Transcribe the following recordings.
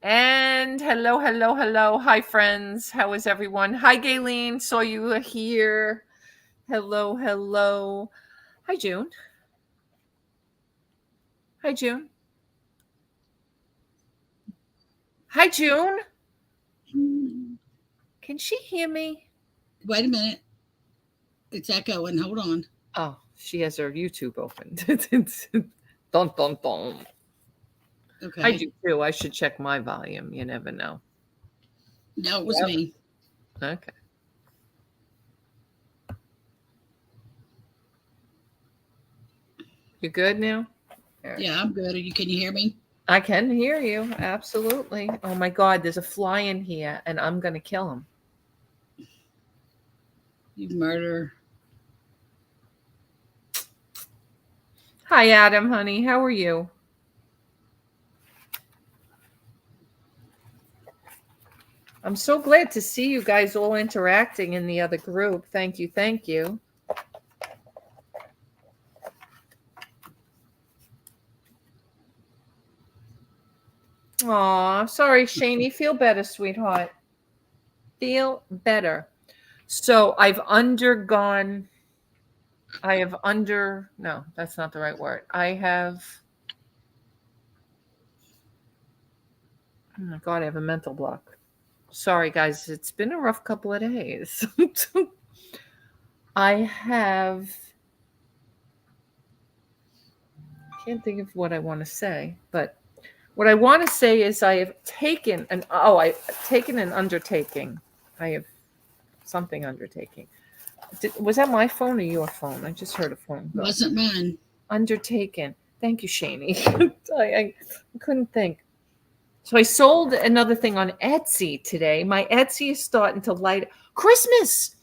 And hello, hello, hello. Hi, friends. How is everyone? Hi, Gayleen. Saw you were here. Hello, hello. Hi, June. Hi, June. Hi, June. Can she hear me? Wait a minute. It's echoing. Hold on. Oh, she has her YouTube open. Dun, dun, dun. I Okay. do too. I should check my volume. You never know. No, it was Yep. me. Okay. You good now? All right. Yeah, I'm good. Can you hear me? I can hear you. Absolutely. Oh my God, there's a fly in here and I'm going to kill him. You murder. Hi, Adam, honey. How are you? I'm so glad to see you guys all interacting in the other group. Thank you. Thank you. Aw, sorry, Shani. Feel better, sweetheart. Feel better. So no, that's not the right word. Oh my God, I have a mental block. Sorry, guys. It's been a rough couple of days. I have, can't think of what I want to say, but what I want to say is I've taken an undertaking. I have something undertaking. Was that my phone or your phone? I just heard a phone go. Wasn't mine. Undertaken. Thank you, Shani. I couldn't think. So I sold another thing on Etsy today. My Etsy is starting to light Christmas.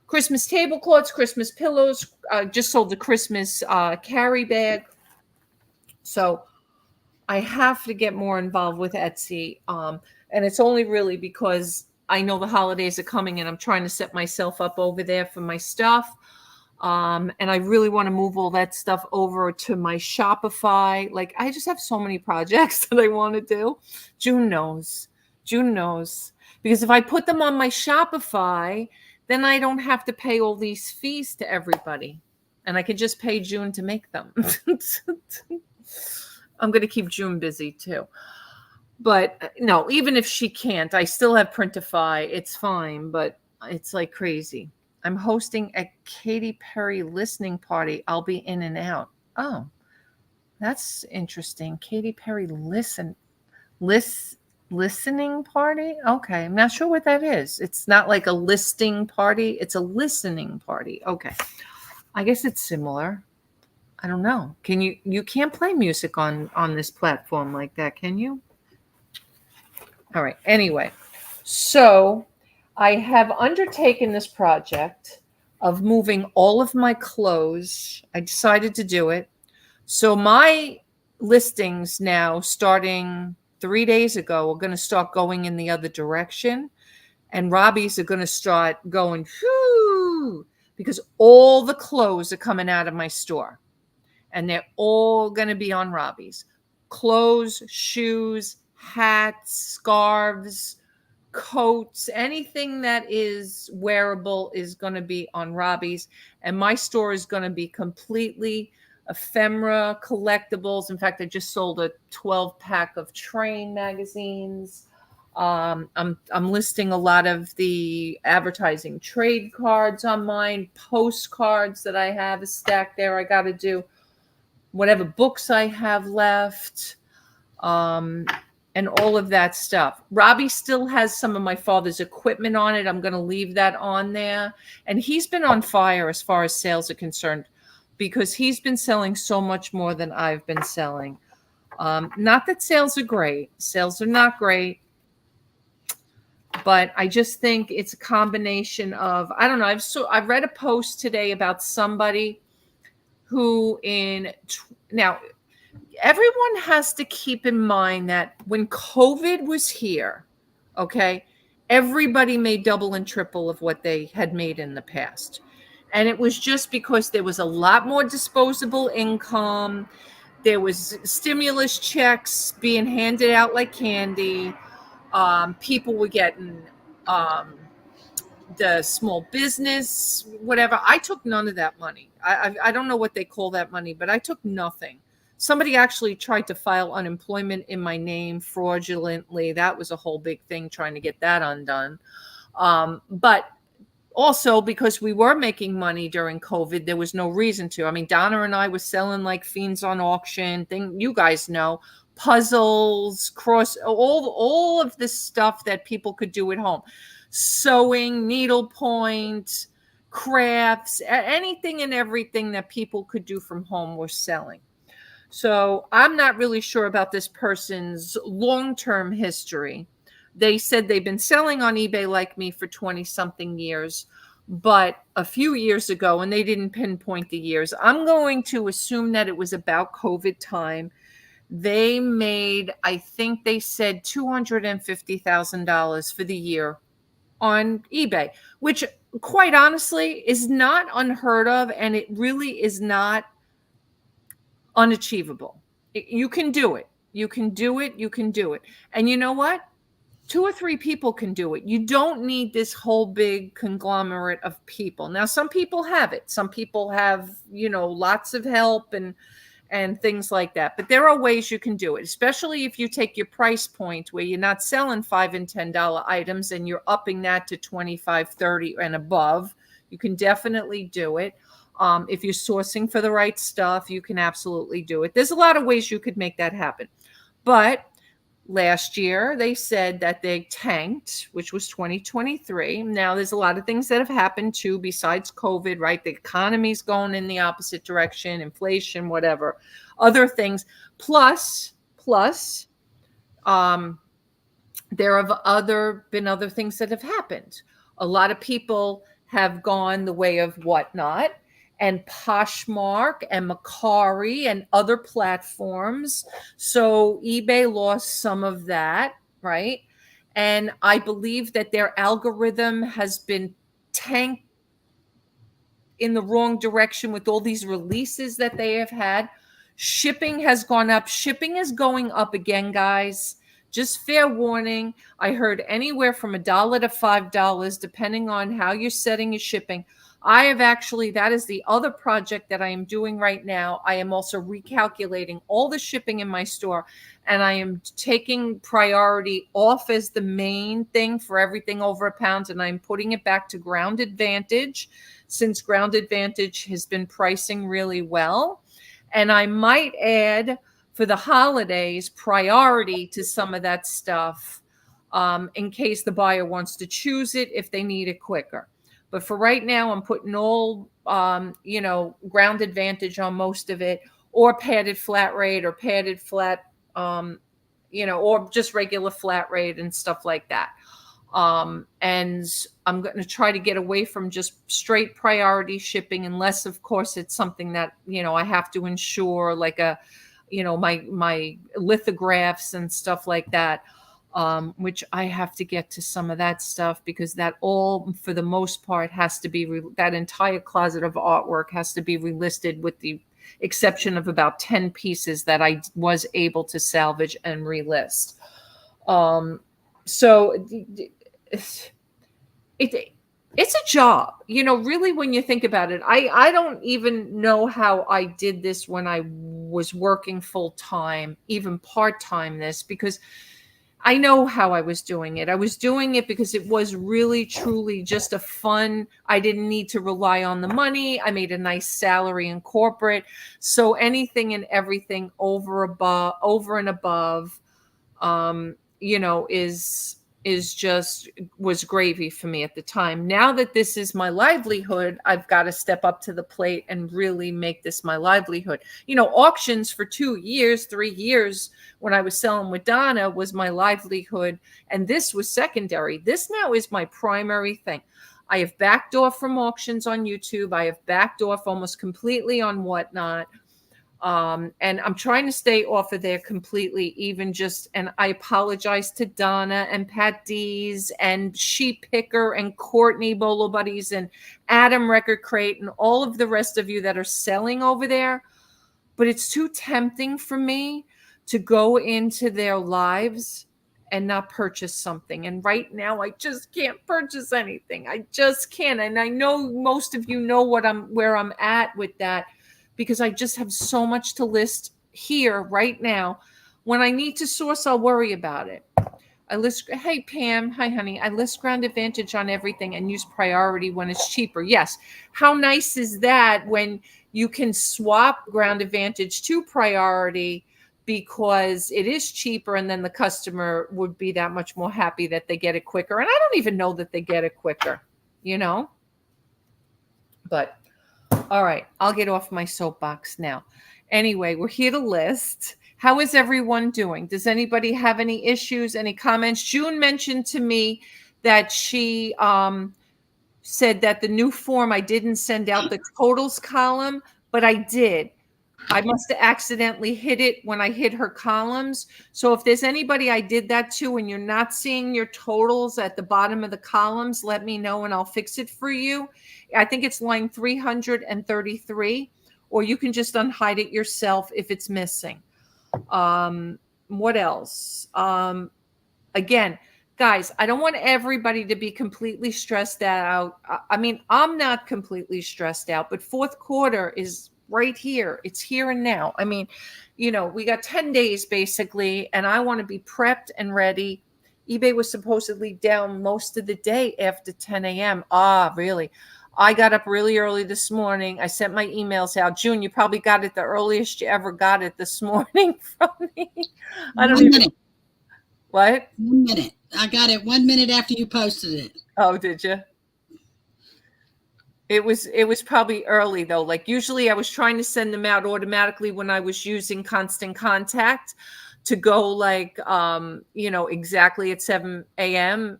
Christmas tablecloths, Christmas pillows. Just sold the Christmas carry bag. So I have to get more involved with Etsy. And it's only really because I know the holidays are coming and I'm trying to set myself up over there for my stuff. And I really want to move all that stuff over to my Shopify. Like, I just have so many projects that I want to do. June knows. June knows. Because if I put them on my Shopify, then I don't have to pay all these fees to everybody. And I could just pay June to make them. I'm going to keep June busy too. But no, even if she can't, I still have Printify. It's fine, but it's like crazy. I'm hosting a Katy Perry listening party. I'll be in and out. Oh, that's interesting. Katy Perry list listening party. Okay, I'm not sure what that is. It's not like a listing party. It's a listening party. Okay, I guess it's similar. I don't know. Can you can't play music on this platform like that, can you? All right. Anyway, so I have undertaken this project of moving all of my clothes. I decided to do it. So my listings now, starting 3 days ago, are going to start going in the other direction. And Robbie's are going to start going, whoo, because all the clothes are coming out of my store. And they're all going to be on Robbie's. Clothes, shoes, hats, scarves, coats, anything that is wearable is going to be on Robbie's. And my store is going to be completely ephemera collectibles. In fact, I just sold a 12-pack of Train magazines. I'm listing a lot of the advertising trade cards on mine, postcards that I have stacked there. I got to do whatever books I have left. And all of that stuff. Robbie still has some of my father's equipment on it. I'm going to leave that on there. And he's been on fire as far as sales are concerned because he's been selling so much more than I've been selling. Not that sales are great. Sales are not great. But I just think it's a combination of, I don't know. I've read a post today about somebody who now everyone has to keep in mind that when COVID was here, okay, everybody made double and triple of what they had made in the past. And it was just because there was a lot more disposable income. There was stimulus checks being handed out like candy. People were getting the small business, whatever. I took none of that money. I don't know what they call that money, but I took nothing. Somebody actually tried to file unemployment in my name fraudulently. That was a whole big thing trying to get that undone. But also because we were making money during COVID, there was no reason to. I mean, Donna and I were selling like fiends on auction. You guys know, puzzles, all of this stuff that people could do at home, sewing, needlepoint, crafts, anything and everything that people could do from home we're selling. So I'm not really sure about this person's long-term history. They said they've been selling on eBay like me for 20 something years, but a few years ago, and they didn't pinpoint the years, I'm going to assume that it was about COVID time. They made, I think they said $250,000 for the year on eBay, which quite honestly is not unheard of. And it really is not unachievable. You can do it. You can do it. You can do it. And you know what? 2 or 3 people can do it. You don't need this whole big conglomerate of people. Now, some people have it. Some people have, lots of help and things like that. But there are ways you can do it, especially if you take your price point where you're not selling $5 and $10 items and you're upping that to 25, 30 and above. You can definitely do it. If you're sourcing for the right stuff, you can absolutely do it. There's a lot of ways you could make that happen. But last year, they said that they tanked, which was 2023. Now, there's a lot of things that have happened too, besides COVID, right? The economy's going in the opposite direction, inflation, whatever, other things. Plus, there have been other things that have happened. A lot of people have gone the way of Whatnot and Poshmark and Macari and other platforms. So eBay lost some of that, right? And I believe that their algorithm has been tanked in the wrong direction with all these releases that they have had. Shipping has gone up. Shipping is going up again, guys. Just fair warning. I heard anywhere from $1 to $5, depending on how you're setting your shipping. I have actually, that is the other project that I am doing right now. I am also recalculating all the shipping in my store, and I am taking priority off as the main thing for everything over £1, and I'm putting it back to Ground Advantage, since Ground Advantage has been pricing really well. And I might add, for the holidays, priority to some of that stuff in case the buyer wants to choose it if they need it quicker. But for right now, I'm putting all, Ground Advantage on most of it, or padded flat rate, or padded flat, or just regular flat rate and stuff like that. And I'm going to try to get away from just straight priority shipping, unless, of course, it's something that, I have to ensure, like my lithographs and stuff like that. Which I have to get to some of that stuff, because that all, for the most part, has to be, that entire closet of artwork has to be relisted, with the exception of about 10 pieces that I was able to salvage and relist. So it's a job, really, when you think about it. I don't even know how I did this when I was working full time, even part time, because I know how I was doing it. I was doing it because it was really, truly just a fun. I didn't need to rely on the money. I made a nice salary in corporate. So anything and everything over and above, was gravy for me at the time. Now that this is my livelihood, I've got to step up to the plate and really make this my livelihood. Auctions for 2 years, 3 years when I was selling with Donna was my livelihood, and this was secondary. This now is my primary thing. I have backed off from auctions on YouTube. I have backed off almost completely on Whatnot. And I'm trying to stay off of there completely, and I apologize to Donna and Pat Dees and Sheep Picker and Courtney Bolo Buddies and Adam Record Crate and all of the rest of you that are selling over there. but it's too tempting for me to go into their lives and not purchase something. And right now I just can't purchase anything. I just can't. And I know most of you know where I'm at with that, because I just have so much to list here right now. When I need to source, I'll worry about it. I list, hey Pam, hi honey. I list Ground Advantage on everything and use priority when it's cheaper. Yes. How nice is that when you can swap Ground Advantage to priority because it is cheaper, and then the customer would be that much more happy that they get it quicker. And I don't even know that they get it quicker, you know? But all right, I'll get off my soapbox now. Anyway, we're here to list. How is everyone doing? Does anybody have any issues, any comments? June mentioned to me that she said that the new form, I didn't send out the totals column, but I did. I must have accidentally hit it when I hit her columns. So if there's anybody I did that to and you're not seeing your totals at the bottom of the columns, let me know and I'll fix it for you. I think it's line 333, or you can just unhide it yourself if it's missing. What else? Again, guys, I don't want everybody to be completely stressed out. I mean, I'm not completely stressed out, but fourth quarter is right here. It's here and now. I mean, you know, we got 10 days basically, and I want to be prepped and ready. eBay was supposedly down most of the day after 10 a.m. Ah, really? I got up really early this morning. I sent my emails out. June, you probably got it the earliest you ever got it this morning from me. I don't even. minute. What? 1 minute. I got it 1 minute after you posted it. Oh, did you? It was probably early though. Like usually I was trying to send them out automatically when I was using Constant Contact to go like, you know, exactly at 7 a.m.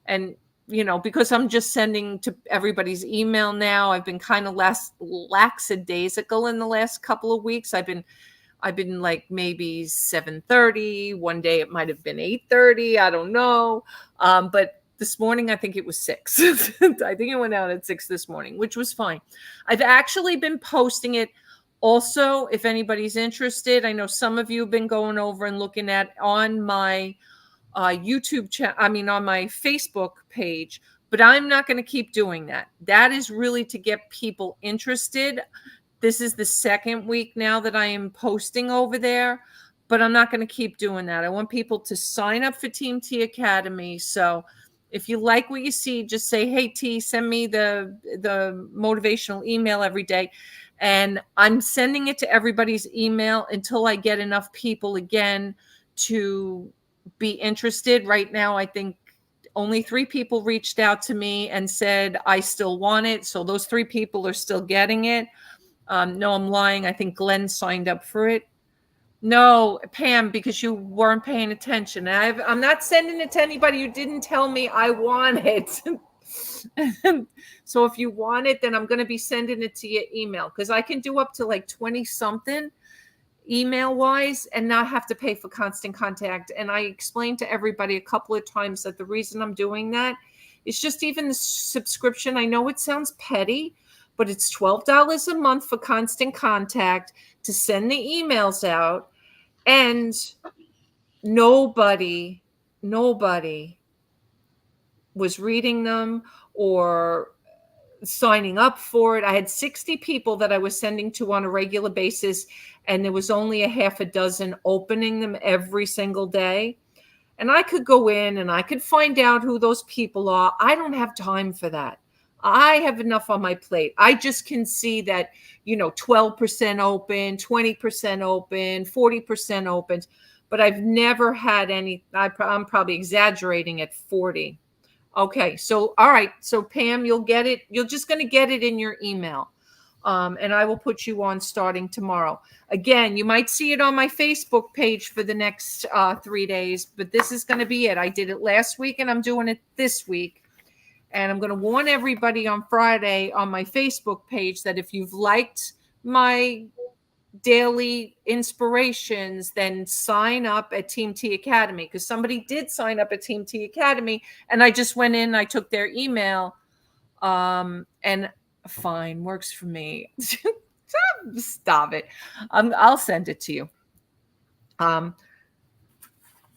And, you know, because I'm just sending to everybody's email now, I've been kind of lackadaisical in the last couple of weeks. I've been like maybe 7:30. One day it might have been 8:30. I don't know. But this morning, I think it was 6. I think it went out at 6 this morning, which was fine. I've actually been posting it also, if anybody's interested. I know some of you have been going over and looking at on my YouTube channel, I mean, on my Facebook page, but I'm not going to keep doing that. That is really to get people interested. This is the second week now that I am posting over there, but I'm not going to keep doing that. I want people to sign up for Team T Academy. So if you like what you see, just say, hey, T, send me the motivational email every day. And I'm sending it to everybody's email until I get enough people again to be interested. Right now, I think only 3 people reached out to me and said, I still want it. So those 3 people are still getting it. No, I'm lying. I think Glenn signed up for it. No, Pam, because you weren't paying attention. I'm not sending it to anybody who didn't tell me I want it. So if you want it, then I'm going to be sending it to your email, because I can do up to like 20 something email wise and not have to pay for Constant Contact. And I explained to everybody a couple of times that the reason I'm doing that is just even the subscription. I know it sounds petty, but it's $12 a month for Constant Contact to send the emails out. And nobody was reading them or signing up for it. I had 60 people that I was sending to on a regular basis, and there was only a half a dozen opening them every single day. And I could go in and I could find out who those people are. I don't have time for that. I have enough on my plate. I just can see that, you know, 12% open, 20% open, 40% open, but I've never had any. I'm probably exaggerating at 40. Okay. So, all right. So Pam, you'll get it. You're just going to get it in your email. And I will put you on starting tomorrow. Again, you might see it on my Facebook page for the next 3 days, but this is going to be it. I did it last week and I'm doing it this week. And I'm going to warn everybody on Friday on my Facebook page that if you've liked my daily inspirations, then sign up at Team T Academy, because somebody did sign up at Team T Academy and I just went in, I took their email, and fine, works for me. Stop it. I'll send it to you.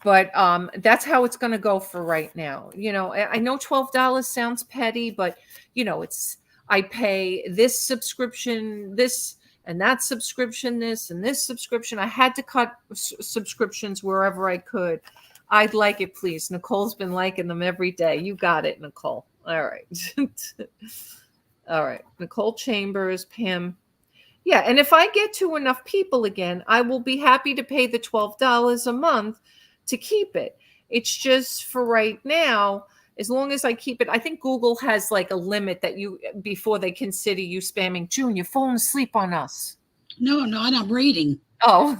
But that's how it's going to go for right now. I know $12 sounds petty, but I pay this subscription, this and that subscription, this and this subscription. I had to cut subscriptions wherever I could. I'd like it, please. Nicole's been liking them every day. You got it, Nicole. All right. All right. Nicole Chambers, Pam. Yeah. And if I get to enough people again, I will be happy to pay the $12 a month to keep it. It's just for right now, as long as I keep it. I think Google has like a limit that before they consider you spamming. June, you're falling asleep on us. No, I'm reading. Oh.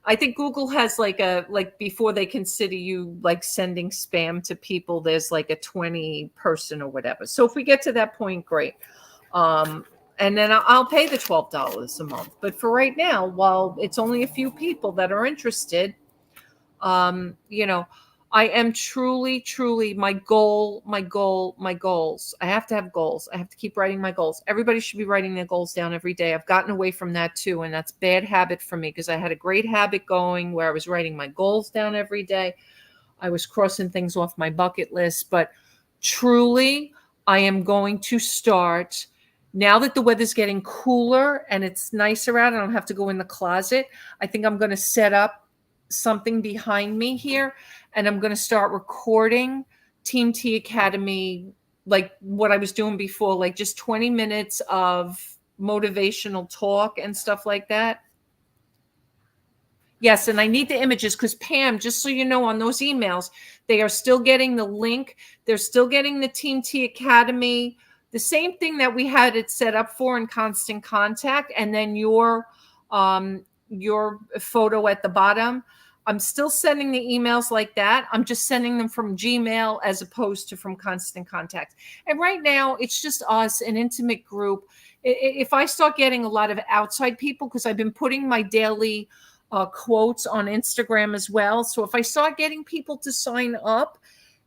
I think Google has like before they consider you like sending spam to people, there's like a 20 person or whatever. So if we get to that point, great. And then I'll pay the $12 a month. But for right now, while it's only a few people that are interested, I am truly my goals. I have to have goals. I have to keep writing my goals. Everybody should be writing their goals down every day. I've gotten away from that too. And that's bad habit for me because I had a great habit going where I was writing my goals down every day. I was crossing things off my bucket list, but truly I am going to start. Now that the weather's getting cooler and it's nicer out, I don't have to go in the closet. I think I'm going to set up something behind me here and I'm going to start recording Team T Academy, like what I was doing before, like just 20 minutes of motivational talk and stuff like that. Yes, and I need the images because Pam, just so you know, on those emails, they are still getting the link. They're still getting the Team T Academy. The same thing that we had it set up for in Constant Contact, and then your photo at the bottom. I'm still sending the emails like that. I'm just sending them from Gmail as opposed to from Constant Contact. And right now, it's just us, an intimate group. If I start getting a lot of outside people, because I've been putting my daily quotes on Instagram as well. So if I start getting people to sign up,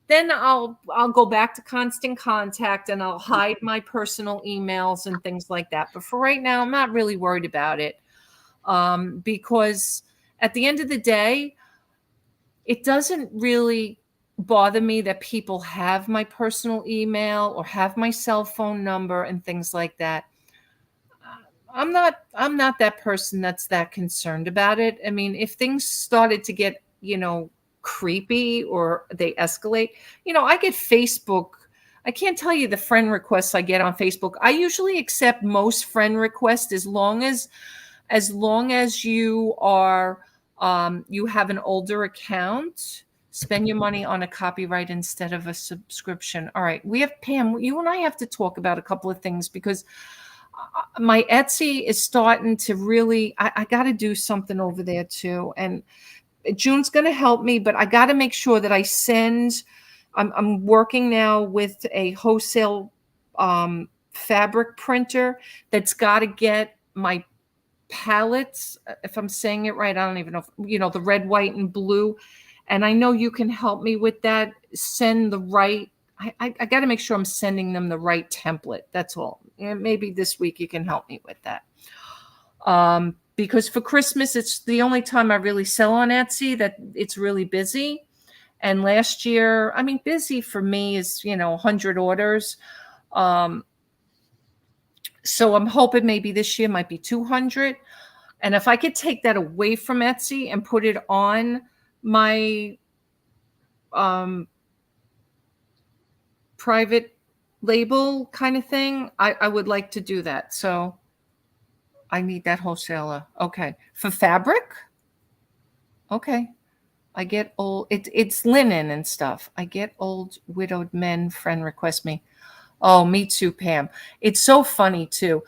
then I'll go back to Constant Contact and I'll hide my personal emails and things like that. But for right now, I'm not really worried about it because at the end of the day, it doesn't really bother me that people have my personal email or have my cell phone number and things like that. I'm not that person that's that concerned about it. I mean, if things started to get, creepy or they escalate, I get Facebook. I can't tell you the friend requests I get on Facebook. I usually accept most friend requests as long as you are you have an older account. Spend your money on a copyright instead of a subscription. All right, we have Pam. You and I have to talk about a couple of things because my Etsy is starting to really. I got to do something over there too, and June's going to help me, but I got to make sure that I send. I'm working now with a wholesale fabric printer that's got to get my palettes. If I'm saying it right, I don't even know. The red, white, and blue. And I know you can help me with that. Send the right. I got to make sure I'm sending them the right template. That's all. And maybe this week you can help me with that. Because for Christmas, it's the only time I really sell on Etsy that it's really busy. And last year, busy for me is, 100 orders. So I'm hoping maybe this year might be 200. And if I could take that away from Etsy and put it on my private label kind of thing, I would like to do that. So I need that wholesaler. Okay. For fabric? Okay. I get old. It's linen and stuff. I get old widowed men friend request me. Oh, me too, Pam. It's so funny too.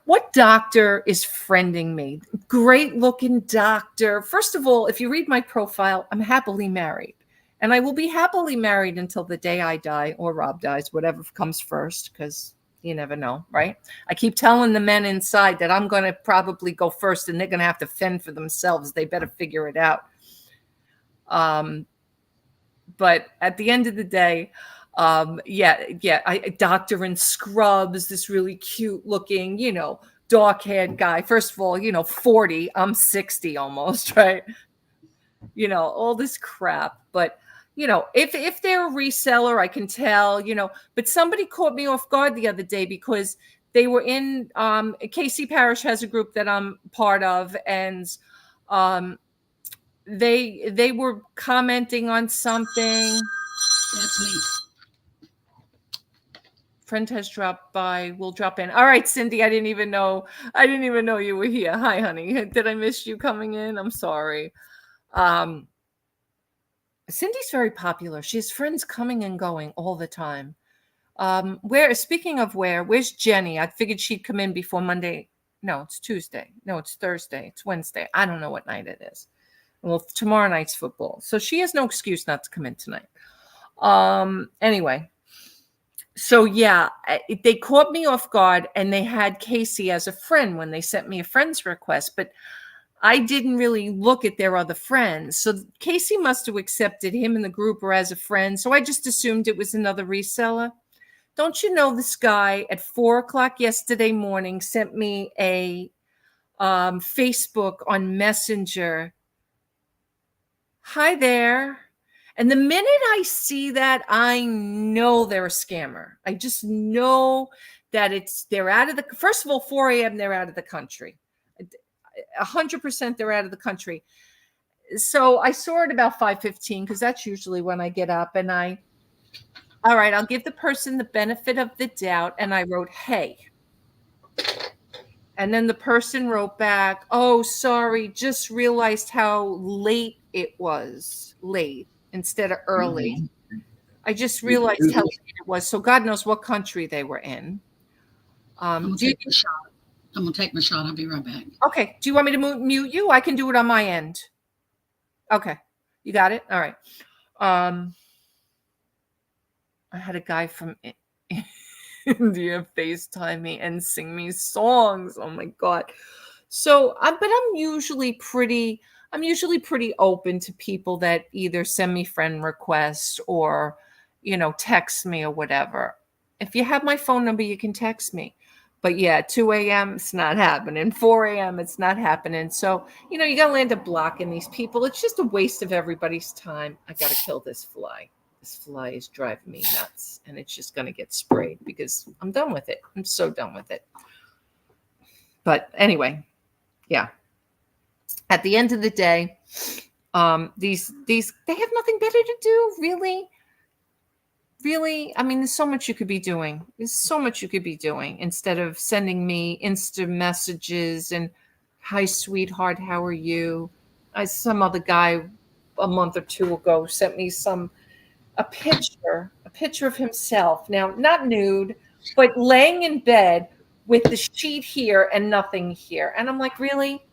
What doctor is friending me? Great looking doctor. First of all, if you read my profile, I'm happily married. And I will be happily married until the day I die or Rob dies, whatever comes first, because you never know, right? I keep telling the men inside that I'm going to probably go first and they're going to have to fend for themselves. They better figure it out. But at the end of the day, Doctor in scrubs, this really cute looking, dark haired guy. First of all, 40, I'm 60 almost, right? All this crap. But, if they're a reseller, I can tell, but somebody caught me off guard the other day because they were in, Casey Parish has a group that I'm part of, and they were commenting on something. That's me. Friend has dropped by. We'll drop in. All right, Cindy. I didn't even know you were here. Hi, honey. Did I miss you coming in? I'm sorry. Cindy's very popular. She has friends coming and going all the time. Speaking of where's Jenny? I figured she'd come in before Monday. No, it's Tuesday. No, it's Thursday. It's Wednesday. I don't know what night it is. Well, tomorrow night's football. So she has no excuse not to come in tonight. Anyway. So yeah, they caught me off guard, and they had Casey as a friend when they sent me a friend's request, but I didn't really look at their other friends. So Casey must have accepted him in the group or as a friend. So I just assumed it was another reseller. Don't you know, this guy at 4:00 yesterday morning sent me a Facebook on Messenger. Hi there. And the minute I see that, I know they're a scammer. I just know that they're out of the, first of all, 4 a.m. they're out of the country. 100% they're out of the country. So I saw it about 5:15 because that's usually when I get up, and all right, I'll give the person the benefit of the doubt. And I wrote, hey. And then the person wrote back, oh, sorry, just realized how late it was. Late instead of early. I just realized how late it was. So God knows what country they were in. I'm going to take my shot. I'll be right back. Okay. Do you want me to mute you? I can do it on my end. Okay. You got it? All right. I had a guy from India FaceTime me and sing me songs. Oh my God. So, but I'm usually pretty open to people that either send me friend requests or, text me or whatever. If you have my phone number, you can text me. But yeah, 2 a.m. it's not happening. 4 a.m. it's not happening. So, you got to land up blocking these people. It's just a waste of everybody's time. I got to kill this fly. This fly is driving me nuts, and it's just going to get sprayed because I'm done with it. I'm so done with it. But anyway, yeah. At the end of the day, these they have nothing better to do, really. I mean, there's so much you could be doing. Instead of sending me Insta messages and, hi, sweetheart, how are you? Some other guy a month or two ago sent me a picture of himself. Now, not nude, but laying in bed with the sheet here and nothing here. And I'm like, really?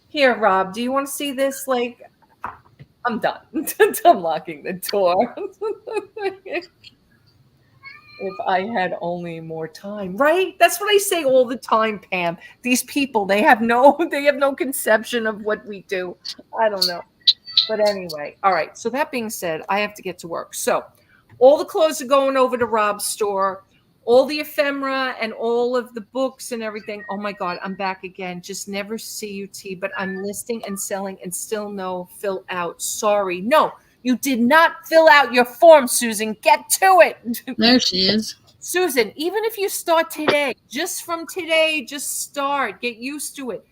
Here, Rob, do you want to see this? Like, I'm done. I'm locking the door. If I had only more time, right? That's what I say all the time, Pam. These people, they have no conception of what we do. I don't know. But anyway, all right. So that being said, I have to get to work. So all the clothes are going over to Rob's store. All the ephemera and all of the books and everything. Oh my God, I'm back again. Just never CUT, but I'm listing and selling and still no fill out. Sorry. No, you did not fill out your form, Susan. Get to it. There she is. Susan, even if you start today, just from today, just start. Get used to it.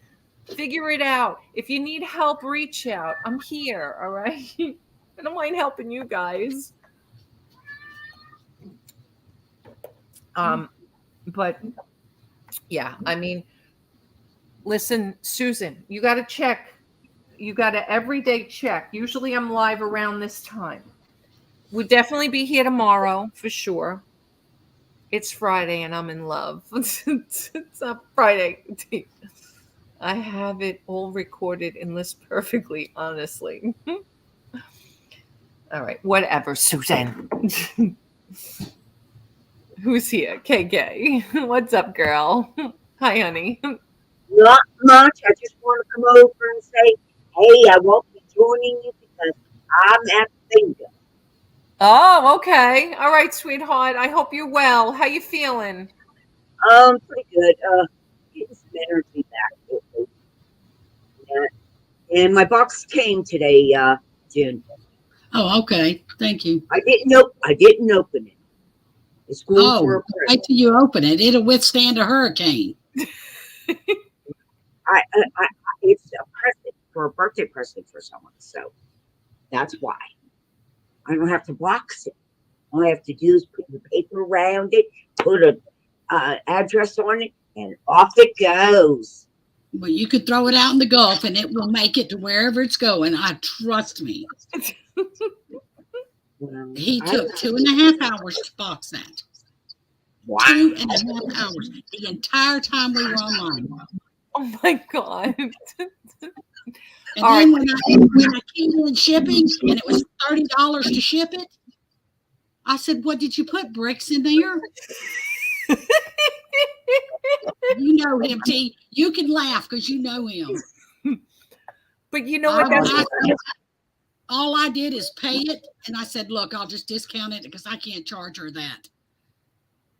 Figure it out. If you need help, reach out. I'm here, all right? I don't mind helping you guys. But yeah, I mean, listen, Susan, you got to check. You got to everyday check. Usually I'm live around this time. We'll definitely be here tomorrow for sure. It's Friday and I'm in love. It's a Friday. I have it all recorded and list perfectly, honestly. All right, whatever, Susan. Who's here? KK. What's up, girl? Hi, honey. Not much. I just want to come over and say, hey, I won't be joining you because I'm at bingo. Oh, okay. All right, sweetheart. I hope you're well. How you feeling? Pretty good. Getting some energy back lately. Yeah. And my box came today, June. Oh, okay. Thank you. I didn't open it. It's going for Oh, a friend. wait till you open it. It'll withstand a hurricane. It's a present for a birthday present for someone, so that's why I don't have to box it. All I have to do is put the paper around it, put a address on it, and off it goes. Well, you could throw it out in the Gulf and it will make it to wherever it's going. I trust me. Well, He I took 2.5 hours to box that. wow. 2.5 hours. The entire time we were online. Oh my God. And All then right. when I came in shipping and it was $30 to ship it, I said, "What did you put? Bricks in there?" You know him, T. You can laugh because you know him. But you know what? All I did is pay it, and I said, "Look, I'll just discount it because I can't charge her that.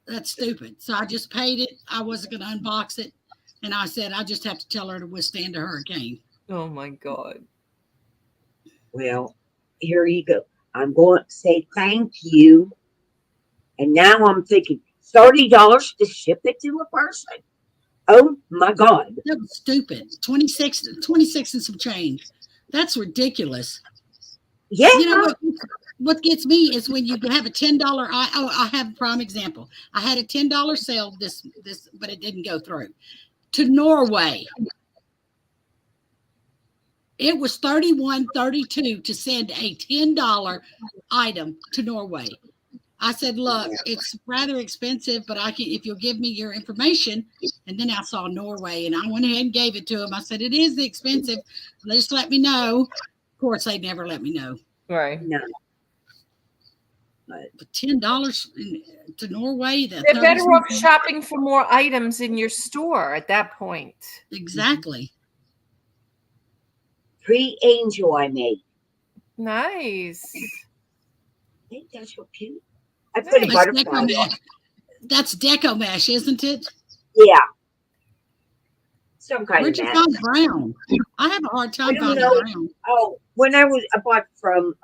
That's stupid." So I just paid it. I wasn't going to unbox it, and I said, "I just have to tell her to withstand a hurricane." Oh my God. Well, here you go. I'm going to say thank you. And now I'm thinking $30 to ship it to a person. Oh my God. That was stupid. 26 and some change. That's ridiculous. Yeah. You know what gets me is when you have a $10. I have a prime example. I had a $10 sale this, but it didn't go through to Norway. It was $31.32 to send a $10 item to Norway. I said, "Look, it's rather expensive, but I can if you'll give me your information." And then I saw Norway, and I went ahead and gave it to him. I said, "It is expensive. Just let me know." Of course, they never let me know. Right. No. But $10 to Norway, They're better off shopping for more items in your store at that point. Exactly. Pre-angel I made. Nice. I think that's so cute. I put a Nice. butterfly on. That's deco mesh, isn't it? Yeah. Some kind Where'd of you mesh. find brown? I have a hard time finding brown. Oh, when I bought from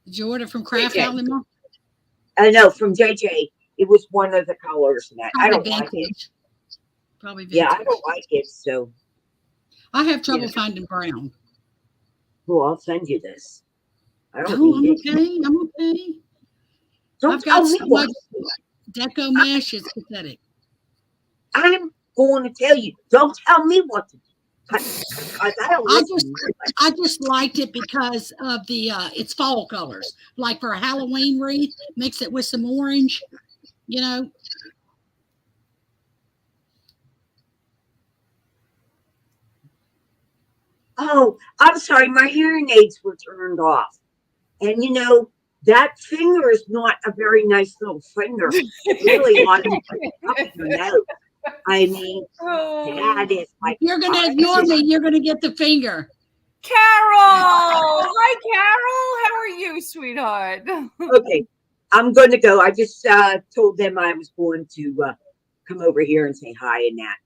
Did you order from Craft Outlet Mall? no, from JJ. It was one of the colors and that. I don't like it. Probably vintage. Yeah, I don't like it, so I have trouble finding brown. well, I'll send you this. I don't I'm need it. okay. I'm okay. Don't tell me what. Deco mesh is pathetic. I'm going to tell you. Don't tell me what to do. I just liked it because of the it's fall colors. Like for a Halloween wreath, mix it with some orange, you know. Oh, I'm sorry. My hearing aids were turned off. And you know, that finger is not a very nice little finger. It's really on your nose. I mean, that is like. You're going to ignore me. You're going to get the finger. Carol! Hi, Carol. How are you, sweetheart? Okay, I'm going to go. I just told them I was going to come over here and say hi and that.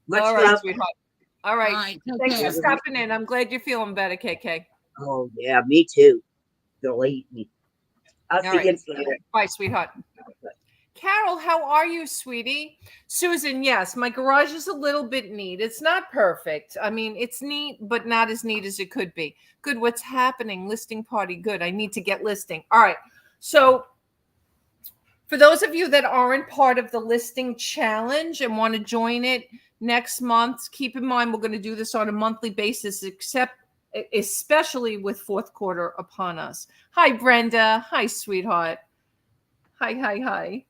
Much love. Sweetheart. All right. Thanks for stopping in. I'm glad you're feeling better, KK. Oh, yeah, me too. Believe me. I'll see you later. Bye, sweetheart. Carol, how are you, sweetie? Susan, yes, my garage is a little bit neat. It's not perfect. I mean, it's neat, but not as neat as it could be. Good, what's happening? Listing party, good. I need to get listing. All right. So for those of you that aren't part of the listing challenge and want to join it next month, keep in mind we're going to do this on a monthly basis, especially with fourth quarter upon us. Hi, Brenda. Hi, sweetheart. Hi.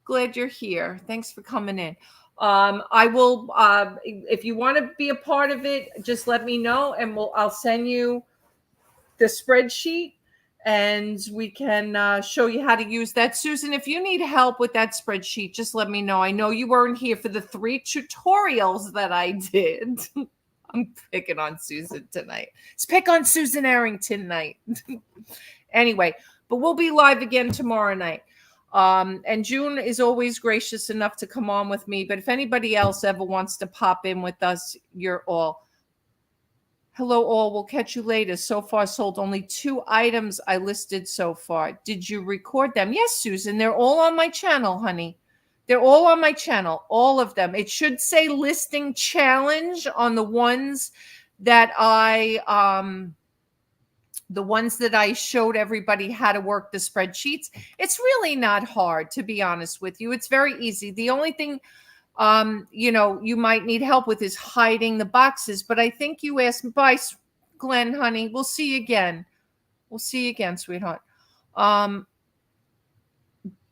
Glad you're here. Thanks for coming in. I will, if you want to be a part of it, just let me know and I'll send you the spreadsheet and we can show you how to use that. Susan, if you need help with that spreadsheet, just let me know. I know you weren't here for the 3 tutorials that I did. I'm picking on Susan tonight. Let's pick on Susan Arrington night. Anyway, but we'll be live again tomorrow night. And June is always gracious enough to come on with me. But if anybody else ever wants to pop in with us, you're all. Hello, all. We'll catch you later. So far, sold only 2 items I listed so far. Did you record them? Yes, Susan. They're all on my channel, honey. They're all on my channel. All of them. It should say listing challenge on the ones that I showed everybody how to work the spreadsheets. It's really not hard, to be honest with you. It's very easy. The only thing, you might need help with is hiding the boxes. But I think you asked, bye, Glenn, honey. We'll see you again. We'll see you again, sweetheart.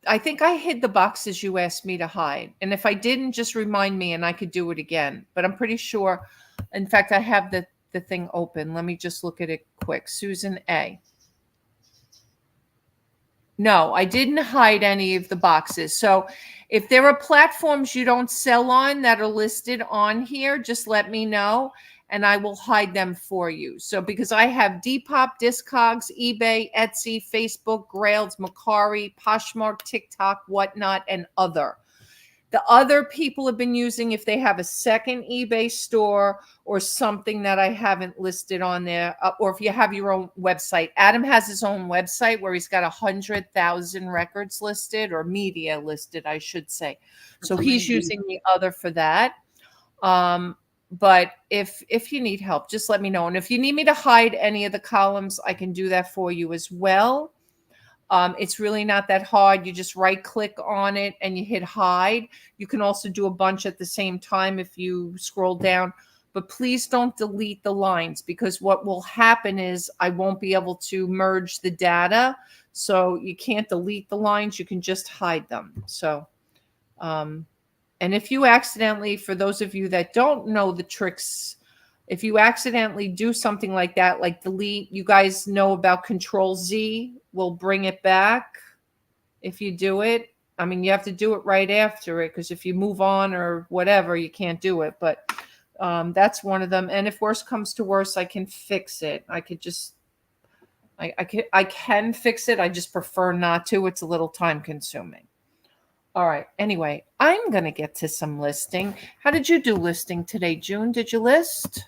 I think I hid the boxes you asked me to hide. And if I didn't, just remind me and I could do it again. But I'm pretty sure. In fact, I have the thing open. Let me just look at it quick. Susan A. No, I didn't hide any of the boxes. So if there are platforms you don't sell on that are listed on here, just let me know and I will hide them for you. So because I have Depop, Discogs, eBay, Etsy, Facebook, Grails, Macari, Poshmark, TikTok, whatnot, and other. The other people have been using, if they have a second eBay store or something that I haven't listed on there, or if you have your own website. Adam has his own website where he's got 100,000 records listed, or media listed, I should say. So he's using the other for that. But if you need help, just let me know. And if you need me to hide any of the columns, I can do that for you as well. It's really not that hard. You just right click on it and you hit hide. You can also do a bunch at the same time if you scroll down, but please don't delete the lines, because what will happen is I won't be able to merge the data. So you can't delete the lines. You can just hide them. So, and if you accidentally, for those of you that don't know the tricks, if you accidentally do something like that, like delete, you guys know about Control Z will bring it back if you do it. I mean, you have to do it right after it, because if you move on or whatever, you can't do it. But that's one of them. And if worse comes to worse, I can fix it. I could just, I can fix it. I just prefer not to. It's a little time consuming. All right. Anyway, I'm going to get to some listing. How did you do listing today, June? Did you list?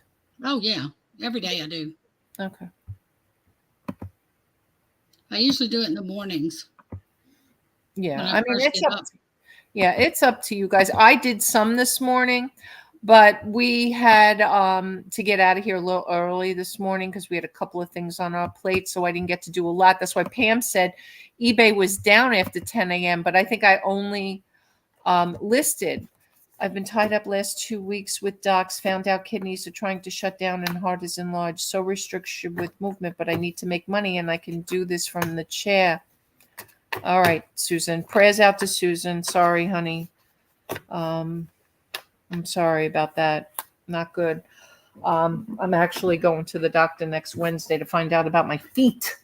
Oh, yeah. Every day I do. Okay. I usually do it in the mornings. Yeah. I mean, it's up to you guys. I did some this morning, but we had to get out of here a little early this morning because we had a couple of things on our plate. So I didn't get to do a lot. That's why Pam said eBay was down after 10 a.m. But I think I only listed. I've been tied up last 2 weeks with docs, found out kidneys are trying to shut down and heart is enlarged. So restriction with movement, but I need to make money and I can do this from the chair. All right, Susan. Prayers out to Susan. Sorry, honey. I'm sorry about that. Not good. I'm actually going to the doctor next Wednesday to find out about my feet.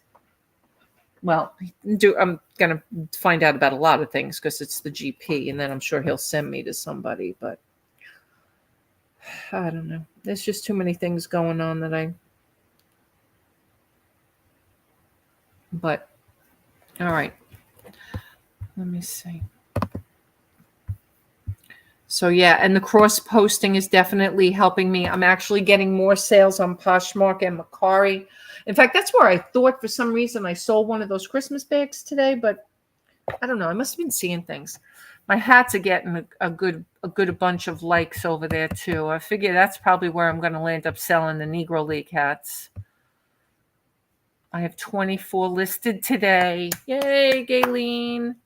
Well, I'm going to find out about a lot of things because it's the GP, and then I'm sure he'll send me to somebody. But I don't know. There's just too many things going on but all right. Let me see. So yeah, and the cross posting is definitely helping me. I'm actually getting more sales on Poshmark and Macari. In fact, that's where I thought for some reason I sold one of those Christmas bags today, but I don't know. I must have been seeing things. My hats are getting a good bunch of likes over there too. I figure that's probably where I'm going to end up selling the Negro League hats. I have 24 listed today. Yay, Gayleen.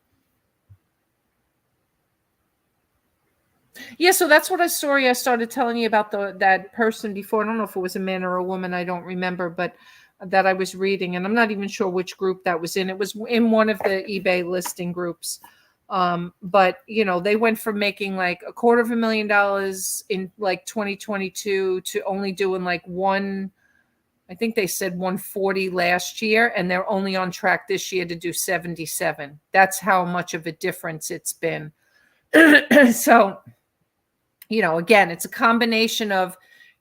Yeah, so that's what I started telling you about that person before. I don't know if it was a man or a woman. I don't remember, but that I was reading, and I'm not even sure which group that was in. It was in one of the eBay listing groups. But they went from making like $250,000 in like 2022 to only doing like I think they said 140 last year, and they're only on track this year to do 77. That's how much of a difference it's been. So, again, it's a combination of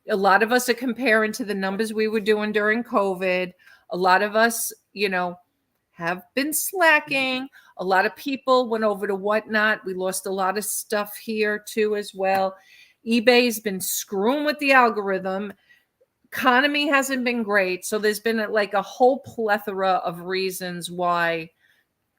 a lot of us are comparing to the numbers we were doing during COVID. A lot of us, have been slacking. A lot of people went over to Whatnot. We lost a lot of stuff here too as well. eBay's been screwing with the algorithm. Economy hasn't been great. So there's been like a whole plethora of reasons why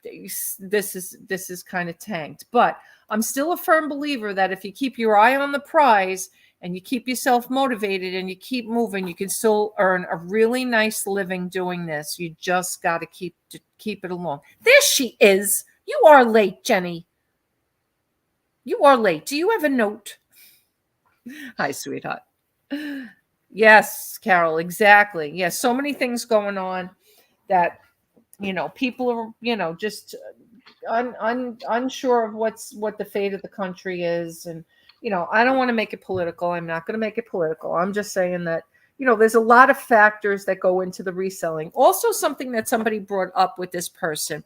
this is kind of tanked. But I'm still a firm believer that if you keep your eye on the prize and you keep yourself motivated and you keep moving, you can still earn a really nice living doing this. You just got to keep it along. There she is. You are late, Jenny. You are late. Do you have a note? Hi, sweetheart. Yes, Carol, exactly. Yes, so many things going on that, people are, just unsure of what the fate of the country is. And, I don't want to make it political. I'm not going to make it political. I'm just saying that, there's a lot of factors that go into the reselling. Also, something that somebody brought up with this person,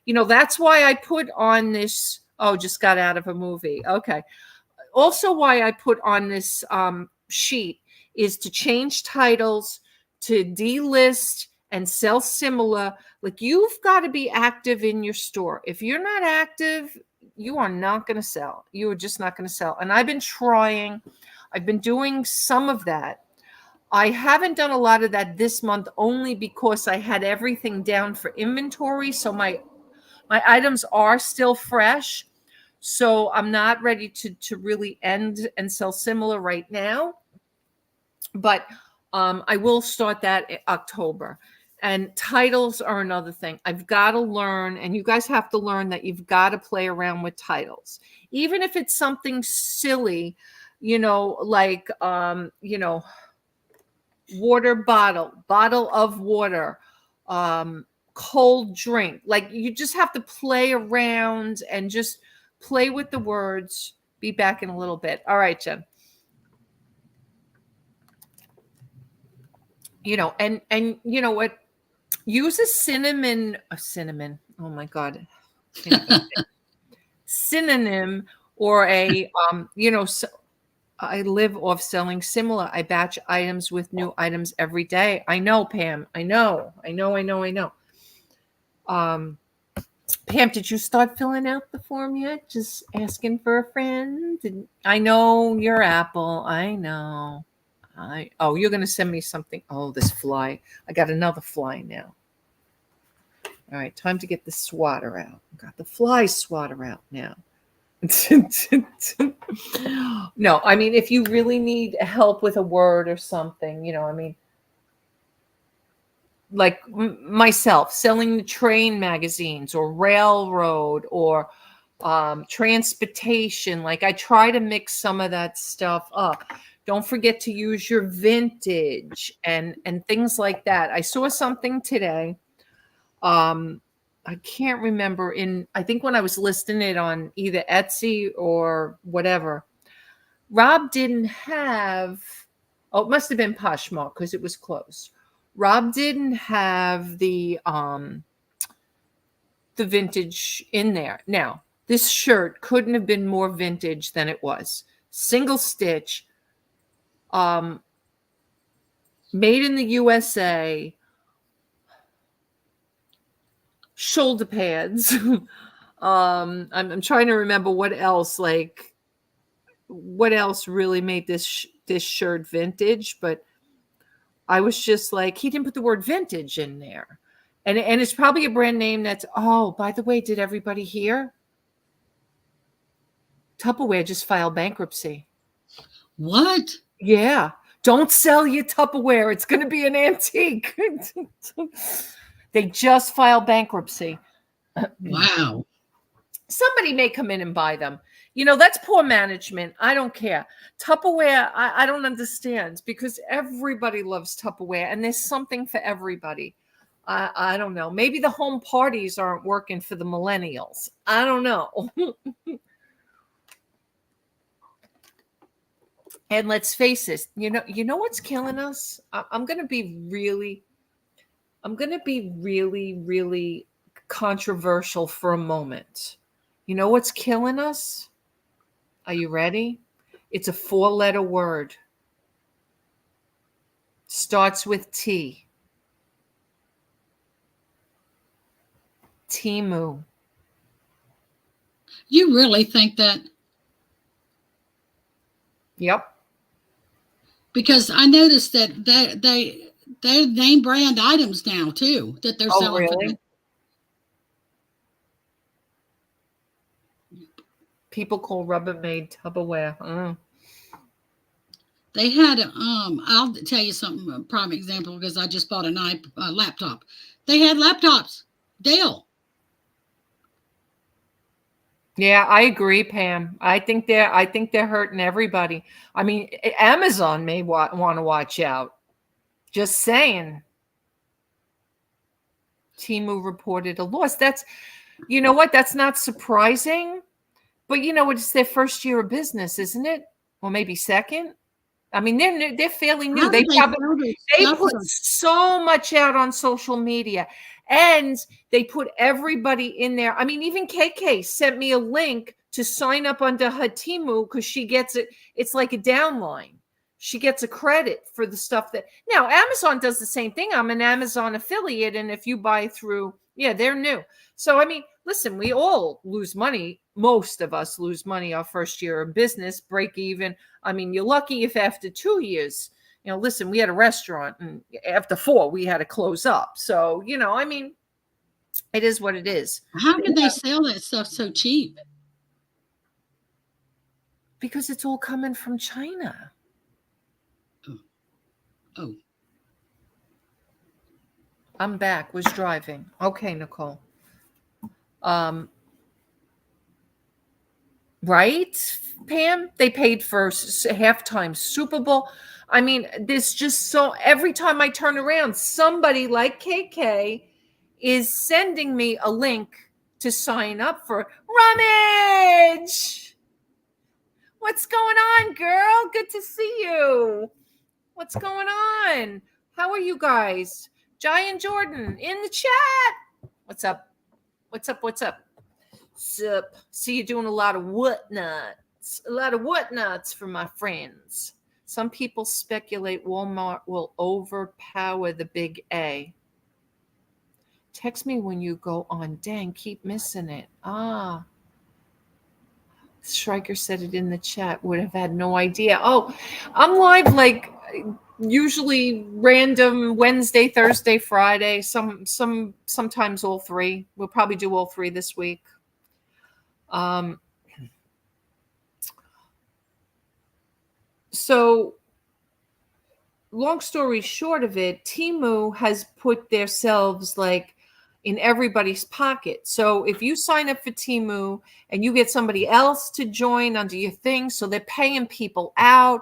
that's why I put on this. Oh, just got out of a movie. Okay. Also, why I put on this sheet is to change titles, to delist and sell similar. Like, you've got to be active in your store. If you're not active, you are not going to sell. You are just not going to sell. And I've been trying. I've been doing some of that. I haven't done a lot of that this month only because I had everything down for inventory. So my items are still fresh. So I'm not ready to really end and sell similar right now. But I will start that in October. And titles are another thing. I've got to learn, and you guys have to learn that you've got to play around with titles. Even if it's something silly, like, water bottle of water, cold drink. Like, you just have to play around and just play with the words. Be back in a little bit. All right, Jen. And you know what? Use a cinnamon. Oh my God. Synonym or a, so I live off selling similar. I batch items with new items every day. I know, Pam. I know. Pam, did you start filling out the form yet? Just asking for a friend? I know you're Apple. I know. You're going to send me something. Oh, this fly. I got another fly now. All right, time to get the swatter out. Got the fly swatter out now. No, I mean, if you really need help with a word or something, like myself selling the train magazines or railroad or transportation, like I try to mix some of that stuff up. Don't forget to use your vintage and things like that. I saw something today. I can't remember I think when I was listing it on either Etsy or whatever, Rob didn't have, it must have been Poshmark because it was closed. Rob didn't have the vintage in there. Now, this shirt couldn't have been more vintage than it was. Single stitch, made in the USA, shoulder pads. I'm trying to remember what else really made this shirt vintage, but I was just like, he didn't put the word vintage in there. And it's probably a brand name that's, oh, by the way, did everybody hear? Tupperware just filed bankruptcy. What? Yeah. Don't sell your Tupperware. It's going to be an antique. They just filed bankruptcy. Wow. Somebody may come in and buy them. That's poor management. I don't care. Tupperware, I don't understand because everybody loves Tupperware and there's something for everybody. I don't know. Maybe the home parties aren't working for the millennials. I don't know. And let's face it, you know what's killing us? I'm going to be really, really controversial for a moment. You know what's killing us? Are you ready? It's a 4-letter word. Starts with T. Temu. You really think that? Yep. Because I noticed that they're name brand items now too that they're Oh, selling for really? that. People call Rubbermaid Tupperware. Oh. They had I'll tell you something, a prime example, because I just bought a laptop. They had laptops, Dell. Yeah, I agree, Pam. I think they're hurting everybody. I mean, Amazon may want to watch out. Just saying. Temu reported a loss. That's, you know what? That's not surprising. But you know, it's their first year of business, isn't it? Or maybe second. I mean, they're fairly new. How They did they probably sell their they stuff put so so much out on social media, and they put everybody in there. I mean, even KK sent me a link to sign up under her Temu because she gets it. It's like a downline. She gets a credit for the stuff that now Amazon does the same thing. I'm an Amazon affiliate, and if you buy through, yeah, they're new. So I mean, listen, we all lose money. Most of us lose money our first year of business, break even. I mean, you're lucky if after 2 years, you know, listen, we had a restaurant and after 4, we had to close up. So, you know, I mean, it is what it is. how did they sell that stuff so cheap? Because it's all coming from China. Oh. I'm back, was driving. Okay, Nicole. Right, Pam? They paid for halftime Super Bowl. I mean, there's just so every time I turn around, somebody like KK is sending me a link to sign up for Rummage. What's going on, girl? Good to see you. What's going on? How are you guys? Jai and Jordan in the chat. What's up? What's up? What's up? Sup. See you doing a lot of whatnots. A lot of whatnots for my friends. Some people speculate Walmart will overpower the big A. Text me when you go on. Dang, keep missing it. Ah. Stryker said it in the chat. Would have had no idea. Oh, I'm live like usually random Wednesday, Thursday, Friday. Sometimes all 3. We'll probably do all 3 this week. So long story short of it, Temu has put themselves like in everybody's pocket. So if you sign up for Temu and you get somebody else to join under your thing, so they're paying people out,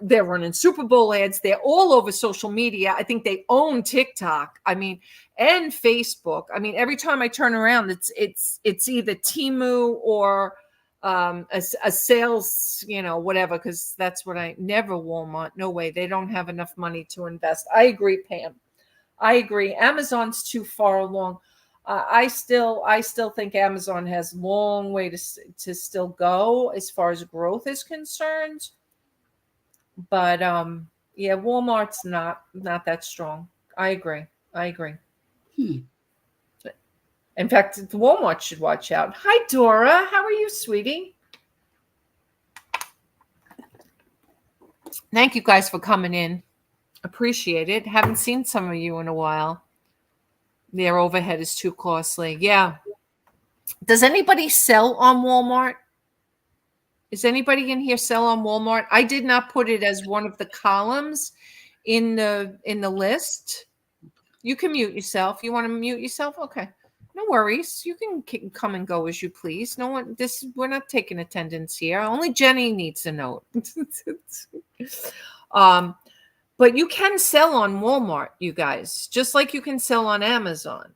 they're running Super Bowl ads, they're all over social media. I think they own TikTok. I mean, and Facebook. I mean, every time I turn around, it's either Temu or a sales, you know, whatever, because that's what I never Walmart. No way. They don't have enough money to invest. I agree, Pam. I agree. Amazon's too far along. I still think Amazon has a long way to still go as far as growth is concerned. But yeah, Walmart's not that strong. I agree. In fact, Walmart should watch out. Hi, Dora. How are you, sweetie? Thank you guys for coming in. Appreciate it. Haven't seen some of you in a while. Their overhead is too costly. Yeah. Does anybody sell on Walmart? Is anybody in here sell on Walmart? I did not put it as one of the columns in the list. You can mute yourself. You want to mute yourself? Okay. No worries. You can come and go as you please. No one, we're not taking attendance here. Only Jenny needs a note. But you can sell on Walmart, you guys, just like you can sell on Amazon.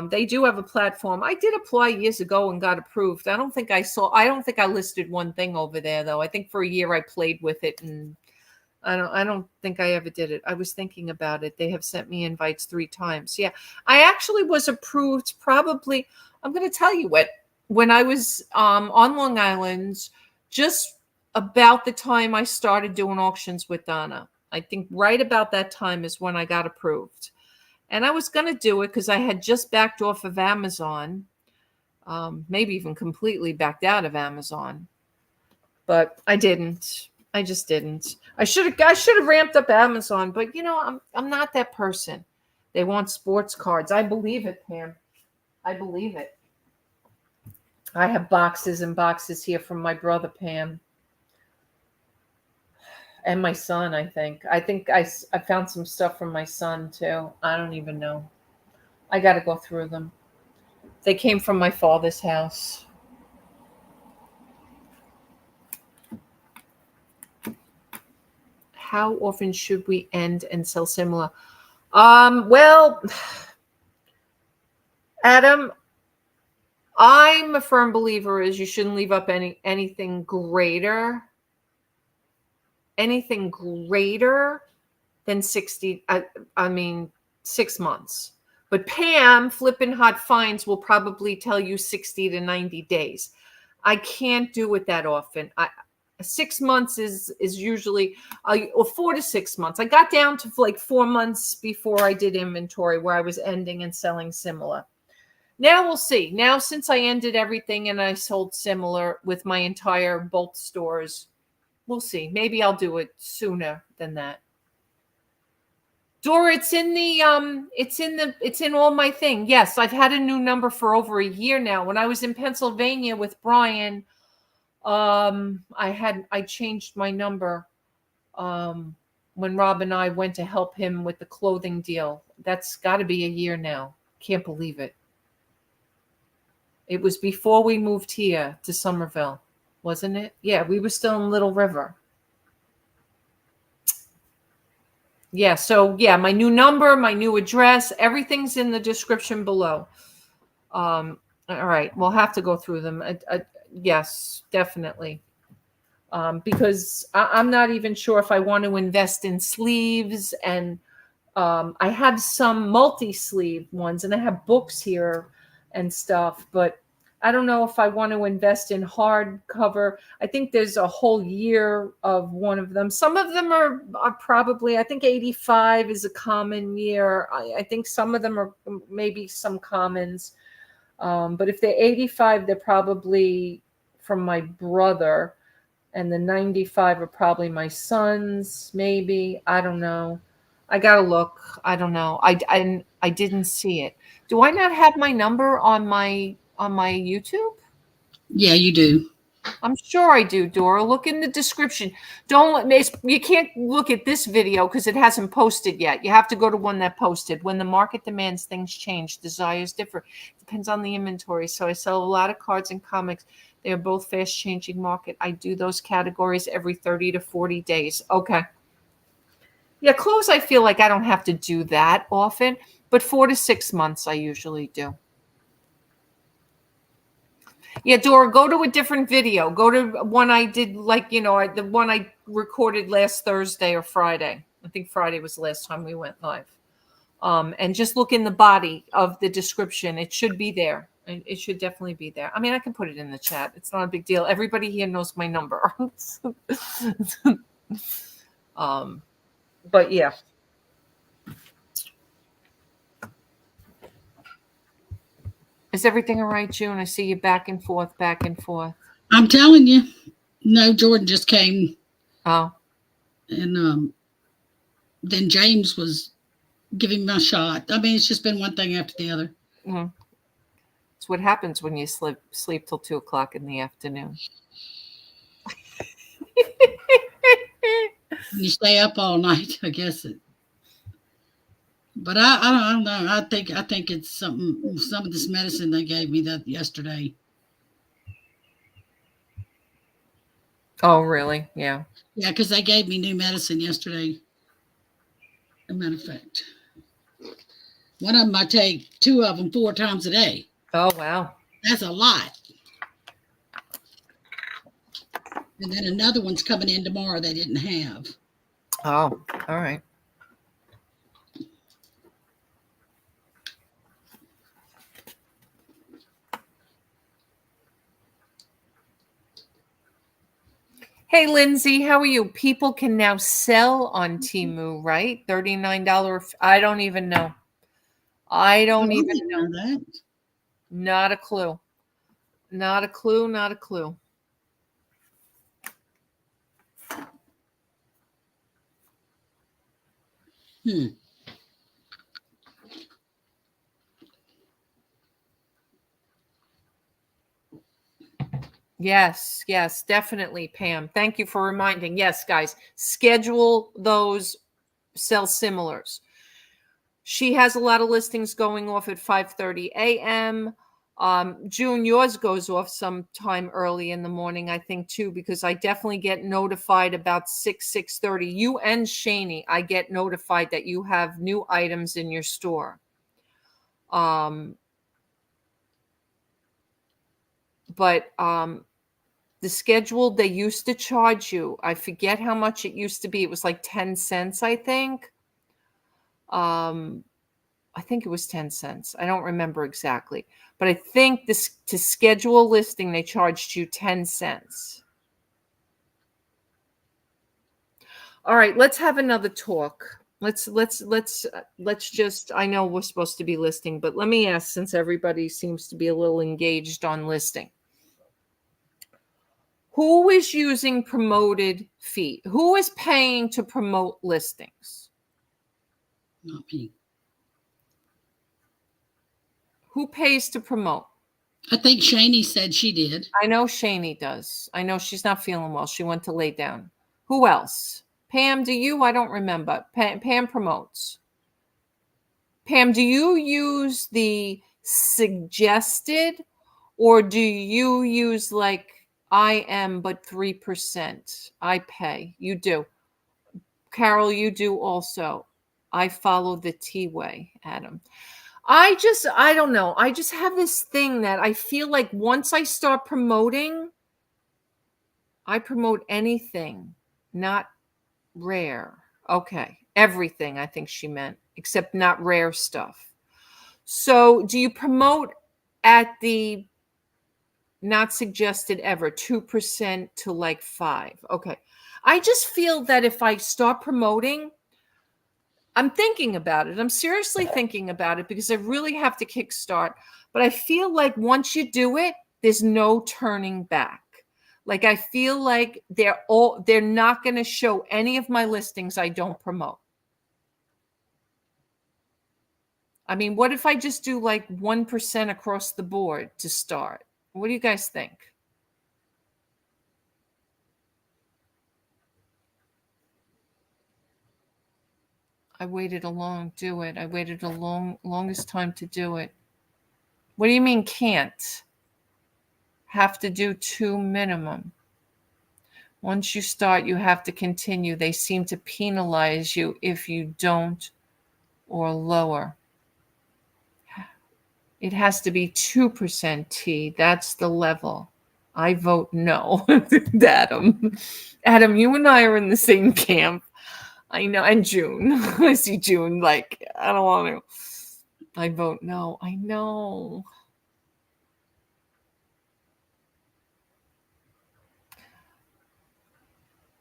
They do have a platform. I did apply years ago and got approved. I don't think I listed one thing over there though. I think for a year I played with it and I don't think I ever did it. I was thinking about it. They have sent me invites 3 times. Yeah. I actually was approved probably, I'm going to tell you when I was on Long Island, just about the time I started doing auctions with Donna. I think right about that time is when I got approved. And I was going to do it because I had just backed off of Amazon, maybe even completely backed out of Amazon, but I didn't. I just didn't. I should have ramped up Amazon, but I'm not that person. They want sports cards. I believe it, Pam. I believe it. I have boxes and boxes here from my brother, Pam. And my son, I think. I found some stuff from my son, too. I don't even know. I got to go through them. They came from my father's house. How often should we end and sell similar? Well, Adam, I'm a firm believer is you shouldn't leave up anything greater than 60. I mean, 6 months. But Pam, Flippin' Hot Finds, will probably tell you 60 to 90 days. I can't do it that often. 6 months is usually, or 4 to 6 months. I got down to like 4 months before I did inventory where I was ending and selling similar. Now we'll see. Now, since I ended everything and I sold similar with my entire bulk stores, we'll see. Maybe I'll do it sooner than that. Dora, it's in all my thing. Yes, I've had a new number for over a year now. When I was in Pennsylvania with Brian, I changed my number when Rob and I went to help him with the clothing deal. That's got to be a year now. Can't believe it. It was before we moved here to Summerville, wasn't it? Yeah, we were still in Little River. Yeah, so yeah, my new number, my new address, everything's in the description below. All right, we'll have to go through them. Yes, definitely. Because I'm not even sure if I want to invest in sleeves, and I have some multi-sleeve ones, and I have books here and stuff, but I don't know if I want to invest in hardcover. I think there's a whole year of one of them. Some of them are probably, I think 85 is a common year. I think some of them are maybe some commons. But if they're 85, they're probably from my brother. And the 95 are probably my son's, maybe. I don't know. I got to look. I don't know. I didn't see it. Do I not have my number on my YouTube? Yeah, you do. I'm sure I do, Dora. Look in the description. You can't look at this video because it hasn't posted yet. You have to go to one that posted. When the market demands, things change. Desires differ. Depends on the inventory. So I sell a lot of cards and comics. They are both fast changing market. I do those categories every 30 to 40 days. Okay. Yeah, clothes, I feel like I don't have to do that often, but 4 to 6 months I usually do. Yeah, Dora, go to a different video. Go to one I did, the one I recorded last Thursday or Friday. I think Friday was the last time we went live. And just look in the body of the description. It should be there. It should definitely be there. I mean, I can put it in the chat. It's not a big deal. Everybody here knows my number. But yeah. Is everything all right, June? I see you back and forth, back and forth. I'm telling you. No, Jordan just came. Oh. And then James was giving me a shot. I mean, it's just been one thing after the other. Mm-hmm. It's what happens when you sleep till 2 o'clock in the afternoon. When you stay up all night, I guess it. But I don't know. I think it's some of this medicine they gave me that yesterday. Oh, really? Yeah. Yeah, because they gave me new medicine yesterday. As a matter of fact, one of them I take 2 of them 4 times a day. Oh, wow. That's a lot. And then another one's coming in tomorrow they didn't have. Oh, all right. Hey, Lindsay, how are you? People can now sell on Temu, right? $39. I don't even know. I don't I even didn't know. know that. Not a clue. Not a clue. Not a clue. Yes, yes, definitely, Pam. Thank you for reminding. Yes, guys, schedule those sell similars. She has a lot of listings going off at 5:30 a.m. June, yours goes off sometime early in the morning, I think, too, because I definitely get notified about 6:30. You and Shani, I get notified that you have new items in your store. But the schedule they used to charge you, I forget how much it used to be. It was like 10 cents, I think. I think it was 10 cents. I don't remember exactly. But I think this to schedule a listing, they charged you 10 cents. All right, let's have another talk. Let's just, I know we're supposed to be listing, but let me ask, since everybody seems to be a little engaged on listing. Who is using promoted fee? Who is paying to promote listings? Not me. Who pays to promote? I think Shani said she did. I know Shani does. I know she's not feeling well. She went to lay down. Who else? Pam, do you? I don't remember. Pam promotes. Pam, do you use the suggested, or do you use like I am but 3%? I pay. You do. Carol, you do also. I follow the T way, Adam. I don't know. I just have this thing that I feel like once I start promoting, I promote anything, not rare. Okay. Everything, I think she meant, except not rare stuff. So do you promote at the not suggested ever, 2% to like 5? Okay. I just feel that if I start promoting, I'm thinking about it. I'm seriously thinking about it because I really have to kickstart. But I feel like once you do it, there's no turning back. Like I feel like they're not going to show any of my listings I don't promote. I mean, what if I just do like 1% across the board to start? What do you guys think? I waited I waited a longest time to do it. What do you mean can't? Have to do 2 minimum. Once you start, you have to continue. They seem to penalize you if you don't or lower. It has to be 2% T. That's the level. I vote no. Adam. Adam, you and I are in the same camp. I know. And June. I see June like, I don't want to. I vote no. I know.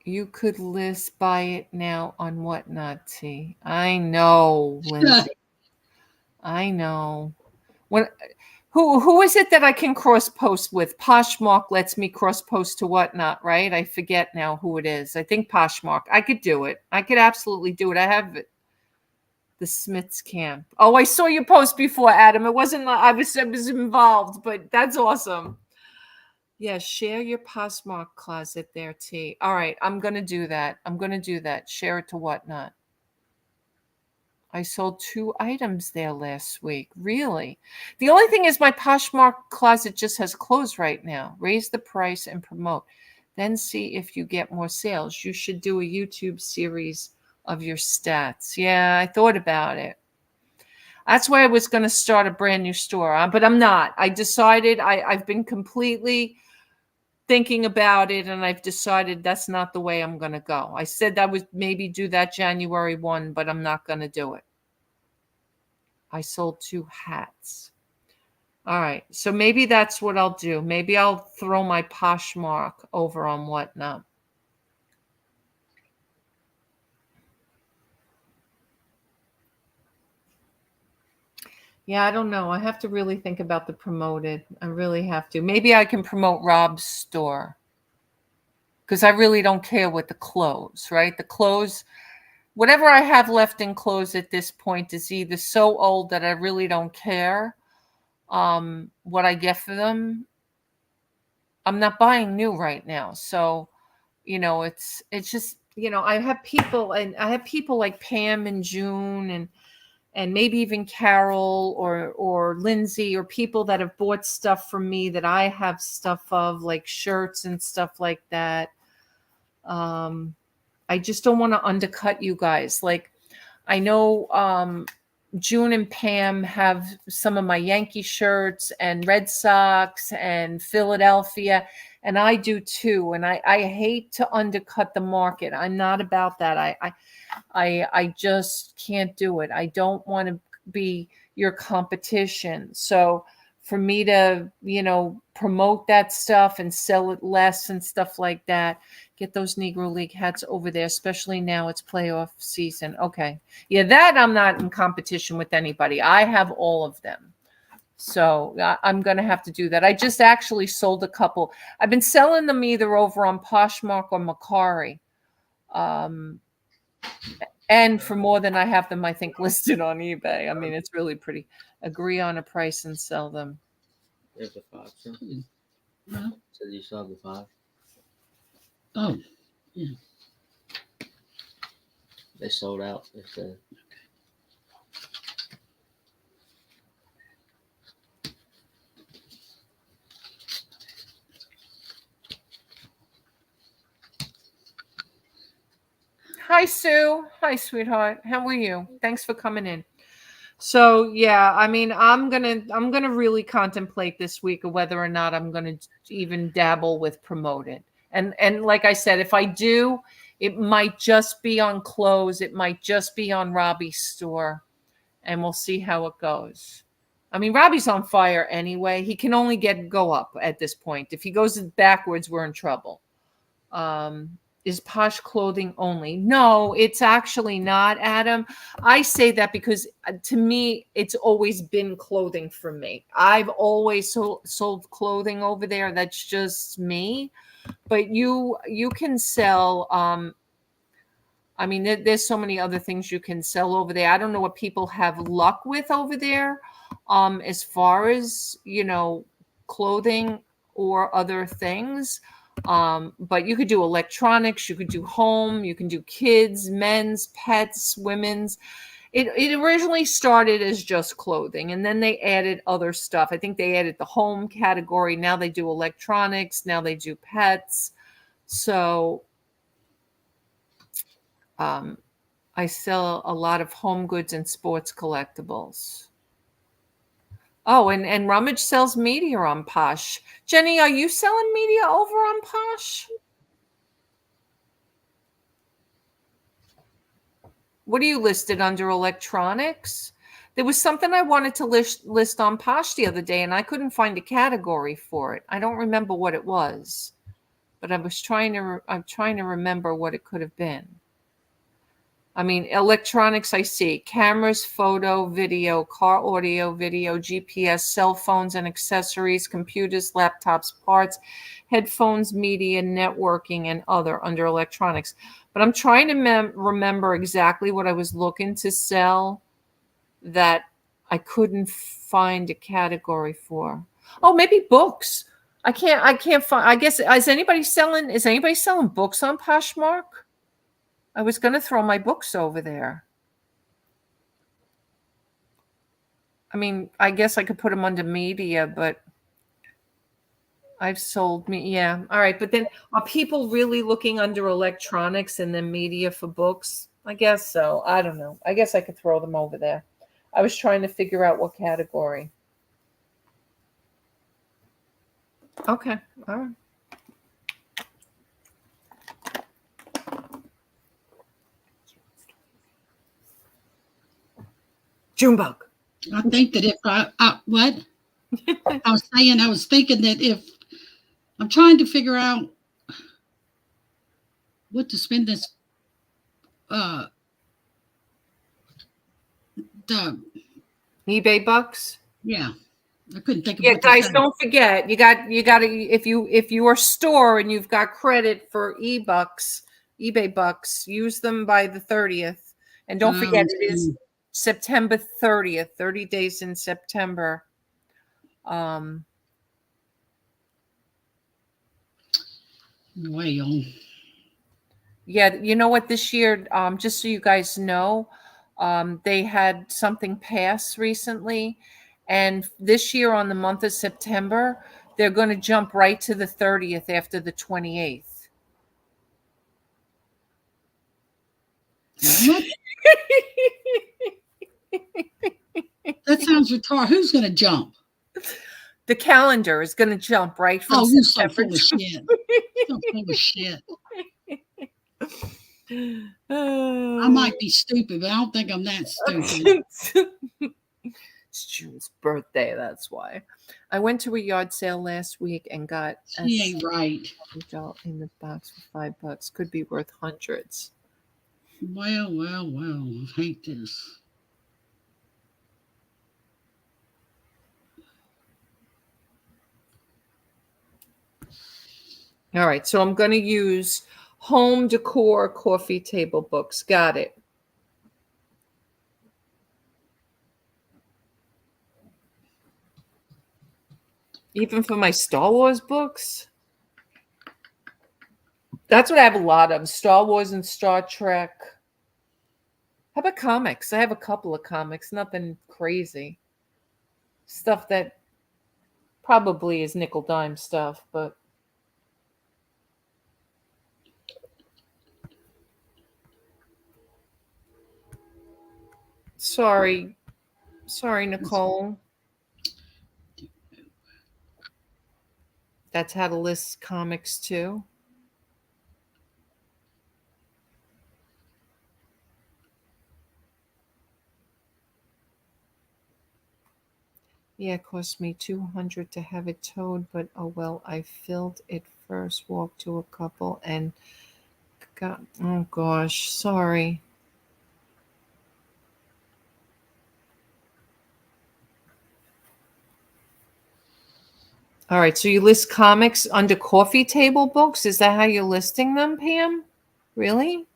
You could list buy it now on Whatnot, T. I know, Lindsay. I know. When who is it that I can cross post with? Poshmark lets me cross post to Whatnot, right? I forget now who it is. I think Poshmark. I could do it. I could absolutely do it. I have it. The Smiths camp. Oh, I saw your post before, Adam. It wasn't. I was involved, but that's awesome. Yeah, share your Poshmark closet there, T. All right, I'm gonna do that. Share it to Whatnot. I sold 2 items there last week. Really? The only thing is my Poshmark closet just has clothes right now. Raise the price and promote. Then see if you get more sales. You should do a YouTube series of your stats. Yeah, I thought about it. That's why I was going to start a brand new store, but I'm not. I decided I've been completely thinking about it, and I've decided that's not the way I'm going to go. I said I would maybe do that January 1, but I'm not going to do it. I sold 2 hats. All right. So maybe that's what I'll do. Maybe I'll throw my Poshmark over on Whatnot. Yeah, I don't know. I have to really think about the promoted. I really have to. Maybe I can promote Rob's store because I really don't care with the clothes, right? The clothes, whatever I have left in clothes at this point is either so old that I really don't care what I get for them. I'm not buying new right now. So, it's just, I have people like Pam and June and maybe even Carol or Lindsay or people that have bought stuff from me that I have stuff of, like shirts and stuff like that. I just don't want to undercut you guys. Like, I know June and Pam have some of my Yankee shirts and Red Sox and Philadelphia, and I do too. And I hate to undercut the market. I'm not about that. I just can't do it. I don't want to be your competition. So for me to, promote that stuff and sell it less and stuff like that, get those Negro League hats over there, especially now it's playoff season. Okay. Yeah, that I'm not in competition with anybody. I have all of them. So I'm going to have to do that. I just actually sold a couple. I've been selling them either over on Poshmark or Macari. And for more than I have them, I think, listed on eBay. I mean, it's really pretty. Agree on a price and sell them. There's a 5. So Huh? you saw the 5. Oh, yeah. They sold out. They said. Hi, Sue. Hi, sweetheart. How are you? Thanks for coming in. So yeah, I mean, I'm gonna really contemplate this week of whether or not I'm gonna even dabble with promoted. And like I said, if I do, it might just be on clothes. It might just be on Robbie's store, and we'll see how it goes. I mean, Robbie's on fire anyway. He can only go up at this point. If he goes backwards, we're in trouble. Is Posh clothing only? No, it's actually not, Adam. I say that because to me, it's always been clothing for me. I've always sold clothing over there. That's just me. But you can sell. I mean, there's so many other things you can sell over there. I don't know what people have luck with over there, as far as clothing or other things. But you could do electronics, you could do home, you can do kids, men's, pets, women's. It originally started as just clothing, and then they added other stuff. I think they added the home category. Now they do electronics. Now they do pets. So I sell a lot of home goods and sports collectibles. Oh, and Rummage sells media on Posh. Jenny, are you selling media over on Posh? What are you listed under electronics? There was something I wanted to list on Posh the other day, and I couldn't find a category for it. I don't remember what it was, but I'm trying to remember what it could have been. I mean, electronics, I see cameras, photo, video, car audio, video, GPS, cell phones and accessories, computers, laptops, parts, headphones, media, networking, and other under electronics. But I'm trying to remember exactly what I was looking to sell that I couldn't find a category for. Oh, maybe books. I can't find. I guess is anybody selling books on Poshmark? I was going to throw my books over there. I mean, I guess I could put them under media, but I've sold me. Yeah. All right. But then are people really looking under electronics and then media for books? I guess so. I don't know. I guess I could throw them over there. I was trying to figure out what category. Okay. All right. Junebug. I think that if what? I was thinking that if I'm trying to figure out what to spend this, the eBay bucks. Yeah. I couldn't think of Yeah, what to guys, say. don't forget you got to if you are a store and you've got credit for eBay bucks, use them by the 30th. And don't forget it is September 30th, 30 days in September. Well, Yeah, you know what, this year, just so you guys know, they had something pass recently, and this year on the month of September, they're going to jump right to the 30th after the 28th. what? That sounds retarded. Who's going to jump? The calendar is going to jump right from Oh, you're so September full of shit. So full of shit. I might be stupid, but I don't think I'm that stupid. It's June's birthday, that's why. I went to a yard sale last week and got She ain't right. doll in the box for $5. Could be worth hundreds. Well. I hate this. All right, so I'm going to use home decor coffee table books. Got it. Even for my Star Wars books? That's what I have a lot of, Star Wars and Star Trek. How about comics? I have a couple of comics, nothing crazy. Stuff that probably is nickel dime stuff, but sorry, Nicole. That's how to list comics too. Yeah, it cost me $200 to have it towed, but oh well, I filled it first, walked to a couple, and got, oh gosh, sorry. All right, so you list comics under coffee table books? Is that how you're listing them, Pam? Really?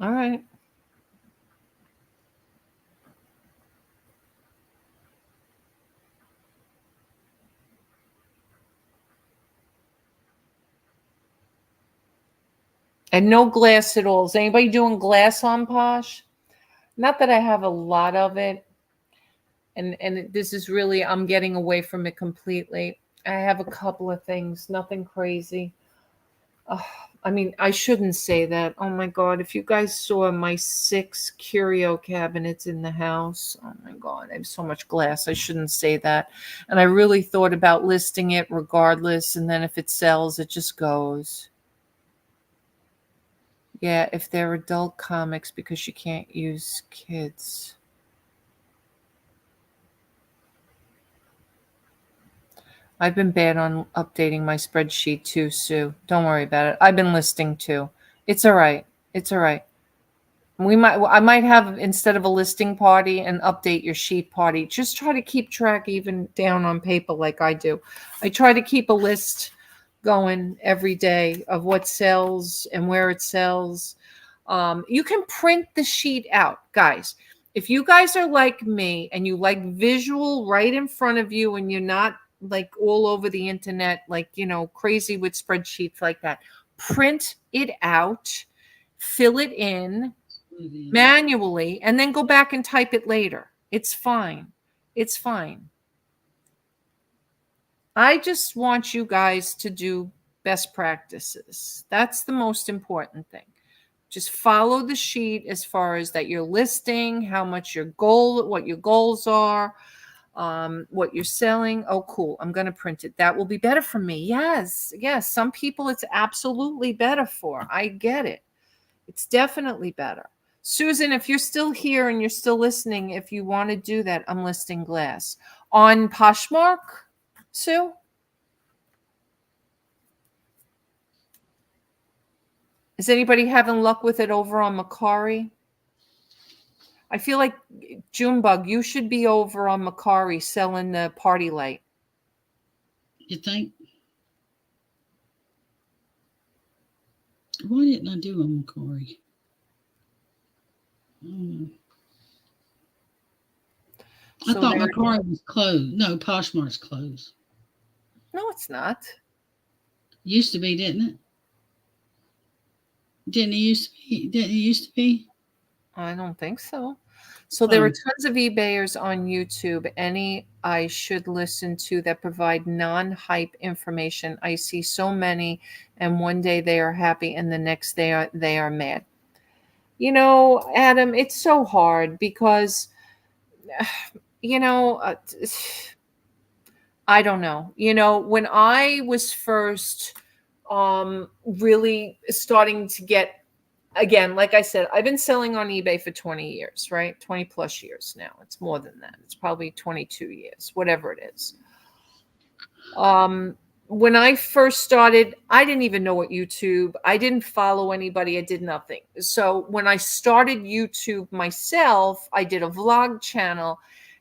All right. And no glass at all. Is anybody doing glass on Posh? Not that I have a lot of it. And this is really, I'm getting away from it completely. I have a couple of things, nothing crazy. I mean, I shouldn't say that. Oh my God. If you guys saw my 6 curio cabinets in the house, oh my God, I have so much glass. I shouldn't say that. And I really thought about listing it regardless. And then if it sells, it just goes. Yeah, if they're adult comics, because you can't use kids. I've been bad on updating my spreadsheet too, Sue. Don't worry about it. I've been listing too. It's all right. It's all right. I might have, instead of a listing party, and update your sheet party. Just try to keep track even down on paper like I do. I try to keep a list going every day of what sells and where it sells. You can print the sheet out, guys. If you guys are like me and you like visual right in front of you and you're not like all over the internet, like, crazy with spreadsheets like that, print it out, fill it in manually, and then go back and type it later. It's fine. It's fine. I just want you guys to do best practices. That's the most important thing. Just follow the sheet as far as that you're listing, how much what your goals are, what you're selling. Oh, cool. I'm going to print it. That will be better for me. Yes. Some people it's absolutely better for. I get it. It's definitely better. Susan, if you're still here and you're still listening, if you want to do that, I'm listing glass. On Poshmark, Sue? Is anybody having luck with it over on Macari? I feel like Junebug, you should be over on Macari selling the party light. You think? Why didn't I do on Macari? I thought Macari was closed. No, Poshmark's closed. No, it's not. Used to be, didn't it? Didn't it used to be? Didn't it used to be? I don't think so. So there are tons of eBayers on YouTube. Any I should listen to that provide non-hype information. I see so many, and one day they are happy, and the next day they are mad. You know, Adam, it's so hard because, you know, I don't know. You know, when I was first really starting to get, again, like I said, I've been selling on eBay for 20 years, right? 20 plus years now. It's more than that. It's probably 22 years, whatever it is. When I first started, I didn't even know what YouTube, I didn't follow anybody. I did nothing. So when I started YouTube myself, I did a vlog channel,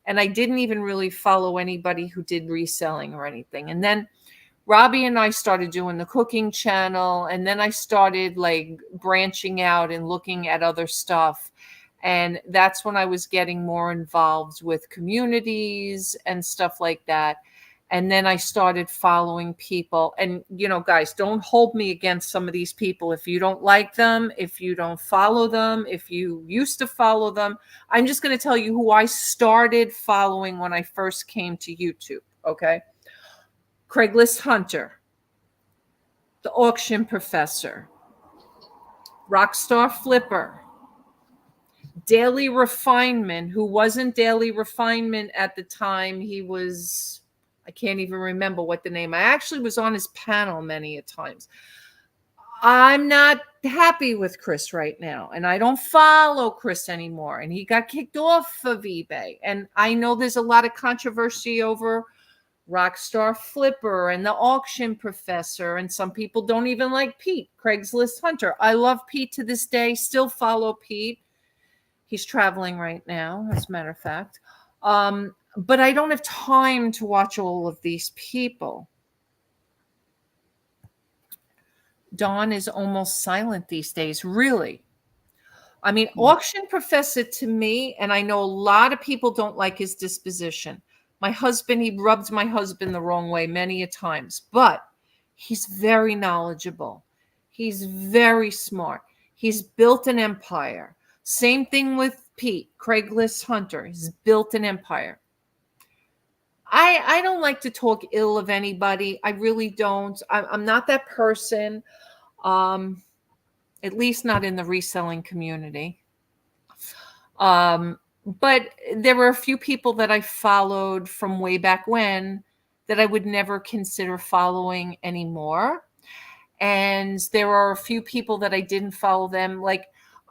and I didn't even really follow anybody who did reselling or anything. And then Robbie and I started doing the cooking channel, and then I started like branching out and looking at other stuff. And that's when I was getting more involved with communities and stuff like that. And then I started following people. And, you know, guys, don't hold me against some of these people. If you don't like them, if you don't follow them, if you used to follow them, I'm just going to tell you who I started following when I first came to YouTube. Okay. Craigslist Hunter, the Auction Professor, Rockstar Flipper, Daily Refinement, who wasn't Daily Refinement at the time. He was, I can't even remember what the name. I actually was on his panel many a times. I'm not happy with Chris right now, and I don't follow Chris anymore. And he got kicked off of eBay. And I know there's a lot of controversy over Rockstar Flipper and the Auction Professor, and some people don't even like Pete, Craigslist Hunter. I love Pete to this day, still follow Pete. He's traveling right now, as a matter of fact. But I don't have time to watch all of these people. Dawn is almost silent these days, really. I mean, Auction Professor to me, and I know a lot of people don't like his disposition. My husband, he rubbed my husband the wrong way many a times, but he's very knowledgeable. He's very smart. He's built an empire. Same thing with Pete, Craigslist Hunter. He's built an empire. I don't like to talk ill of anybody. I really don't. I'm not that person, at least not in the reselling community. But there were a few people that I followed from way back when that I would never consider following anymore. And there are a few people that I didn't follow them, like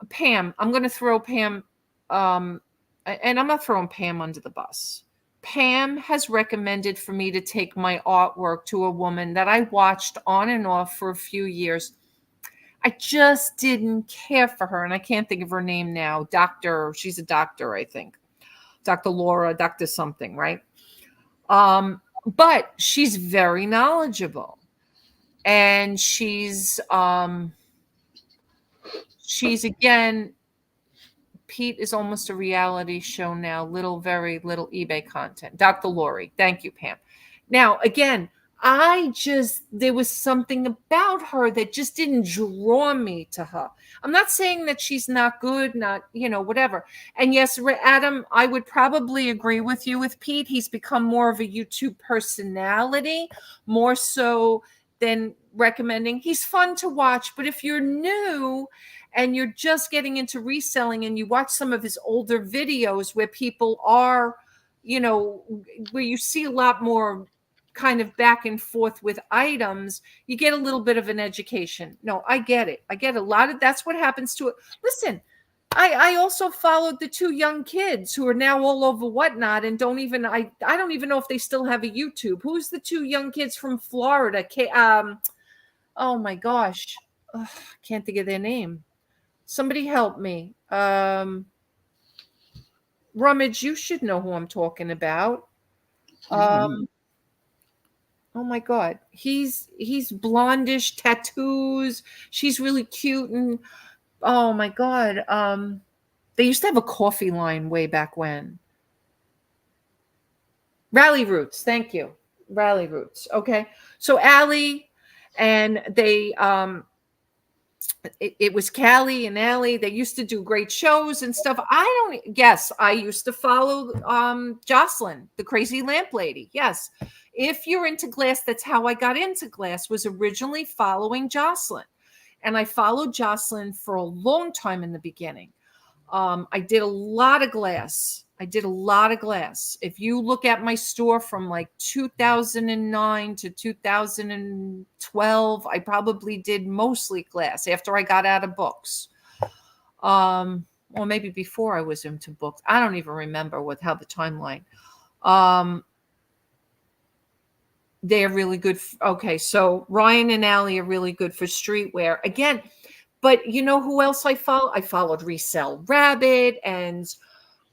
Pam. I'm going to throw Pam, and I'm not throwing Pam under the bus. Pam has recommended for me to take my artwork to a woman that I watched on and off for a few years. I just didn't care for her, and I can't think of her name now. She's a doctor, I think. Dr. Laura, Dr. something, right? But she's very knowledgeable. And she's again, Pete is almost a reality show now. Very little eBay content. Dr. Lori. Thank you, Pam. Now, again, there was something about her that just didn't draw me to her. I'm not saying that she's not good, not, whatever. And yes, Adam, I would probably agree with you with Pete. He's become more of a YouTube personality, more so than recommending. He's fun to watch, but if you're new and you're just getting into reselling and you watch some of his older videos where people are, where you see a lot more kind of back and forth with items, you get a little bit of an education. No, I get it. I get a lot of, that's what happens to it. Listen, I also followed the two young kids who are now all over Whatnot and I don't even know if they still have a YouTube. Who's the two young kids from Florida? Oh my gosh. I can't think of their name. Somebody help me. Rummage, you should know who I'm talking about. Oh my God. He's blondish, tattoos. She's really cute. And oh my God. They used to have a coffee line way back when. Rally Roots. Thank you. Rally Roots. Okay. So Allie and they, it was Callie and Allie. They used to do great shows and stuff. Yes, I used to follow Jocelyn, the crazy lamp lady. Yes. If you're into glass, that's how I got into glass, was originally following Jocelyn. And I followed Jocelyn for a long time in the beginning. I did a lot of glass. If you look at my store from like 2009 to 2012, I probably did mostly glass after I got out of books. Or maybe before I was into books. I don't even remember how the timeline. They're really good. Okay, so Ryan and Allie are really good for streetwear. Again, but you know who else I follow? I followed Resell Rabbit and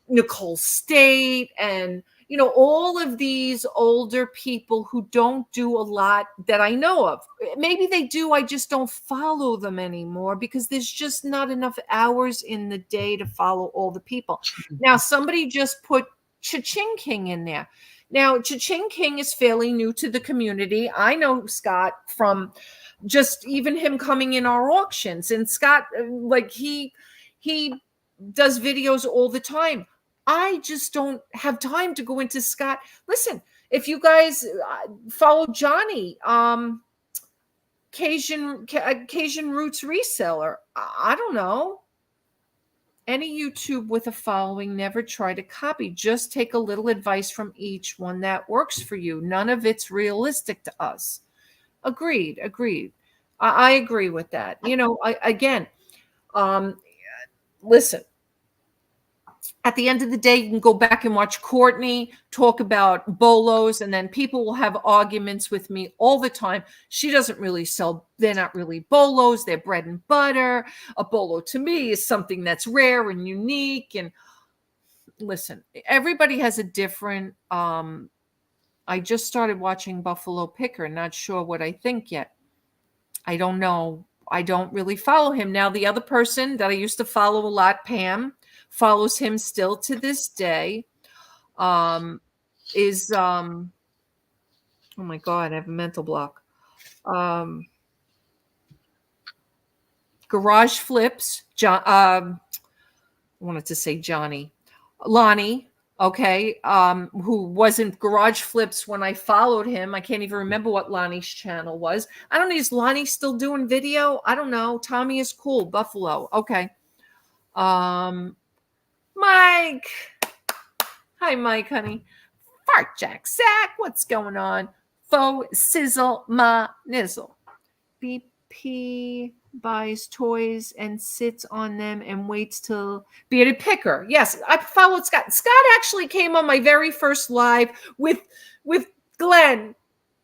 Nicole State and, all of these older people who don't do a lot that I know of. Maybe they do. I just don't follow them anymore because there's just not enough hours in the day to follow all the people. Now, somebody just put Cha-Ching King in there. Now, Cha-Ching King is fairly new to the community. I know Scott from just even him coming in our auctions, and Scott, like he does videos all the time. I just don't have time to go into Scott. Listen, if you guys follow Johnny, Cajun Roots Reseller, I don't know. Any YouTube with a following, never try to copy. Just take a little advice from each one that works for you. None of it's realistic to us. Agreed. I agree with that. Listen, at the end of the day, you can go back and watch Courtney talk about bolos, and then people will have arguments with me all the time. She doesn't really sell. They're not really bolos. They're bread and butter. A bolo to me is something that's rare and unique. And listen, everybody has a different, I just started watching Buffalo Picker. Not sure what I think yet. I don't know. I don't really follow him. Now, the other person that I used to follow a lot, Pam, follows him still to this day. Oh my God, I have a mental block. Garage Flips, I wanted to say Johnny. Lonnie, okay, who wasn't Garage Flips when I followed him. I can't even remember what Lonnie's channel was. I don't know, is Lonnie still doing video? I don't know. Tommy is cool. Buffalo. Okay. Mike. Hi, Mike, honey. Fart Jack Sack. What's going on? Faux Sizzle Ma Nizzle. BP buys toys and sits on them and waits till Bearded Picker. Yes, I followed Scott. Scott actually came on my very first live with Glenn,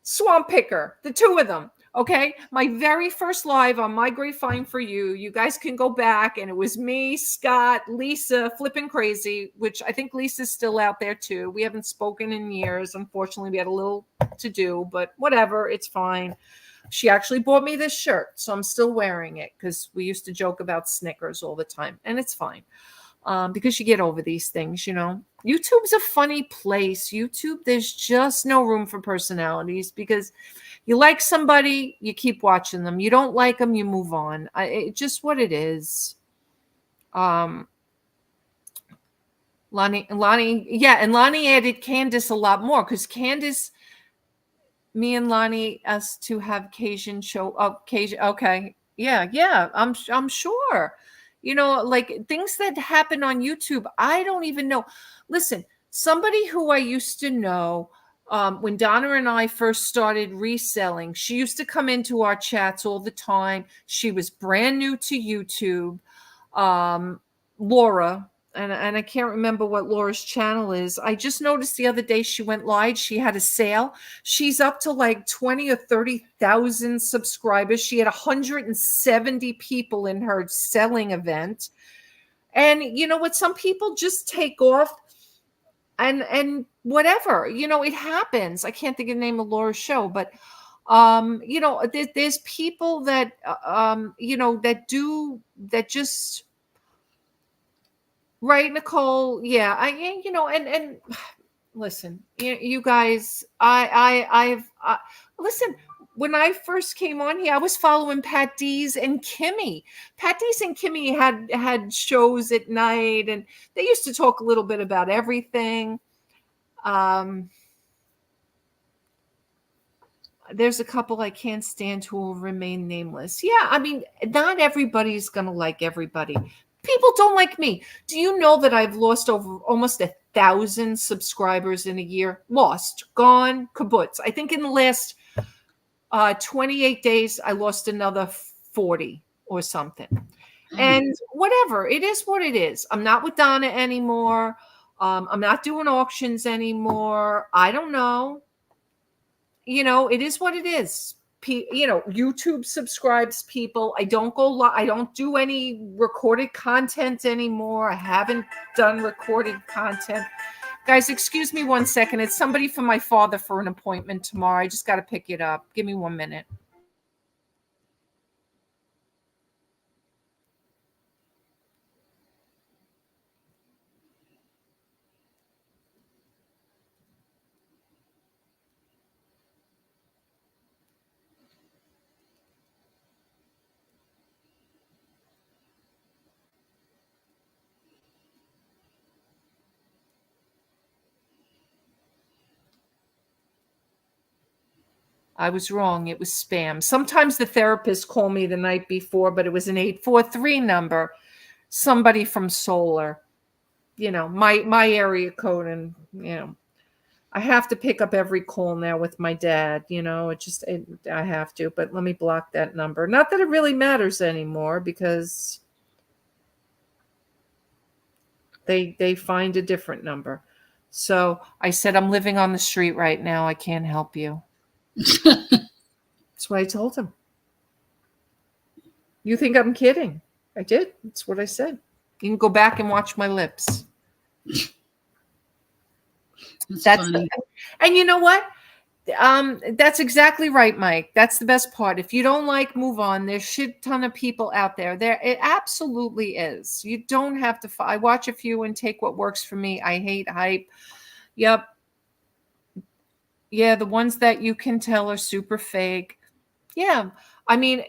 Swamp Picker, the two of them. Okay, my very first live on My Great Find for You. You guys can go back, and it was me, Scott, Lisa, flipping crazy, which I think Lisa's still out there too. We haven't spoken in years. Unfortunately, we had a little to do, but whatever, it's fine. She actually bought me this shirt, so I'm still wearing it because we used to joke about Snickers all the time, and it's fine because you get over these things, YouTube's a funny place. YouTube, there's just no room for personalities because you like somebody, you keep watching them. You don't like them, you move on. It's just what it is. Lonnie, yeah, and Lonnie added Candace a lot more because Candace, me and Lonnie, us to have Cajun show up. Cajun, okay, yeah, I'm sure. Like things that happen on YouTube, I don't even know. Listen, somebody who I used to know. When Donna and I first started reselling, she used to come into our chats all the time. She was brand new to YouTube. Laura, and I can't remember what Laura's channel is. I just noticed the other day she went live. She had a sale. She's up to like 20 or 30,000 subscribers. She had 170 people in her selling event. And you know what? Some people just take off. and whatever, it happens. I can't think of the name of Laura's show, but there's people that that just, right, Nicole? Yeah, and listen, you guys, listen. When I first came on here, I was following Pat Dees and Kimmy. Pat Dees and Kimmy had shows at night, and they used to talk a little bit about everything. There's a couple I can't stand who will remain nameless. Yeah, I mean, not everybody's going to like everybody. People don't like me. Do you know that I've lost over almost 1,000 subscribers in a year? Lost, gone, kibbutz. I think in the last 28 days, I lost another 40 or something. And whatever, it is what it is. I'm not with Donna anymore. I'm not doing auctions anymore. I don't know. It is what it is. YouTube subscribes people. I don't go I don't do any recorded content anymore. I haven't done recorded content. Guys, excuse me 1 second. It's somebody from my father for an appointment tomorrow. I just got to pick it up. Give me 1 minute. I was wrong. It was spam. Sometimes the therapists call me the night before, but it was an 843 number. Somebody from Solar, my area code. And, I have to pick up every call now with my dad. I have to, but let me block that number. Not that it really matters anymore, because they find a different number. So I said, I'm living on the street right now. I can't help you. That's what I told him. You think I'm kidding? I did. That's what I said. You can go back and watch my lips. That's funny. And you know what? That's exactly right, Mike. That's the best part. If you don't like, move on. There's a shit ton of people out there. It absolutely is. You don't have to. I watch a few and take what works for me. I hate hype. Yep. Yeah, the ones that you can tell are super fake. Yeah. I mean,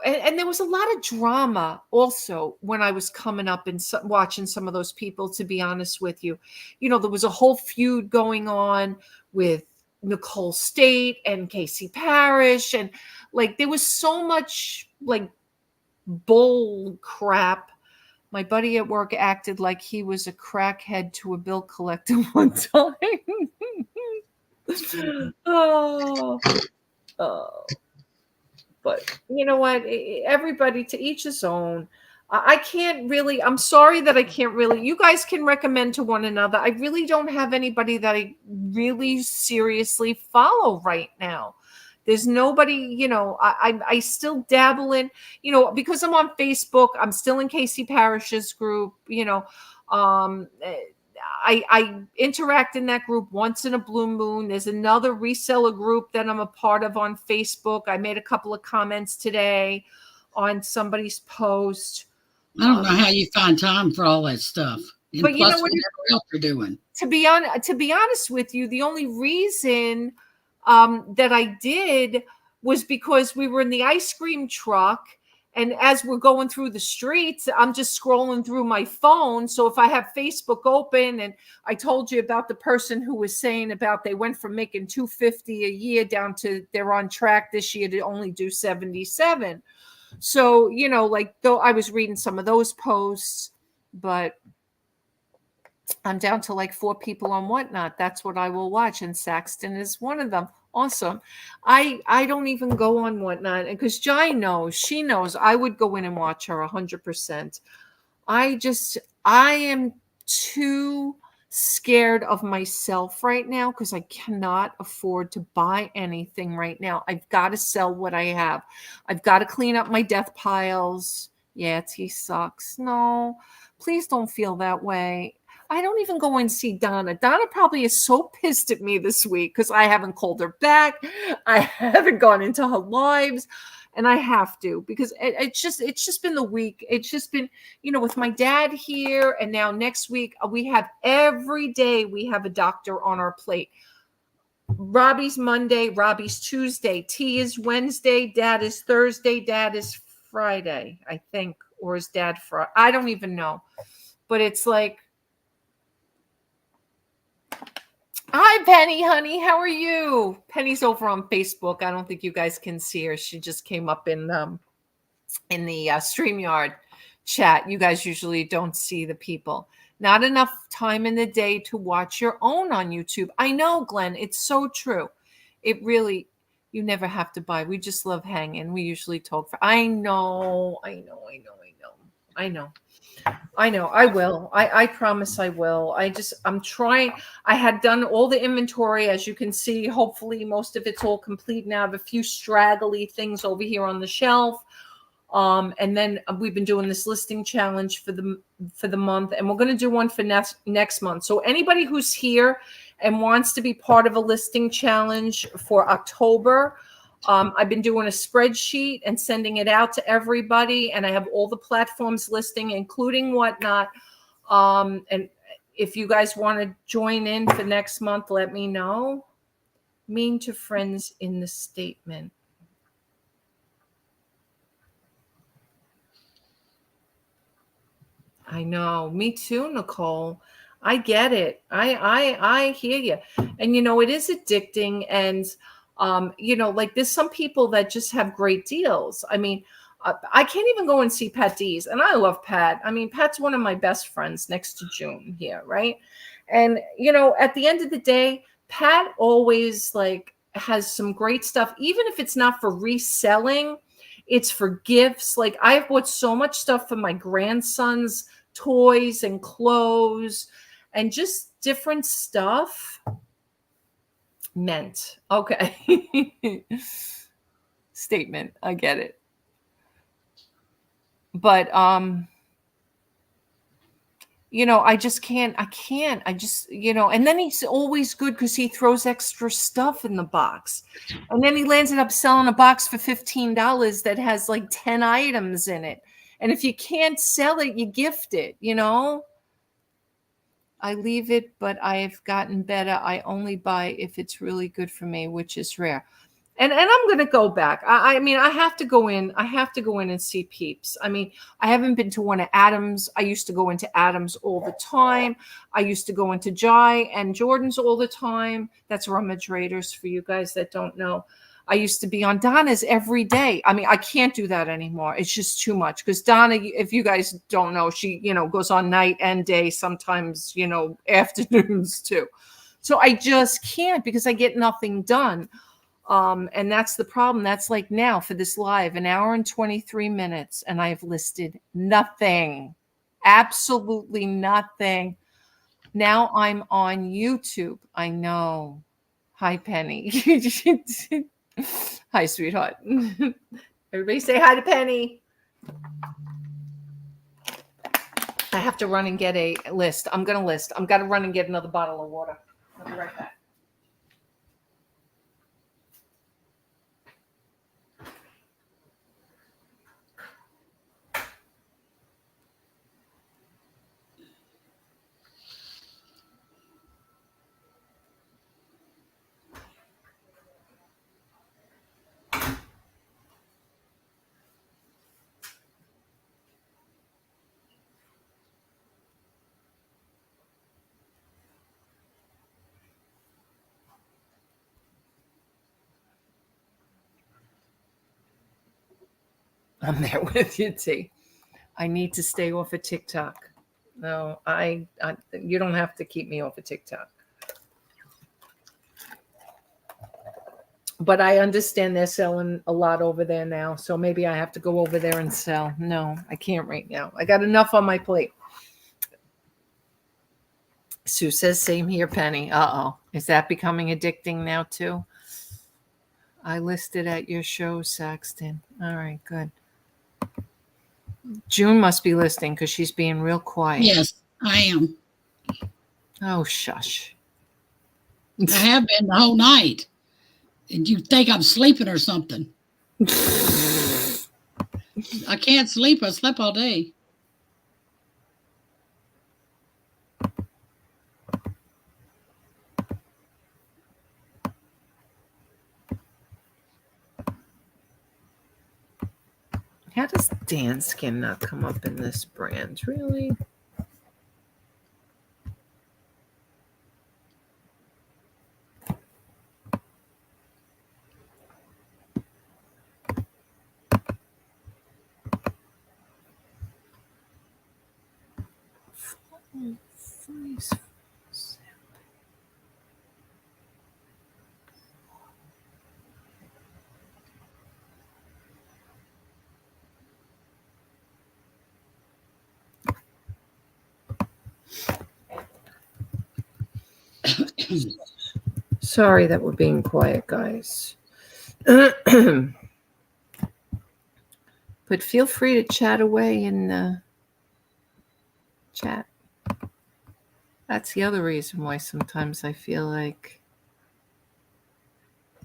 and there was a lot of drama also when I was coming up and watching some of those people, to be honest with you. There was a whole feud going on with Nicole State and Casey Parrish. And there was so much bull crap. My buddy at work acted like he was a crackhead to a bill collector one time. Oh. But you know what? Everybody, to each his own. I can't really, I'm sorry that I can't really, you guys can recommend to one another. I really don't have anybody that I really seriously follow right now. There's nobody, I still dabble in, because I'm on Facebook, I'm still in Casey Parrish's group, I interact in that group once in a blue moon. There's another reseller group that I'm a part of on Facebook. I made a couple of comments today on somebody's post. I don't know how you find time for all that stuff. And but plus, you know what else you're doing. To be honest with you, the only reason that I did was because we were in the ice cream truck. And as we're going through the streets, I'm just scrolling through my phone. So if I have Facebook open, and I told you about the person who was saying about they went from making $250 a year down to they're on track this year to only do 77. So, though I was reading some of those posts, but I'm down to 4 people on Whatnot. That's what I will watch. And Saxton is one of them. Awesome. I don't even go on Whatnot because Jai knows, she knows I would go in and watch her 100%. I am too scared of myself right now because I cannot afford to buy anything right now. I've got to sell what I have. I've got to clean up my death piles. Yeah, T sucks. No, please don't feel that way. I don't even go and see Donna. Donna probably is so pissed at me this week because I haven't called her back. I haven't gone into her lives. And I have to, because it's just been the week. It's just been, with my dad here. And now next week, we have every day we have a doctor on our plate. Robbie's Monday, Robbie's Tuesday, T is Wednesday, Dad is Thursday, Dad is Friday, I think, or is Dad Friday? I don't even know. But it's like, hi, Penny, honey. How are you? Penny's over on Facebook. I don't think you guys can see her. She just came up in the StreamYard chat. You guys usually don't see the people. Not enough time in the day to watch your own on YouTube. I know, Glenn. It's so true. It really, you never have to buy. We just love hanging. We usually talk for. I know. I will. I promise I will. I'm trying. I had done all the inventory, as you can see. Hopefully most of it's all complete now. I have a few straggly things over here on the shelf. And then we've been doing this listing challenge for the month, and we're going to do one for next month. So anybody who's here and wants to be part of a listing challenge for October, I've been doing a spreadsheet and sending it out to everybody, and I have all the platforms listing, including Whatnot. And if you guys want to join in for next month, let me know. Mean to friends in the statement. I know. Me too, Nicole. I get it. I hear you. And it is addicting. And like there's some people that just have great deals. I mean, I can't even go and see Pat D's, and I love Pat. I mean, Pat's one of my best friends next to June here, right? And at the end of the day, Pat always has some great stuff, even if it's not for reselling, it's for gifts. Like I've bought so much stuff for my grandson's toys and clothes and just different stuff. Meant. Okay. Statement. I get it. But I just can't. I just, and then he's always good because he throws extra stuff in the box. And then he lands up selling a box for $15 that has like 10 items in it. And if you can't sell it, you gift it, I leave it, but I've gotten better. I only buy if it's really good for me, which is rare. And I'm going to go back. I mean, I have to go in. I have to go in and see Peeps. I mean, I haven't been to one of Adams. I used to go into Adams all the time. I used to go into Jai and Jordan's all the time. That's Rummage Raiders for you guys that don't know. I used to be on Donna's every day. I mean, I can't do that anymore. It's just too much. Because Donna, if you guys don't know, she, goes on night and day, sometimes, afternoons too. So I just can't because I get nothing done. And that's the problem. That's like now for this live, 1 hour and 23 minutes. And I've listed nothing, absolutely nothing. Now I'm on YouTube. I know. Hi, Penny. Hi, sweetheart. Everybody say hi to Penny. I have to run and get a list. I'm going to list. I'm going to run and get another bottle of water. I'll be right back. I'm there with you, T. I need to stay off of TikTok. No, you don't have to keep me off of TikTok. But I understand they're selling a lot over there now, so maybe I have to go over there and sell. No, I can't right now. I got enough on my plate. Sue says, same here, Penny. Uh-oh. Is that becoming addicting now, too? I listed at your show, Saxton. All right, good. June must be listening because she's being real quiet. Yes, I am. Oh, shush. I have been the whole night. And you think I'm sleeping or something. I can't sleep. I slept all day. How does Dan skin not come up in this brand? Really? Sorry that we're being quiet, guys. But feel free to chat away in the chat. That's the other reason why sometimes I feel like...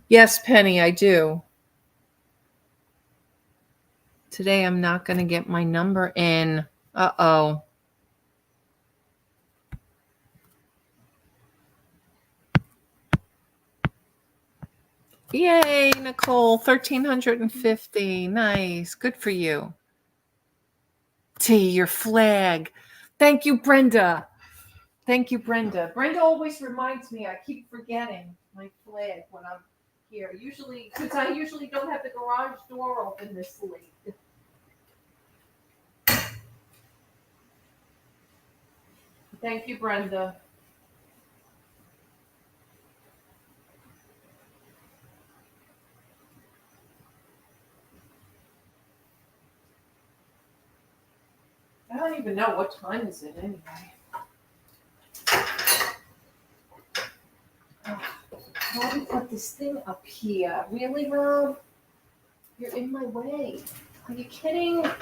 Yes, Penny, I do. Today I'm not going to get my number in. Uh-oh. Yay, Nicole, 1,350. Nice. Good for you. T, your flag. Thank you, Brenda. Thank you, Brenda. Brenda always reminds me. I keep forgetting my flag when I'm here. Usually, because I usually don't have the garage door open this late. Thank you, Brenda. I don't even know what time is it anyway. Why do we put this thing up here? Really, Rob? You're in my way. Are you kidding? Oh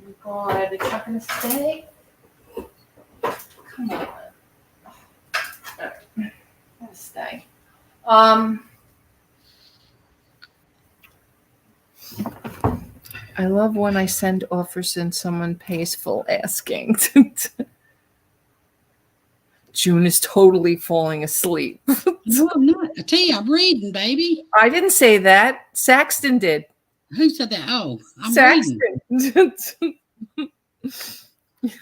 my God, it's not going to stay? Come on. All right. Gotta stay. I love when I send offers and someone pays full asking. June is totally falling asleep. No, I'm not. I tell you, I'm reading, baby. I didn't say that. Saxton did. Who said that? Oh, I'm Saxton. reading.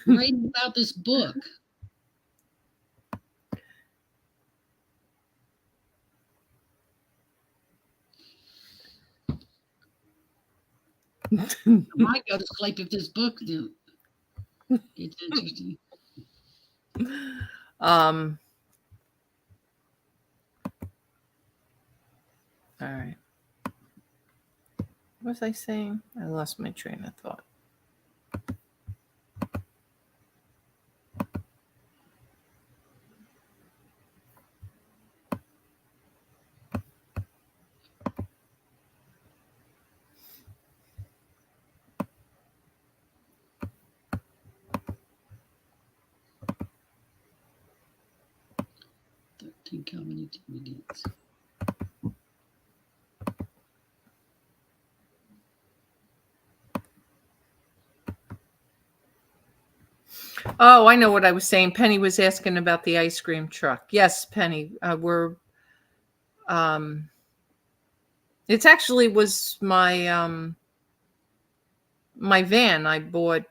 Reading about this book. I might go to sleep if this book it's interesting. All right. What was I saying? I lost my train of thought. Common ingredients. Oh, I know what I was saying. Penny was asking about the ice cream truck. Yes, Penny, it actually was my my van I bought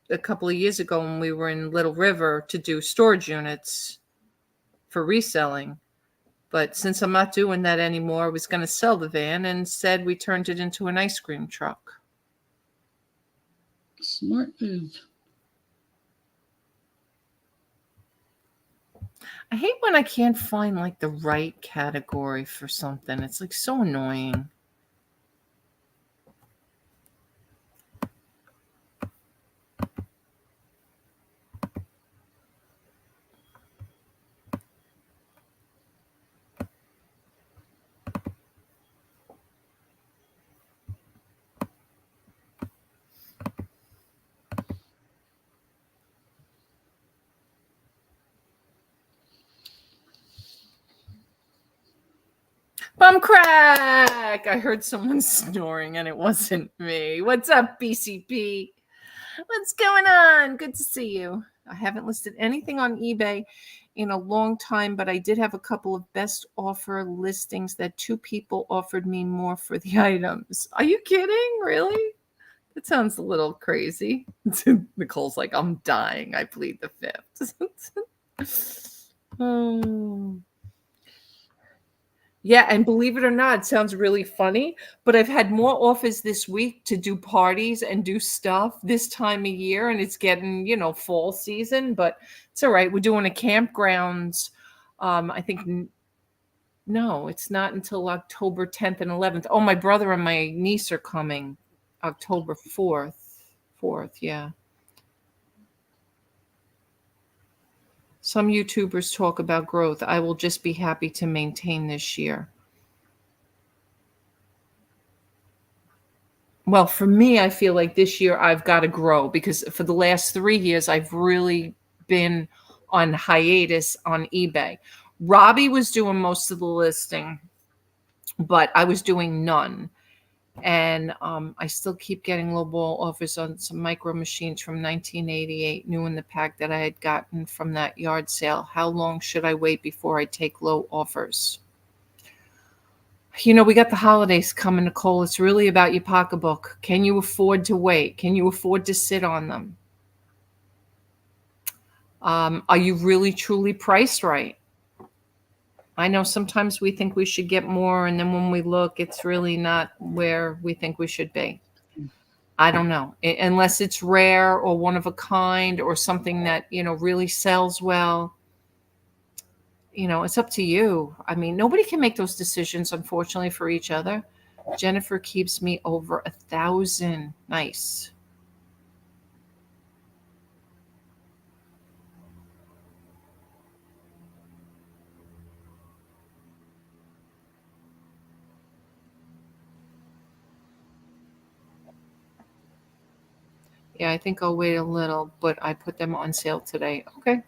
a couple of years ago when we were in Little River to do storage units for reselling. But since I'm not doing that anymore, I was going to sell the van, and instead we turned it into an ice cream truck. Smart move. I hate when I can't find like the right category for something. It's like so annoying. Bum crack! I heard someone snoring and it wasn't me. What's up, BCP? What's going on? Good to see you. I haven't listed anything on eBay in a long time, but I did have a couple of best offer listings that 2 people offered me more for the items. Are you kidding? Really? That sounds a little crazy. Nicole's like, I'm dying. I plead the fifth. Oh. Yeah, and believe it or not, it sounds really funny, but I've had more offers this week to do parties and do stuff this time of year, and it's getting, fall season, but it's all right. We're doing a campgrounds. I think no, it's not until October 10th and 11th. Oh, my brother and my niece are coming October 4th. 4th, yeah. Some YouTubers talk about growth. I will just be happy to maintain this year. Well, for me, I feel like this year I've got to grow because for the last 3 years, I've really been on hiatus on eBay. Robbie was doing most of the listing, but I was doing none. And I still keep getting low ball offers on some micro machines from 1988, new in the pack that I had gotten from that yard sale. How long should I wait before I take low offers? We got the holidays coming, Nicole. It's really about your pocketbook. Can you afford to wait? Can you afford to sit on them? Are you really, truly priced right? I know sometimes we think we should get more, and then when we look, it's really not where we think we should be. I don't know. Unless it's rare or one of a kind or something that, really sells well. It's up to you. I mean, nobody can make those decisions, unfortunately, for each other. Jennifer keeps me over 1,000. Nice. Yeah, I think I'll wait a little, but I put them on sale today. Okay.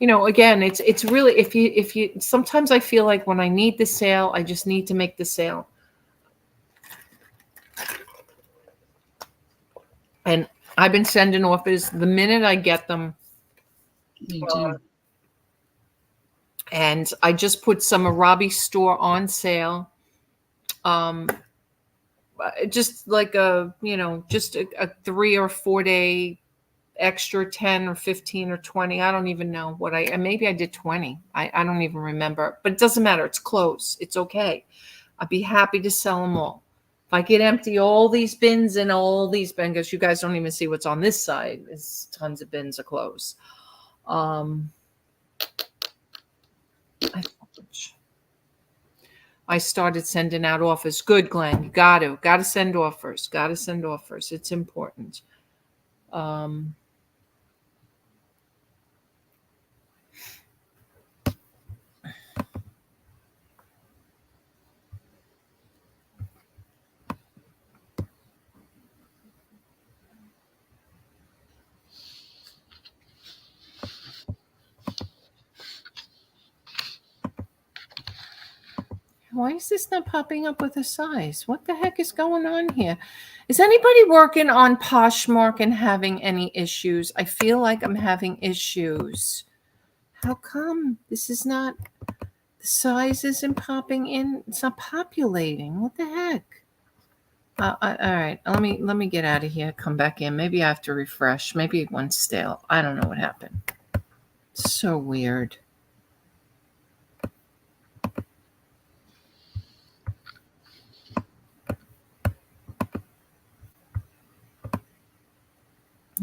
Again, it's really, if you sometimes I feel like when I need the sale, I just need to make the sale. And I've been sending offers the minute I get them. Me too. And I just put some of Robbie's store on sale. Just like just a 3 or 4 day extra 10 or 15 or 20. I don't even know what maybe I did 20. I don't even remember, but it doesn't matter. It's close. It's okay. I'd be happy to sell them all. If I could empty all these bins and all these bins, because you guys don't even see what's on this side. There's tons of bins of clothes. I started sending out offers. Good, Glenn. You got to send offers. Got to send offers. It's important. Why is this not popping up with a size? What the heck is going on here? Is anybody working on Poshmark and having any issues? I feel like I'm having issues. How come this is not, the size isn't popping in? It's not populating. What the heck? All right, let me get out of here. Come back in. Maybe I have to refresh. Maybe it went stale. I don't know what happened. So weird.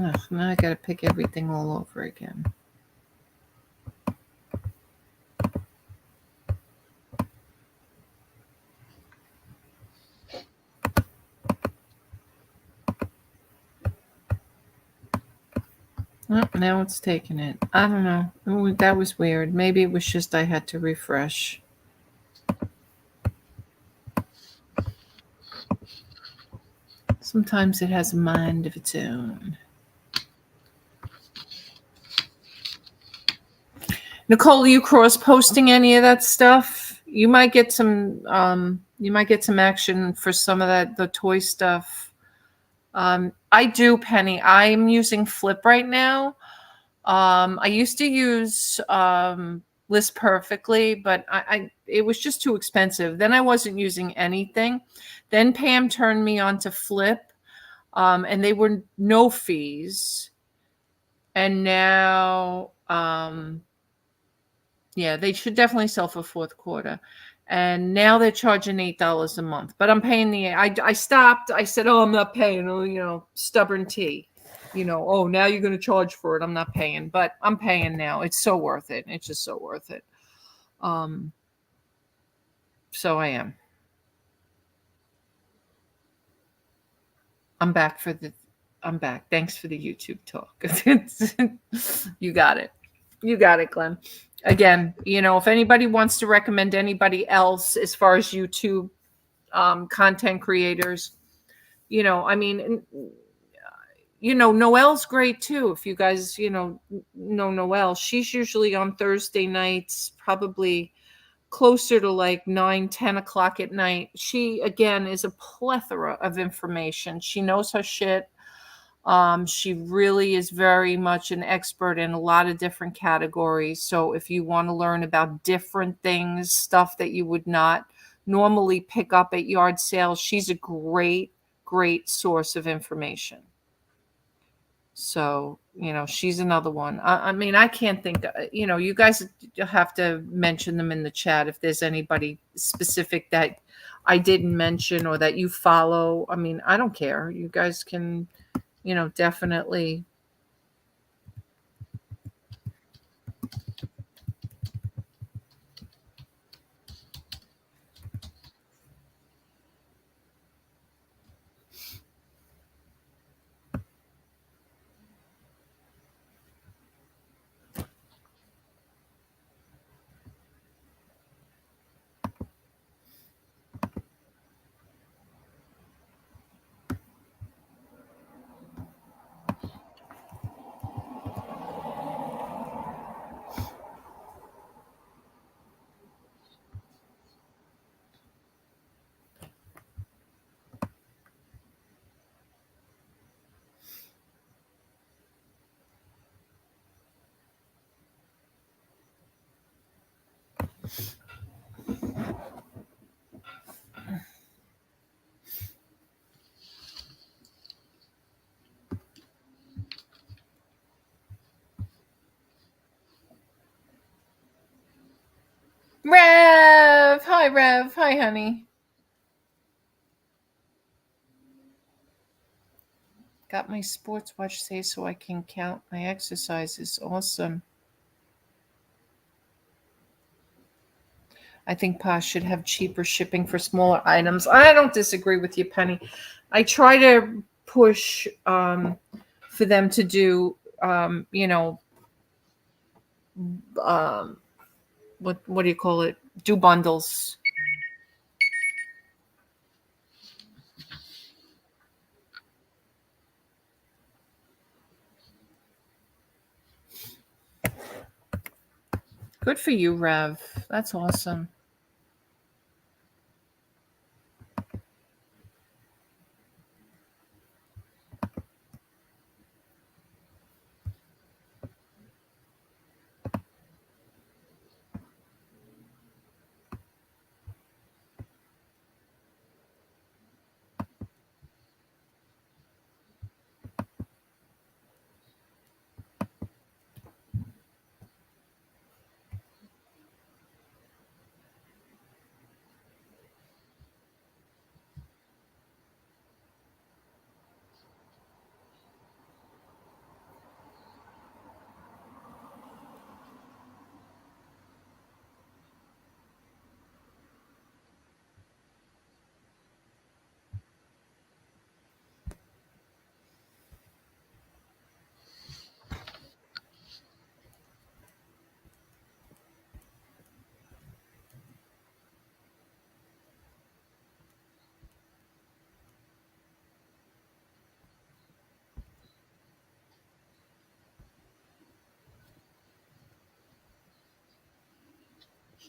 Ugh, now I got to pick everything all over again. Oh, now it's taking it. I don't know. Ooh, that was weird. Maybe it was just I had to refresh. Sometimes it has a mind of its own. Nicole, are you cross posting any of that stuff? You might get some action for some of the toy stuff. I do, Penny. I'm using Flip right now. I used to use List Perfectly, but it was just too expensive. Then I wasn't using anything. Then Pam turned me on to Flip, and they were no fees. And now, yeah, they should definitely sell for fourth quarter. And now they're charging $8 a month. But I'm paying I stopped. I said, oh, I'm not paying. Oh, stubborn T. Oh, now you're going to charge for it. I'm not paying. But I'm paying now. It's so worth it. It's just so worth it. So I am. I'm back. Thanks for the YouTube talk. You got it. You got it, Glenn. Again, if anybody wants to recommend anybody else as far as YouTube content creators, Noelle's great too. If you guys, know Noelle, she's usually on Thursday nights, probably closer to like 9-10 o'clock at night. She, again, is a plethora of information. She knows her shit. She really is very much an expert in a lot of different categories. So if you want to learn about different things, stuff that you would not normally pick up at yard sales, she's a great, great source of information. So, she's another one. I can't think, you guys have to mention them in the chat if there's anybody specific that I didn't mention or that you follow. I don't care. You guys can, definitely. Rev! Hi, Rev. Hi, honey. Got my sports watch today so I can count my exercises. Awesome. I think Posh should have cheaper shipping for smaller items. I don't disagree with you, Penny. I try to push for them to do, what do you call it? Do bundles. Good for you, Rev. That's awesome.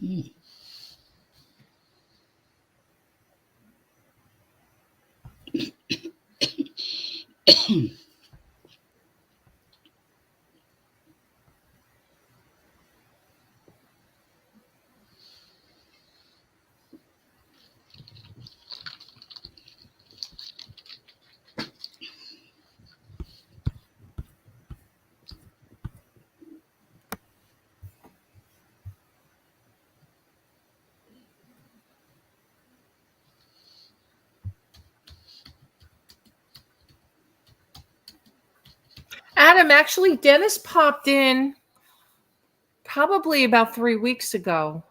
Mm. Adam, actually, Dennis popped in probably about 3 weeks ago,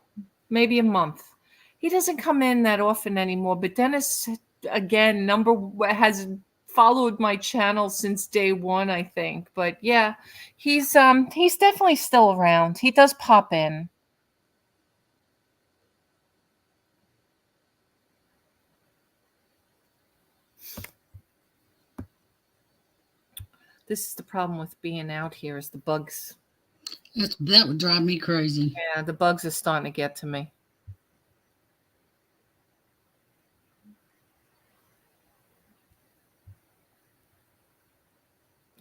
maybe a month. He doesn't come in that often anymore, but Dennis, again, has followed my channel since day one, I think. But yeah, he's definitely still around. He does pop in. This is the problem with being out here is the bugs. That would drive me crazy. Yeah, the bugs are starting to get to me.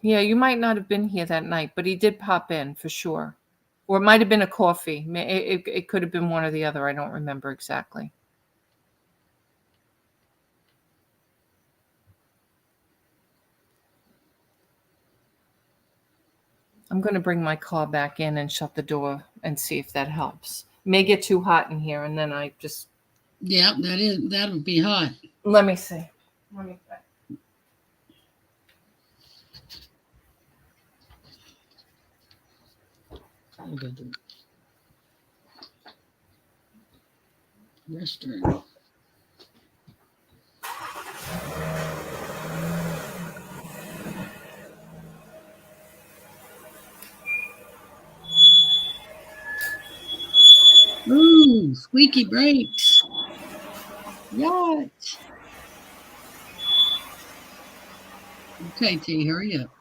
Yeah, you might not have been here that night, but he did pop in for sure. Or it might have been a coffee. It could have been one or the other. I don't remember exactly. I'm going to bring my car back in and shut the door and see if that helps. It may get too hot in here, and then I just... Yeah, that would be hot. Let me see. Let me... Restaurant. Ooh, squeaky brakes. What? Okay, T, hurry up.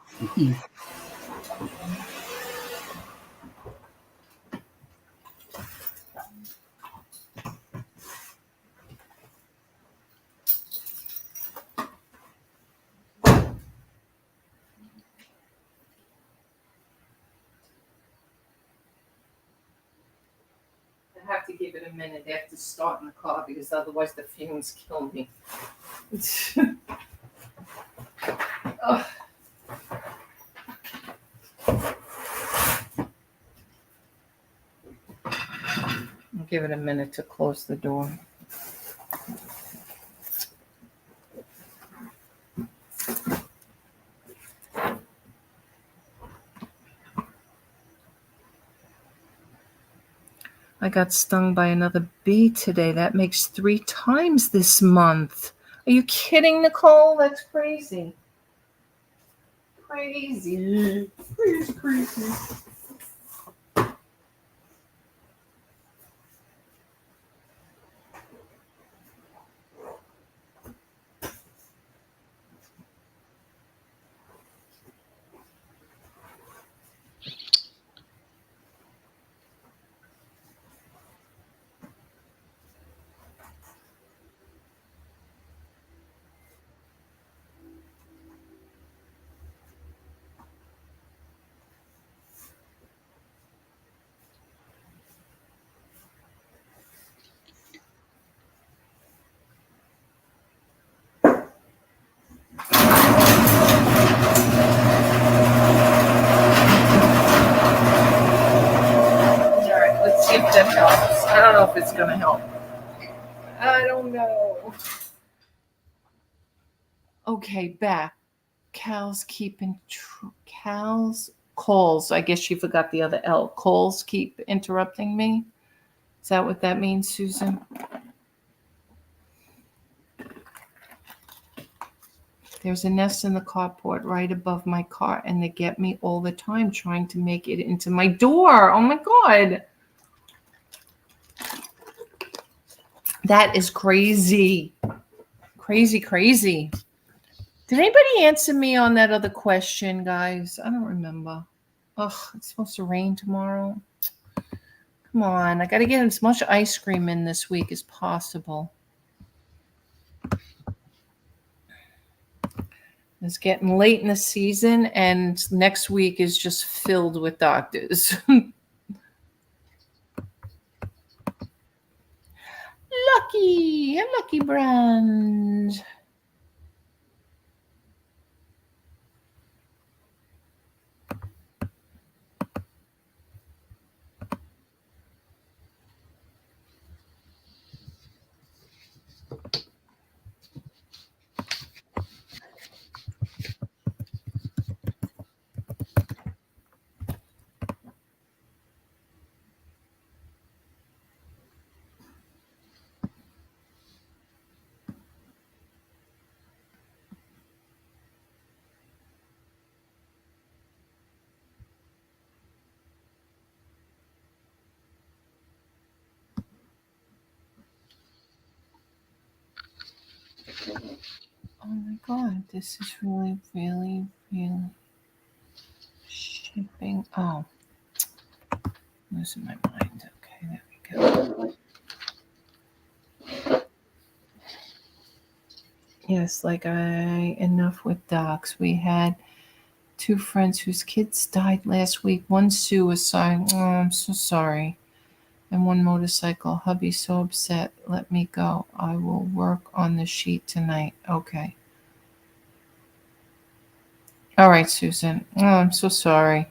I have to give it a minute after starting the car because otherwise the fumes kill me. Ugh. I'll give it a minute to close the door. I got stung by another bee today. That makes 3 times this month. Are you kidding, Nicole? That's crazy. Crazy. Crazy. See if that helps. I don't know if it's going to help. I don't know. Okay, back. Cows calls. I guess you forgot the other L. Calls keep interrupting me. Is that what that means, Susan? There's a nest in the carport right above my car, and they get me all the time trying to make it into my door. Oh my God. That is crazy. Crazy, crazy. Did anybody answer me on that other question, guys? I don't remember. Ugh, it's supposed to rain tomorrow. Come on, I got to get as much ice cream in this week as possible. It's getting late in the season, and next week is just filled with doctors. Lucky, a Lucky brand. Oh my God, this is really, really, really shipping. Oh, losing my mind. Okay, there we go. Yes, enough with docs. We had 2 friends whose kids died last week. One suicide. Oh, I'm so sorry. And one motorcycle. Hubby so upset. Let me go. I will work on the sheet tonight. Okay. All right, Susan. Oh, I'm so sorry.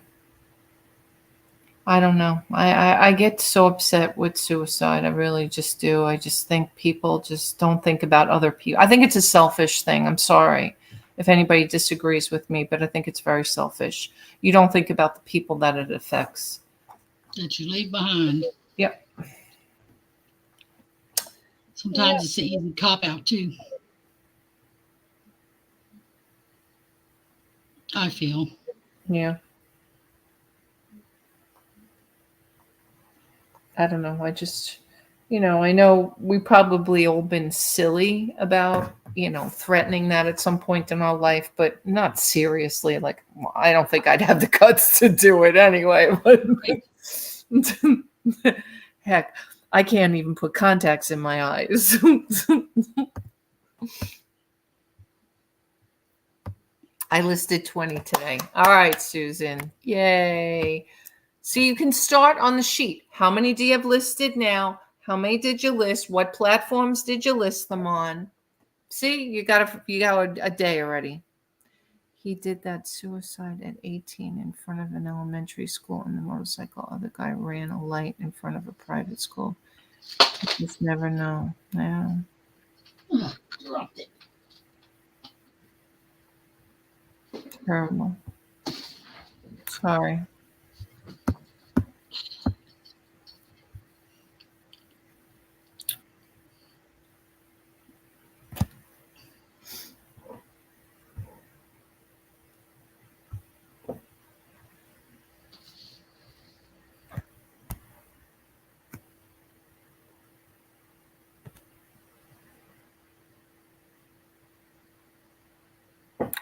I don't know. I get so upset with suicide. I really just do. I just think people just don't think about other people. I think it's a selfish thing. I'm sorry if anybody disagrees with me, but I think it's very selfish. You don't think about the people that it affects. That you leave behind. Yep. Sometimes it's an easy cop out too. I feel. Yeah. I don't know. I just, I know we probably all been silly about, threatening that at some point in our life, but not seriously. Like, I don't think I'd have the guts to do it anyway. But heck, I can't even put contacts in my eyes. I listed 20 today. All right, Susan. Yay. So you can start on the sheet. How many do you have listed now? How many did you list? What platforms did you list them on? See, you got a day already. He did that suicide at 18 in front of an elementary school on the motorcycle. Other guy ran a light in front of a private school. You just never know. Yeah. Oh, dropped it. Terrible. Sorry.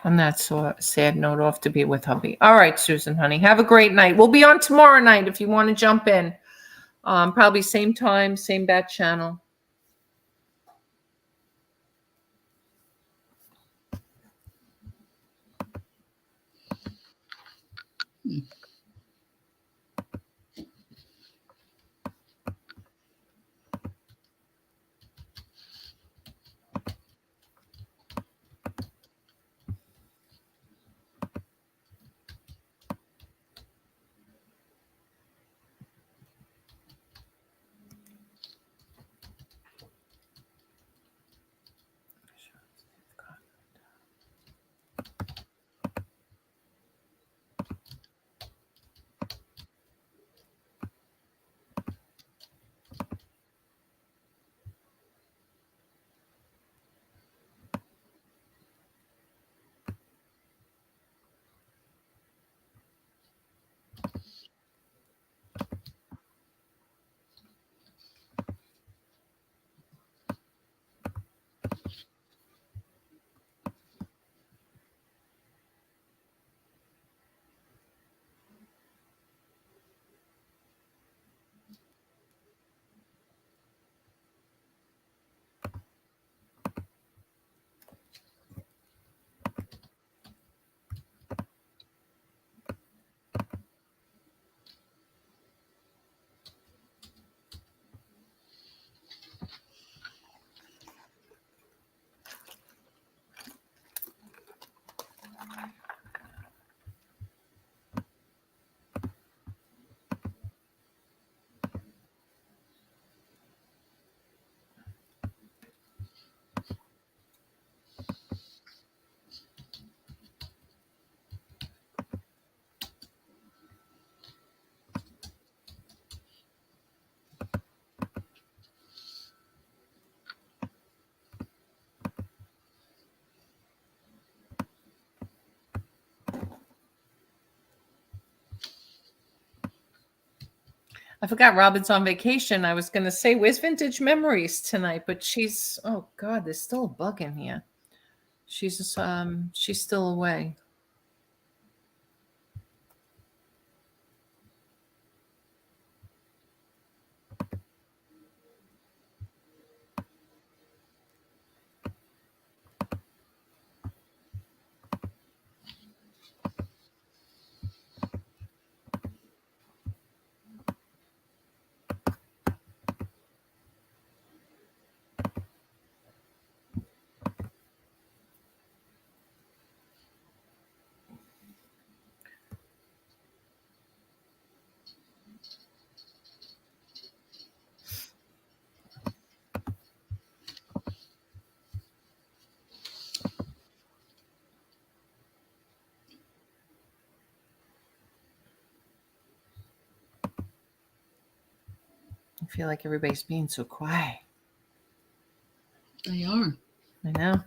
On that sad note, off to be with hubby. All right, Susan, honey, have a great night. We'll be on tomorrow night if you want to jump in. Probably same time, same bat channel. I forgot Robin's on vacation. I was going to say, where's Vintage Memories tonight? But she's, oh God, there's still a bug in here. She's still away. I feel like everybody's being so quiet. They are. I know.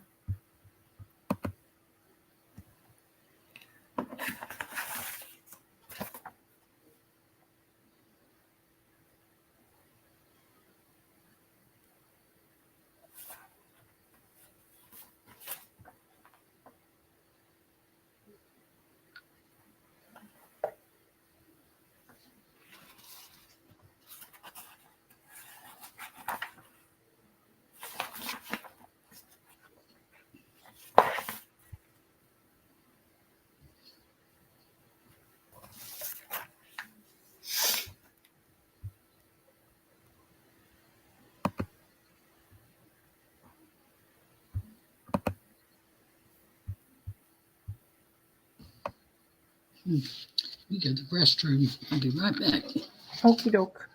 You go to the restroom. I'll be right back. Okie doke.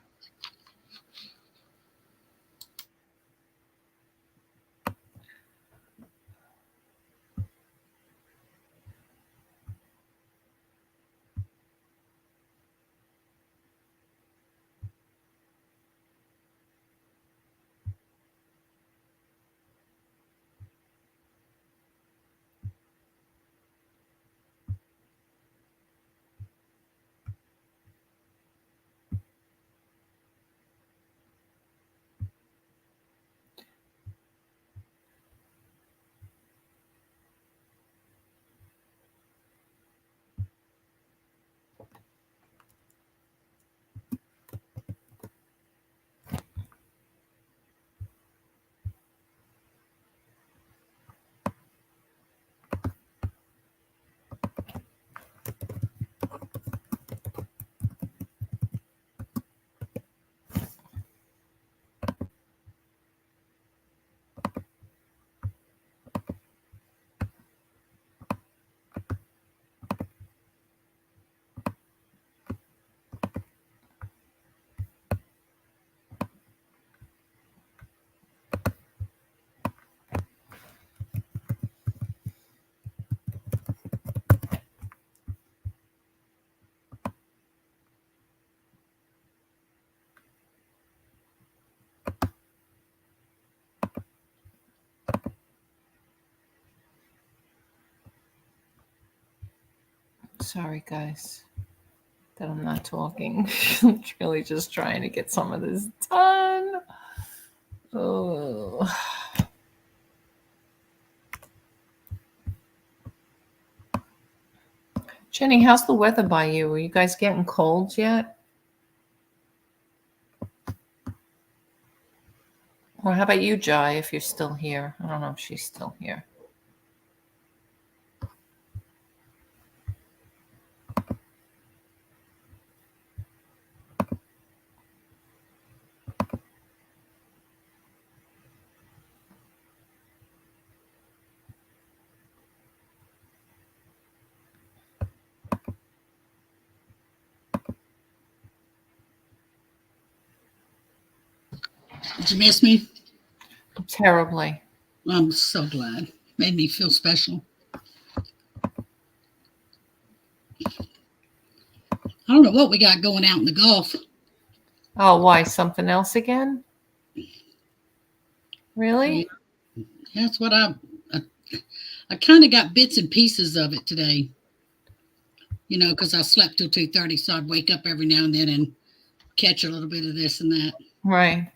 Sorry, guys, that I'm not talking. I'm really just trying to get some of this done. Oh. Jenny, how's the weather by you? Are you guys getting cold yet? Or how about you, Jai, if you're still here? I don't know if she's still here. Did you miss me? Terribly. I'm so glad. Made me feel special. I don't know what we got going out in the Gulf. Oh, why? Something else again? Really? That's what I kind of got bits and pieces of it today. You know, because I slept till 2:30, so I'd wake up every now and then and catch a little bit of this and that. Right.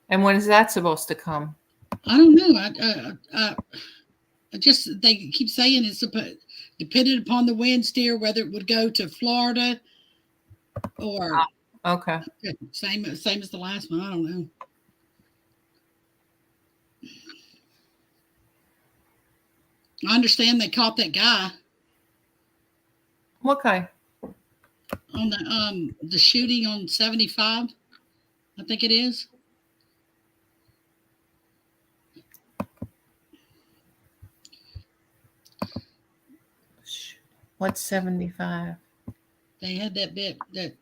And when is that supposed to come? I don't know. I just, they keep saying it's dependent upon the wind steer, whether it would go to Florida or Okay. same as the last one. I don't know. I understand they caught that guy What kind? on the shooting on 75. I think it is. What's 75? They had that bit that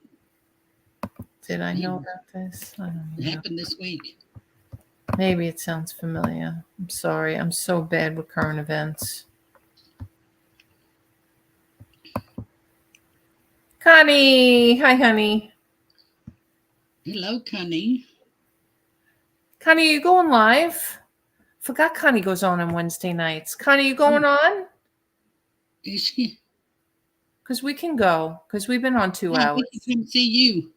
Did I know about this? I don't know. happened this week. Maybe it sounds familiar. I'm sorry. I'm so bad with current events. Connie. Hi, honey. Hello, Connie. Connie, you going live? Forgot Connie goes on Wednesday nights. Connie, you going on? Is she? Because we can go. Because we've been on 2 Yeah, hours. we can see you.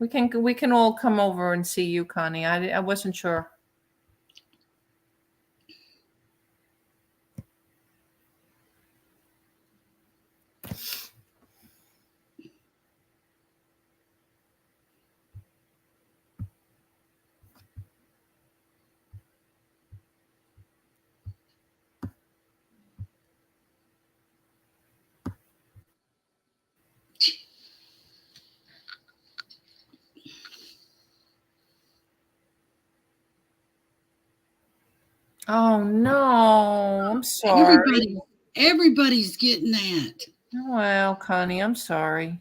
We can all come over and see you, Connie. I wasn't sure. Oh no, I'm sorry. Everybody's getting that. Well, Connie, I'm sorry.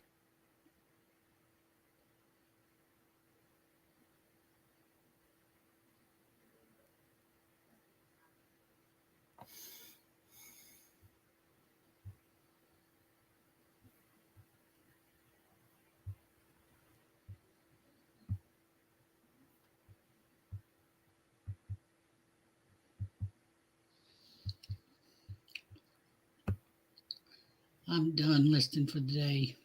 I'm done listening for the day.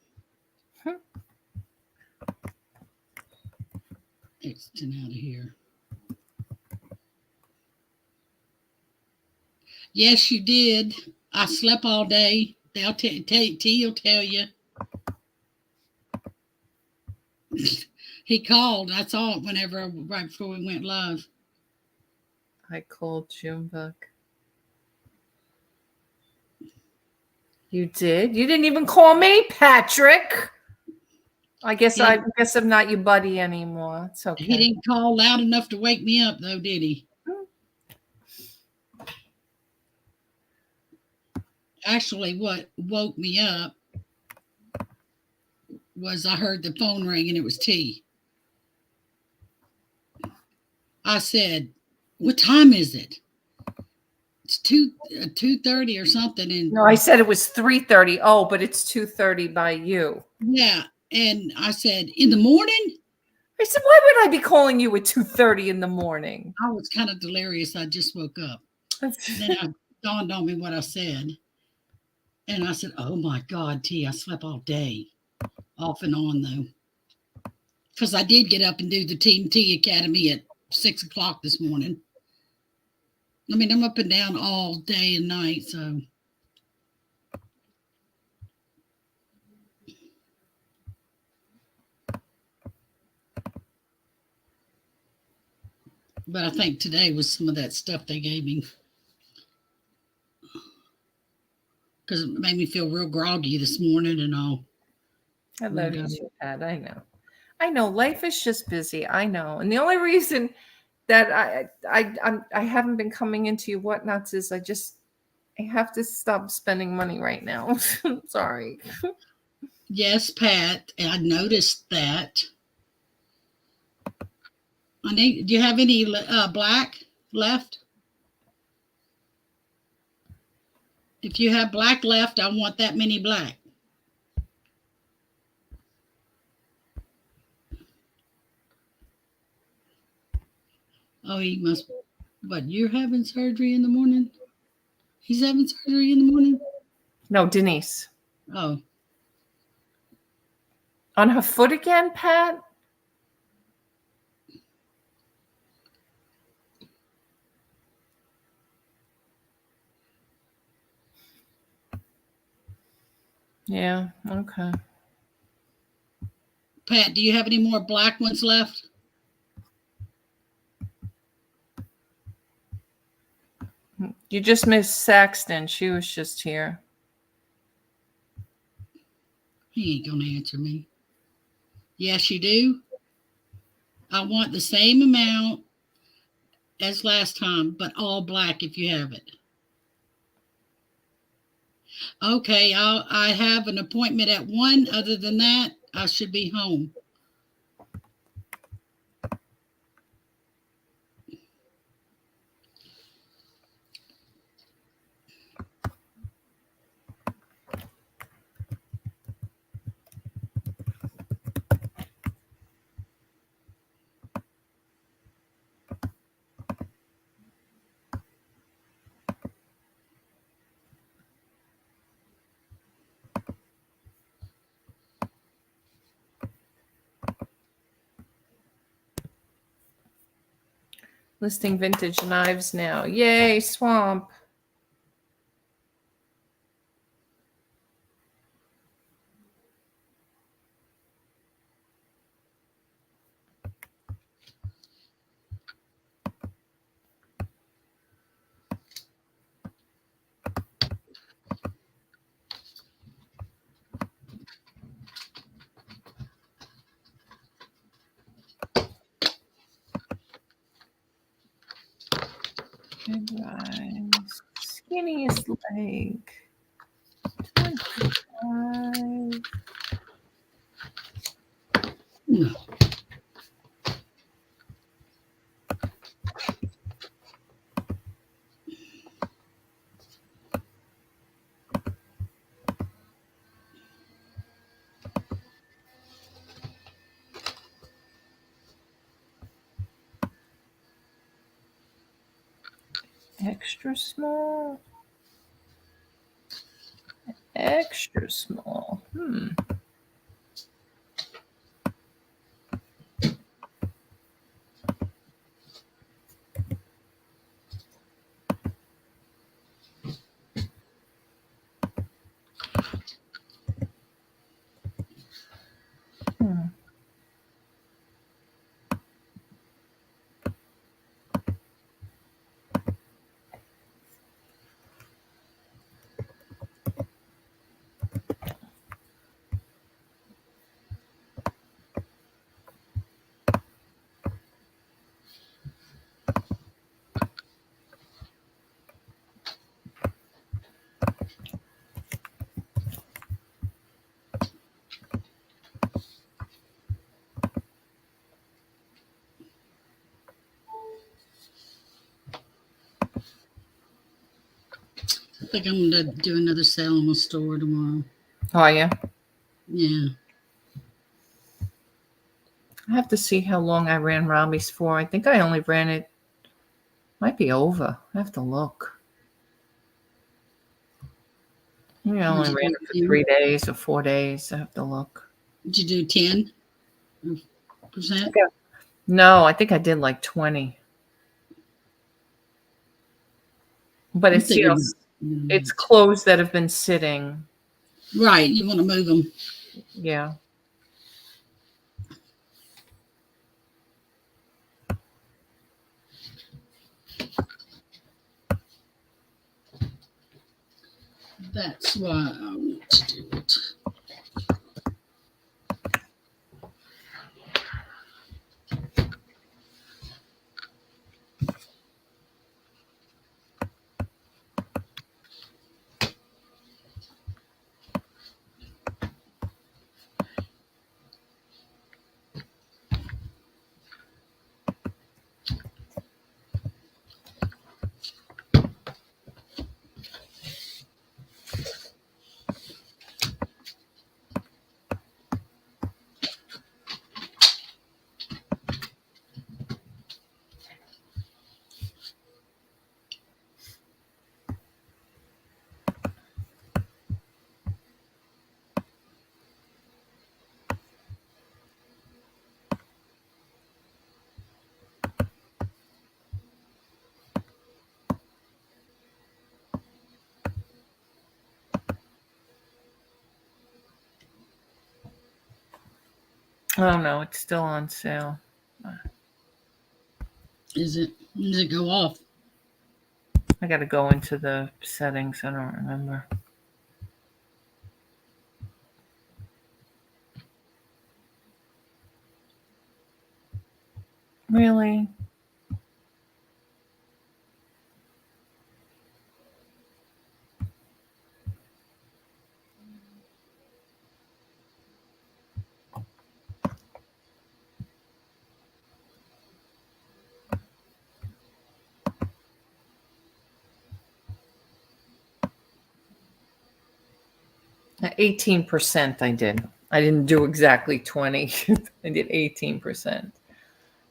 Exiting out of here. Yes, you did. I slept all day. They'll T will tell you. He called. I saw it right before we went live. I called Junebug. You did? You didn't even call me, Patrick. I guess I'm not your buddy anymore. It's okay. He didn't call loud enough to wake me up, though, did he? Actually, what woke me up was I heard the phone ring and it was T. I said, "What time is it?" It's 2:30 or something. And no, I said it was 3:30. Oh, but it's 2:30 by you. Yeah, and I said, "In the morning?" I said, "Why would I be calling you at 2:30 in the morning?" I was kind of delirious. I just woke up. Then it dawned on me what I said. And I said, "Oh my God, T, I slept all day." Off and on, though. Because I did get up and do the Team T Academy at 6 o'clock this morning. I mean, I'm up and down all day and night, so. But I think today was some of that stuff they gave me. Because it made me feel real groggy this morning and all. I love you, Pat. I know. Life is just busy. I know. And the only reason that I haven't been coming into your whatnots is I have to stop spending money right now. Sorry. Yes, Pat. I noticed that. Do you have any black left? If you have black left, I want that many black. Oh, he must. But you're having surgery in the morning? He's having surgery in the morning? No, Denise. Oh. On her foot again, Pat? Yeah, okay. Pat, do you have any more black ones left? You just missed Saxton. She was just here. He ain't gonna answer me. Yes, you do. I want the same amount as last time, but all black if you have it. Okay, I have an appointment at 1. Other than that, I should be home. Listing vintage knives now. Yay, Swamp. Good rise. Skinniest leg. 25. No. Extra small. Extra small. I think I'm gonna do another sale in my store tomorrow. Oh, yeah. Yeah. I have to see how long I ran Robbie's for. I think I only ran it. Might be over. I have to look. Maybe I only ran it for 3 days or 4 days. I have to look. Did you do 10%? No, I think I did like 20. But I'm it's, thinking, it's clothes that have been sitting. right. You want to move them. Yeah. That's why I want to do it. Oh no, it's still on sale. Is it? When does it go off? I got to go into the settings. I don't remember. Really? At 18% I did. I didn't do exactly 20. I did 18%.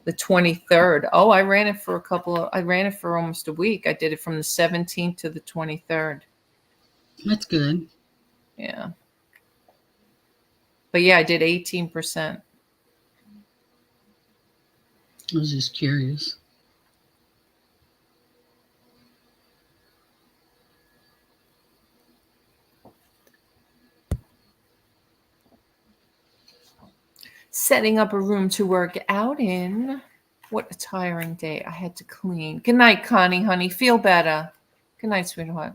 The 23rd. Oh, I ran it for I ran it for almost a week. I did it from the 17th to the 23rd. That's good. Yeah. But yeah, I did 18%. I was just curious. Setting up a room to work out in. What a tiring day. I had to clean. Good night, Connie, honey. Feel better. Good night, sweetheart.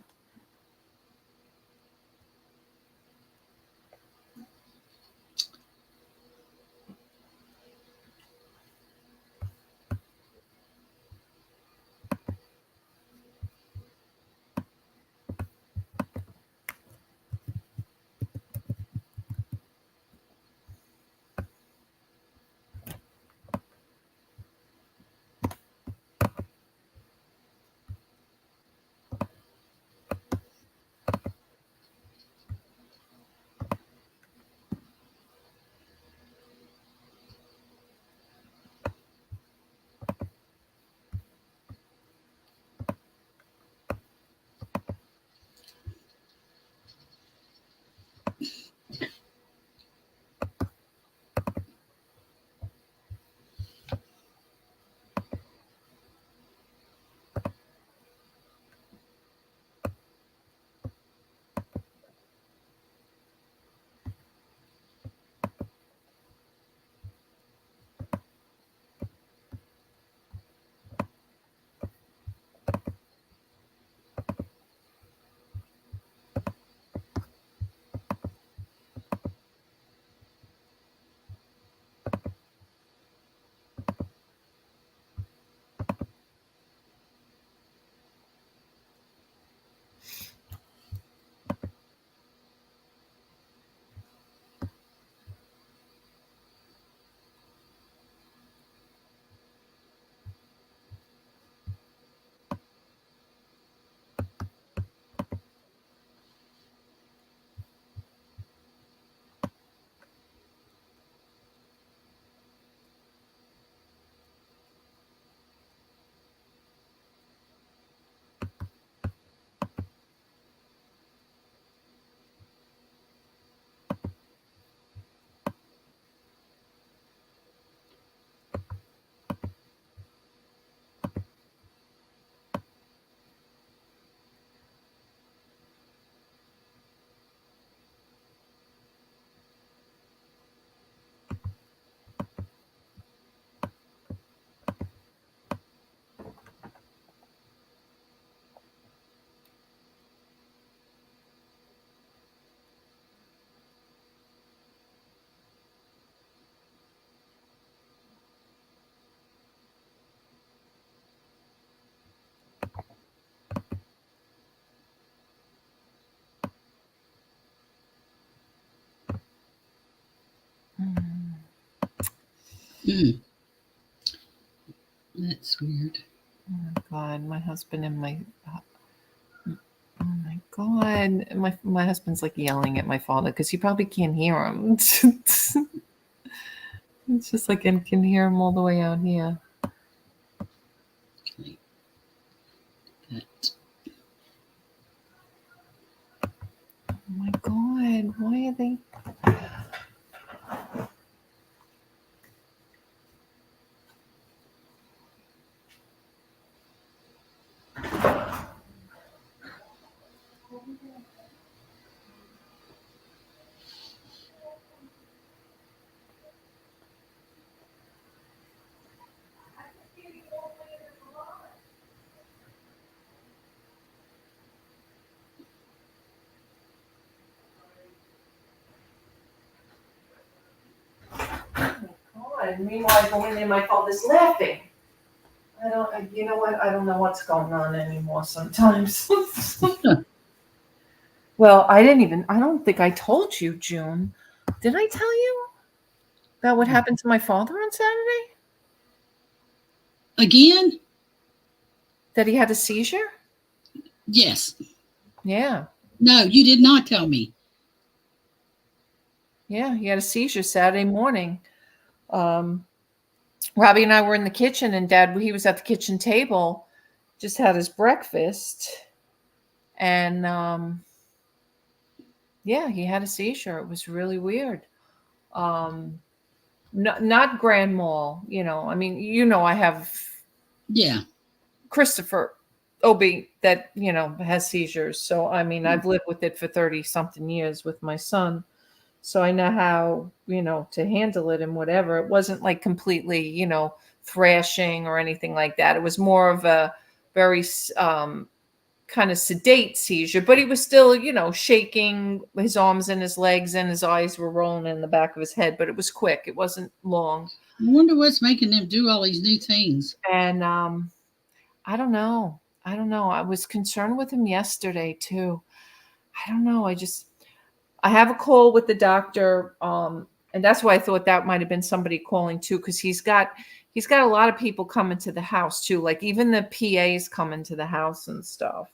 Hmm. That's weird. Oh my God, my husband and my oh my God, my husband's like yelling at my father because he probably can't hear him. It's just like I can hear him all the way out here. Okay. That. Oh my God, why are they? And meanwhile, I go in there, my father's laughing. You know what? I don't know what's going on anymore sometimes. Well, I don't think I told you, June. Did I tell you about what happened to my father on Saturday? Again? That he had a seizure? Yes. Yeah. No, you did not tell me. Yeah, he had a seizure Saturday morning. Robbie and I were in the kitchen, and Dad, he was at the kitchen table, just had his breakfast. And yeah, he had a seizure. It was really weird. Not grand mal, I mean, I have Yeah. Christopher OB that, has seizures. So, I mean, I've lived with it for 30 something years with my son. So I know how, to handle it and whatever. It wasn't like completely, thrashing or anything like that. It was more of a very kind of sedate seizure, but he was still, shaking his arms and his legs, and his eyes were rolling in the back of his head, but it was quick. It wasn't long. I wonder what's making them do all these new things. And I don't know. I was concerned with him yesterday too. I don't know. I have a call with the doctor. And that's why I thought that might have been somebody calling too, because he's got a lot of people coming to the house too. Like even the PAs coming to the house and stuff.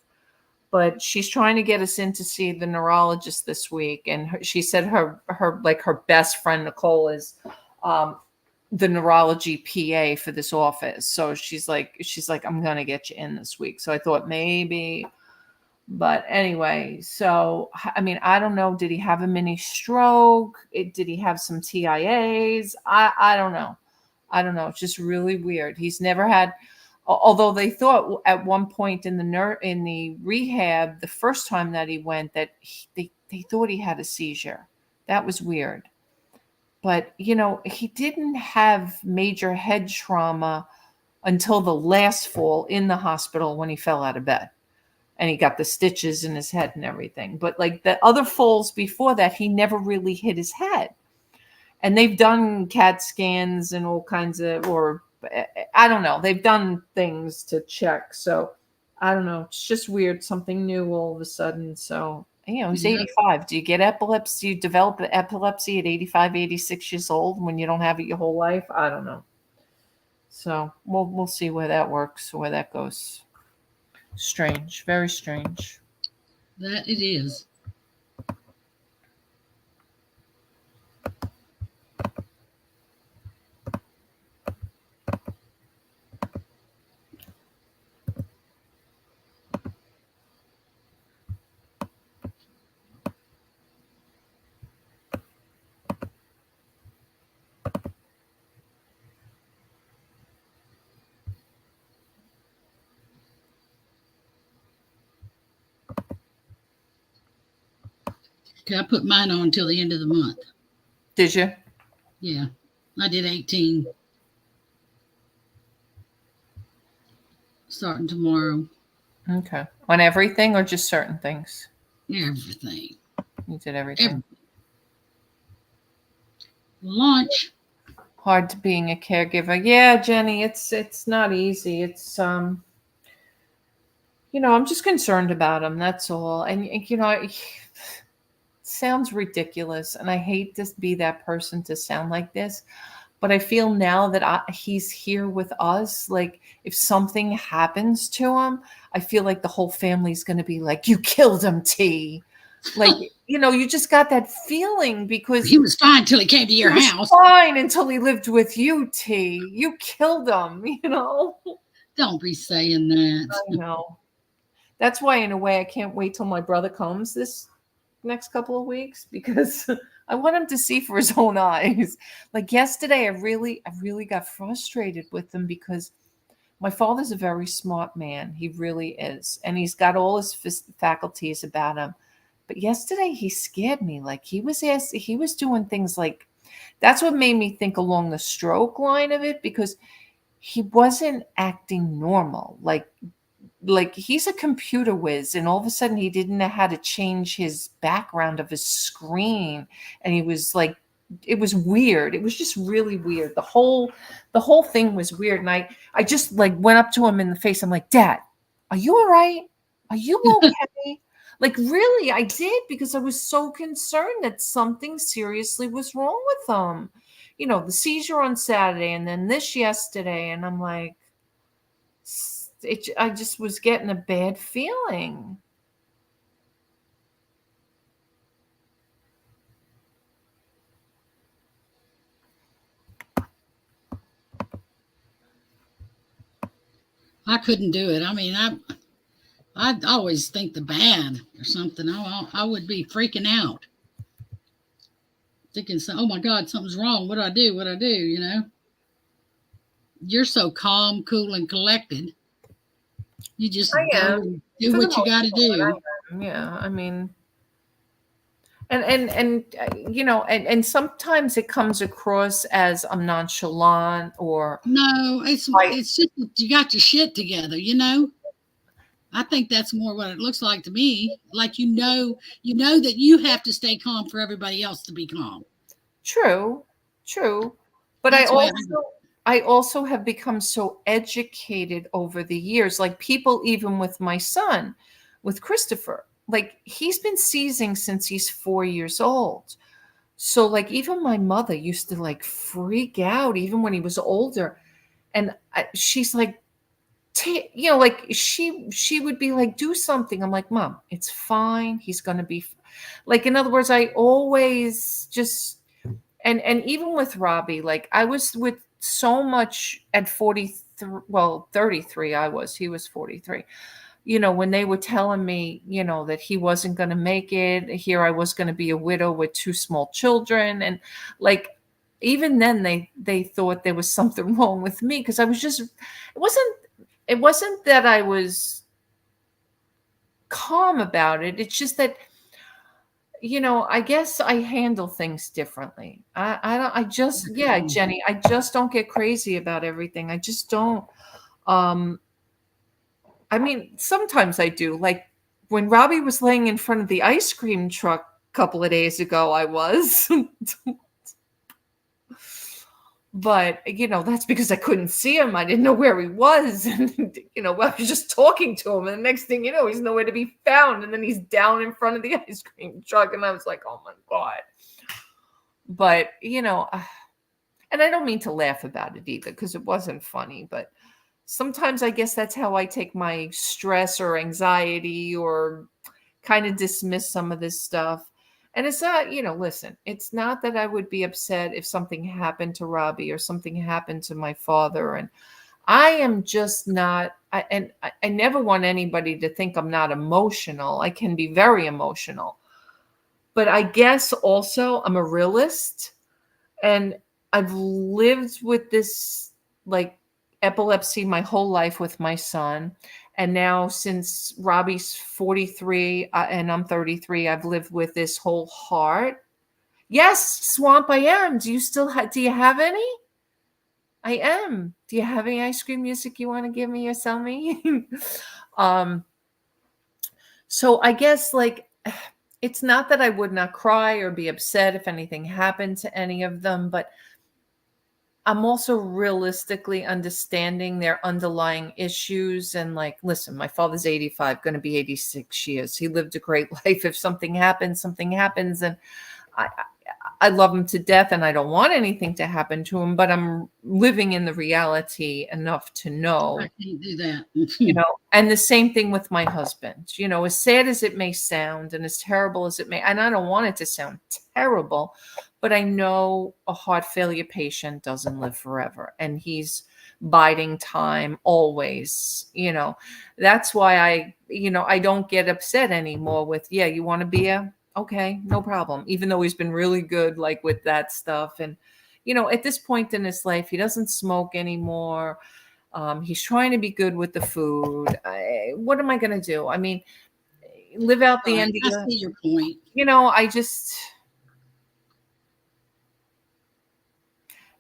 But she's trying to get us in to see the neurologist this week. And she said her best friend, Nicole, is the neurology PA for this office. So she's like, I'm going to get you in this week. So I thought maybe, but anyway, so, I mean, I don't know. Did he have a mini stroke? Did he have some TIAs? I don't know. It's just really weird. He's never had, although they thought at one point in the rehab, the first time that he went, that they thought he had a seizure. That was weird. But, he didn't have major head trauma until the last fall in the hospital when he fell out of bed and he got the stitches in his head and everything. But like the other falls before that, he never really hit his head. And they've done CAT scans and all kinds of, or I don't know. They've done things to check. So I don't know. It's just weird. Something new all of a sudden. So, he's 85. Do you get epilepsy? Do you develop epilepsy at 85, 86 years old when you don't have it your whole life? I don't know. So we'll see where that works, where that goes. Strange. Very strange. That it is. Okay, I put mine on until the end of the month. Did you? Yeah, I did 18. Starting tomorrow. Okay. On everything or just certain things? Everything. You did everything. Lunch. Hard to being a caregiver. Yeah, Jenny, it's not easy. It's I'm just concerned about him. That's all. And it sounds ridiculous, and I hate to be that person to sound like this, but I feel now that he's here with us. Like if something happens to him, I feel like the whole family's going to be like, "You killed him, T." Like, you just got that feeling because he was fine till he came to your house. He was fine until he lived with you, T. You killed him, Don't be saying that. I know. That's why, in a way, I can't wait till my brother comes this next couple of weeks because I want him to see for his own eyes. Like yesterday, I really got frustrated with him because my father's a very smart man. He really is. And he's got all his faculties about him. But yesterday he scared me. Like he was doing things like, that's what made me think along the stroke line of it, because he wasn't acting normal. Like he's a computer whiz, and all of a sudden he didn't know how to change his background of his screen. And he was like it was weird. It was just really weird. The whole thing was weird. And I just like went up to him in the face. I'm like, Dad, are you all right? Are you okay? Like, really, I did, because I was so concerned that something seriously was wrong with him. You know, the seizure on Saturday and then this yesterday. And I'm like, I just was getting a bad feeling. I couldn't do it. I mean, I'd always think the bad or something. I would be freaking out, thinking, oh my God, something's wrong. What do I do? What do I do? You know, you're so calm, cool, and collected. You just go and do what you got to do. Yeah, I mean, and you know, and sometimes it comes across as I'm nonchalant or no, it's just that you got your shit together, you know. I think that's more what it looks like to me. Like you know that you have to stay calm for everybody else to be calm. True, but That's I also have become so educated over the years. Like people, even with my son, with Christopher, like he's been seizing since he's 4 years old. So like even my mother used to like freak out even when he was older, and she's like, you know, like she would be like, do something. I'm like, Mom, it's fine. He's gonna be like, in other words, I always just and even with Robbie, like I was with so much at 43, well, 33, he was 43. You know, when they were telling me, you know, that he wasn't going to make it, here I was going to be a widow with 2 small children. And like, even then they thought there was something wrong with me, because I was just, it wasn't that I was calm about it. It's just that, you know, I guess I handle things differently. I just, yeah, Jenny, I just don't get crazy about everything. I just don't. I mean, sometimes I do. Like when Robbie was laying in front of the ice cream truck a couple of days ago, I was. But, you know, that's because I couldn't see him. I didn't know where he was. And, you know, I was just talking to him. And the next thing you know, he's nowhere to be found. And then he's down in front of the ice cream truck. And I was like, oh, my God. But, you know, and I don't mean to laugh about it either, because it wasn't funny. But sometimes I guess that's how I take my stress or anxiety, or kind of dismiss some of this stuff. And it's not, you know, listen, it's not that I would be upset if something happened to Robbie or something happened to my father. And I am just not, I never want anybody to think I'm not emotional. I can be very emotional. But I guess also I'm a realist. And I've lived with this like epilepsy my whole life with my son. And now since Robbie's 43 and I'm 33, I've lived with this whole heart. Yes, Swamp, I am. Do you still do you have any? I am. Do you have any ice cream music you want to give me or sell me? So I guess like it's not that I would not cry or be upset if anything happened to any of them, but I'm also realistically understanding their underlying issues. And like, listen, my father's 85, going to be 86 years. He lived a great life. If something happens, something happens. And I love him to death and I don't want anything to happen to him, but I'm living in the reality enough to know. I can't do that. You know, and the same thing with my husband, you know, as sad as it may sound and as terrible as it may, and I don't want it to sound terrible, but I know a heart failure patient doesn't live forever, and he's biding time always. You know, that's why I don't get upset anymore with, yeah, you want a beer? Okay, no problem. Even though he's been really good, like with that stuff. And, you know, at this point in his life, he doesn't smoke anymore. He's trying to be good with the food. What am I going to do? I mean, live out the end. I see your point. You know, I just...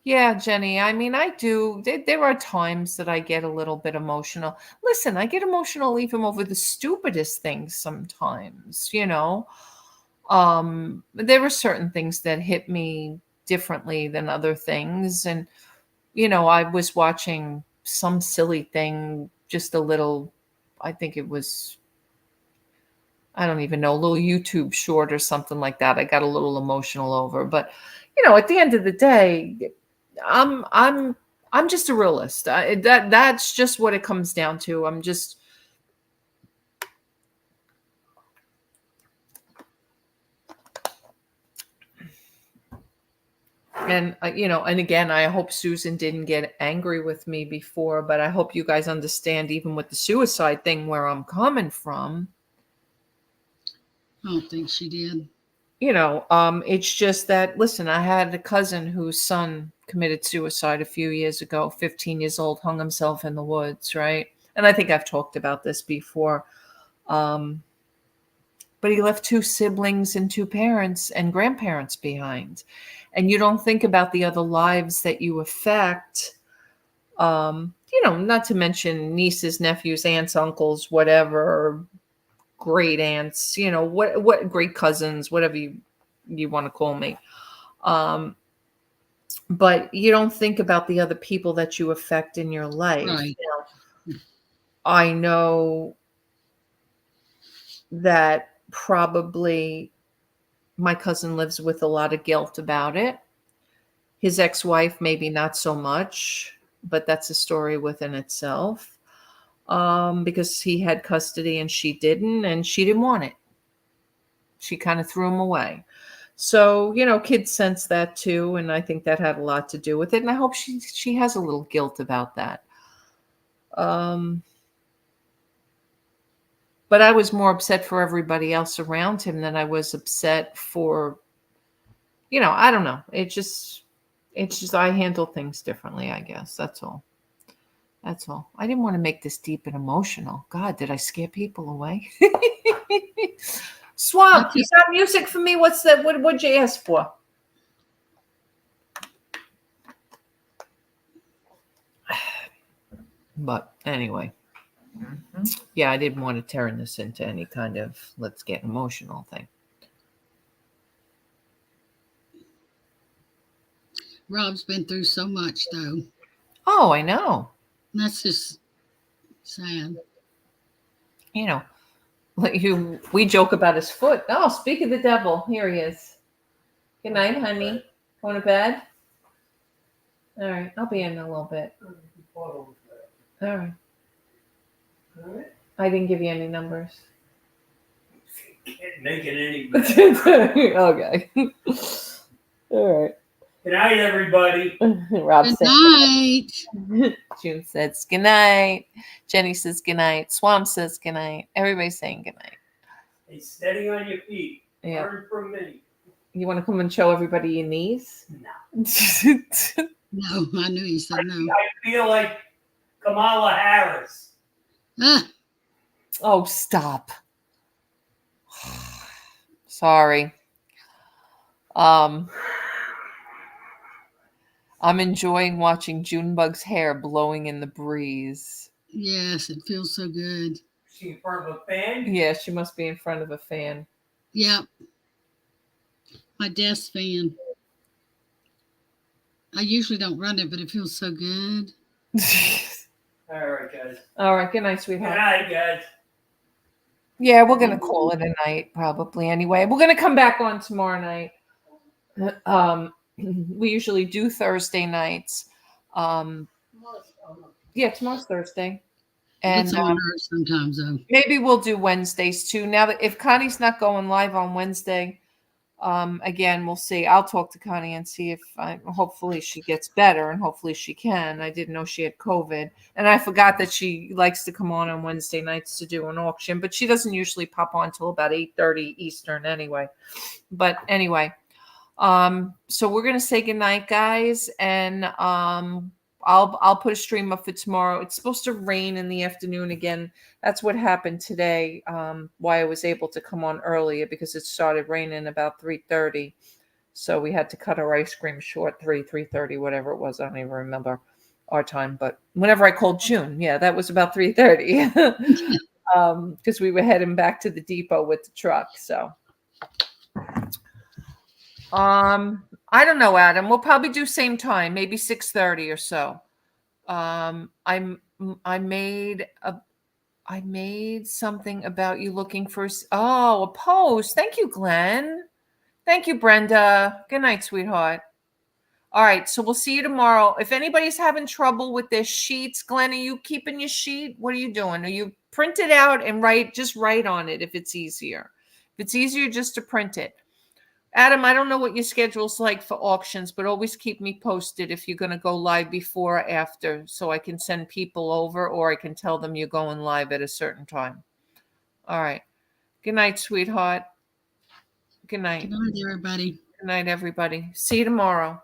Yeah, Jenny. I mean, I do. There are times that I get a little bit emotional. Listen, I get emotional even over the stupidest things sometimes, you know. There are certain things that hit me differently than other things. And, you know, I was watching some silly thing, just a little, I think it was, I don't even know, a little YouTube short or something like that. I got a little emotional over, but you know, at the end of the day, I'm just a realist. That's just what it comes down to. I'm just, and you know, and again, I hope Susan didn't get angry with me before, but I hope you guys understand, even with the suicide thing, where I'm coming from. I don't think she did. You know, it's just that, listen, I had a cousin whose son committed suicide a few years ago, 15 years old, hung himself in the woods, right? And I think I've talked about this before. But he left 2 siblings and 2 parents and grandparents behind. And you don't think about the other lives that you affect. You know, not to mention nieces, nephews, aunts, uncles, whatever, great aunts, you know, what great cousins, whatever you want to call me. But you don't think about the other people that you affect in your life. Right. You know, I know that probably my cousin lives with a lot of guilt about it. His ex-wife, maybe not so much, but that's a story within itself. Because he had custody and she didn't want it. She kind of threw him away. So, you know, kids sense that too, and I think that had a lot to do with it. And I hope she has a little guilt about that. But I was more upset for everybody else around him than I was upset for, you know, I don't know. It's just I handle things differently, I guess. That's all. That's all. I didn't want to make this deep and emotional. God, did I scare people away? Swamp, you got music for me? What's that? What'd you ask for? But anyway, yeah, I didn't want to turn this into any kind of let's get emotional thing. Rob's been through so much, though. Oh, I know. That's just sad. You know, we joke about his foot. Oh, speak of the devil, here he is. Good night, honey. Going to bed? All right, I'll be in a little bit. All right. I didn't give you any numbers. Can't make it any better. Okay. All right. Good night, everybody. Rob Good said night. June says good night. Jenny says good night. Swamp says good night. Everybody's saying good night. Hey, steady on your feet. Yeah. Learn from me. You want to come and show everybody your knees? No. No, I knew he said no. I feel like Kamala Harris. Ah, Oh, stop. Sorry. I'm enjoying watching Junebug's hair blowing in the breeze. yes, it feels so good. She in front of a fan? Yeah, she must be in front of a fan. Yep. My desk fan. I usually don't run it, but it feels so good. All right, guys. All right, good night, Good sweetheart. night, guys. Yeah, we're going to call it a night probably anyway. We're going to come back on tomorrow night. We usually do Thursday nights. Yeah, tomorrow's Thursday. And It's on my nerves sometimes, though. maybe we'll do Wednesdays too. Now that if Connie's not going live on Wednesday, again, we'll see. I'll talk to Connie and see if hopefully she gets better and hopefully she can. I didn't know she had COVID. And I forgot that she likes to come on Wednesday nights to do an auction, but she doesn't usually pop on till about 8:30 Eastern anyway. But anyway, so we're going to say goodnight, guys. And, I'll put a stream up for tomorrow. It's supposed to rain in the afternoon again. That's what happened today. Why I was able to come on earlier because it started raining about 3:30. So we had to cut our ice cream short, 3:30, whatever it was. I don't even remember our time, but whenever I called June, yeah, that was about 3:30. Because we were heading back to the depot with the truck. So I don't know, Adam. We'll probably do same time, maybe 6:30 or so. I made something about you looking for a post. Thank you, Glenn. Thank you, Brenda. Good night, sweetheart. All right, so we'll see you tomorrow. If anybody's having trouble with their sheets, Glenn, are you keeping your sheet? What are you doing? Are you print it out and just write on it if it's easier? If it's easier just to print it. Adam, I don't know what your schedule's like for auctions, but always keep me posted if you're going to go live before or after so I can send people over or I can tell them you're going live at a certain time. All right. Good night, sweetheart. Good night. Good night, everybody. Good night, everybody. See you tomorrow.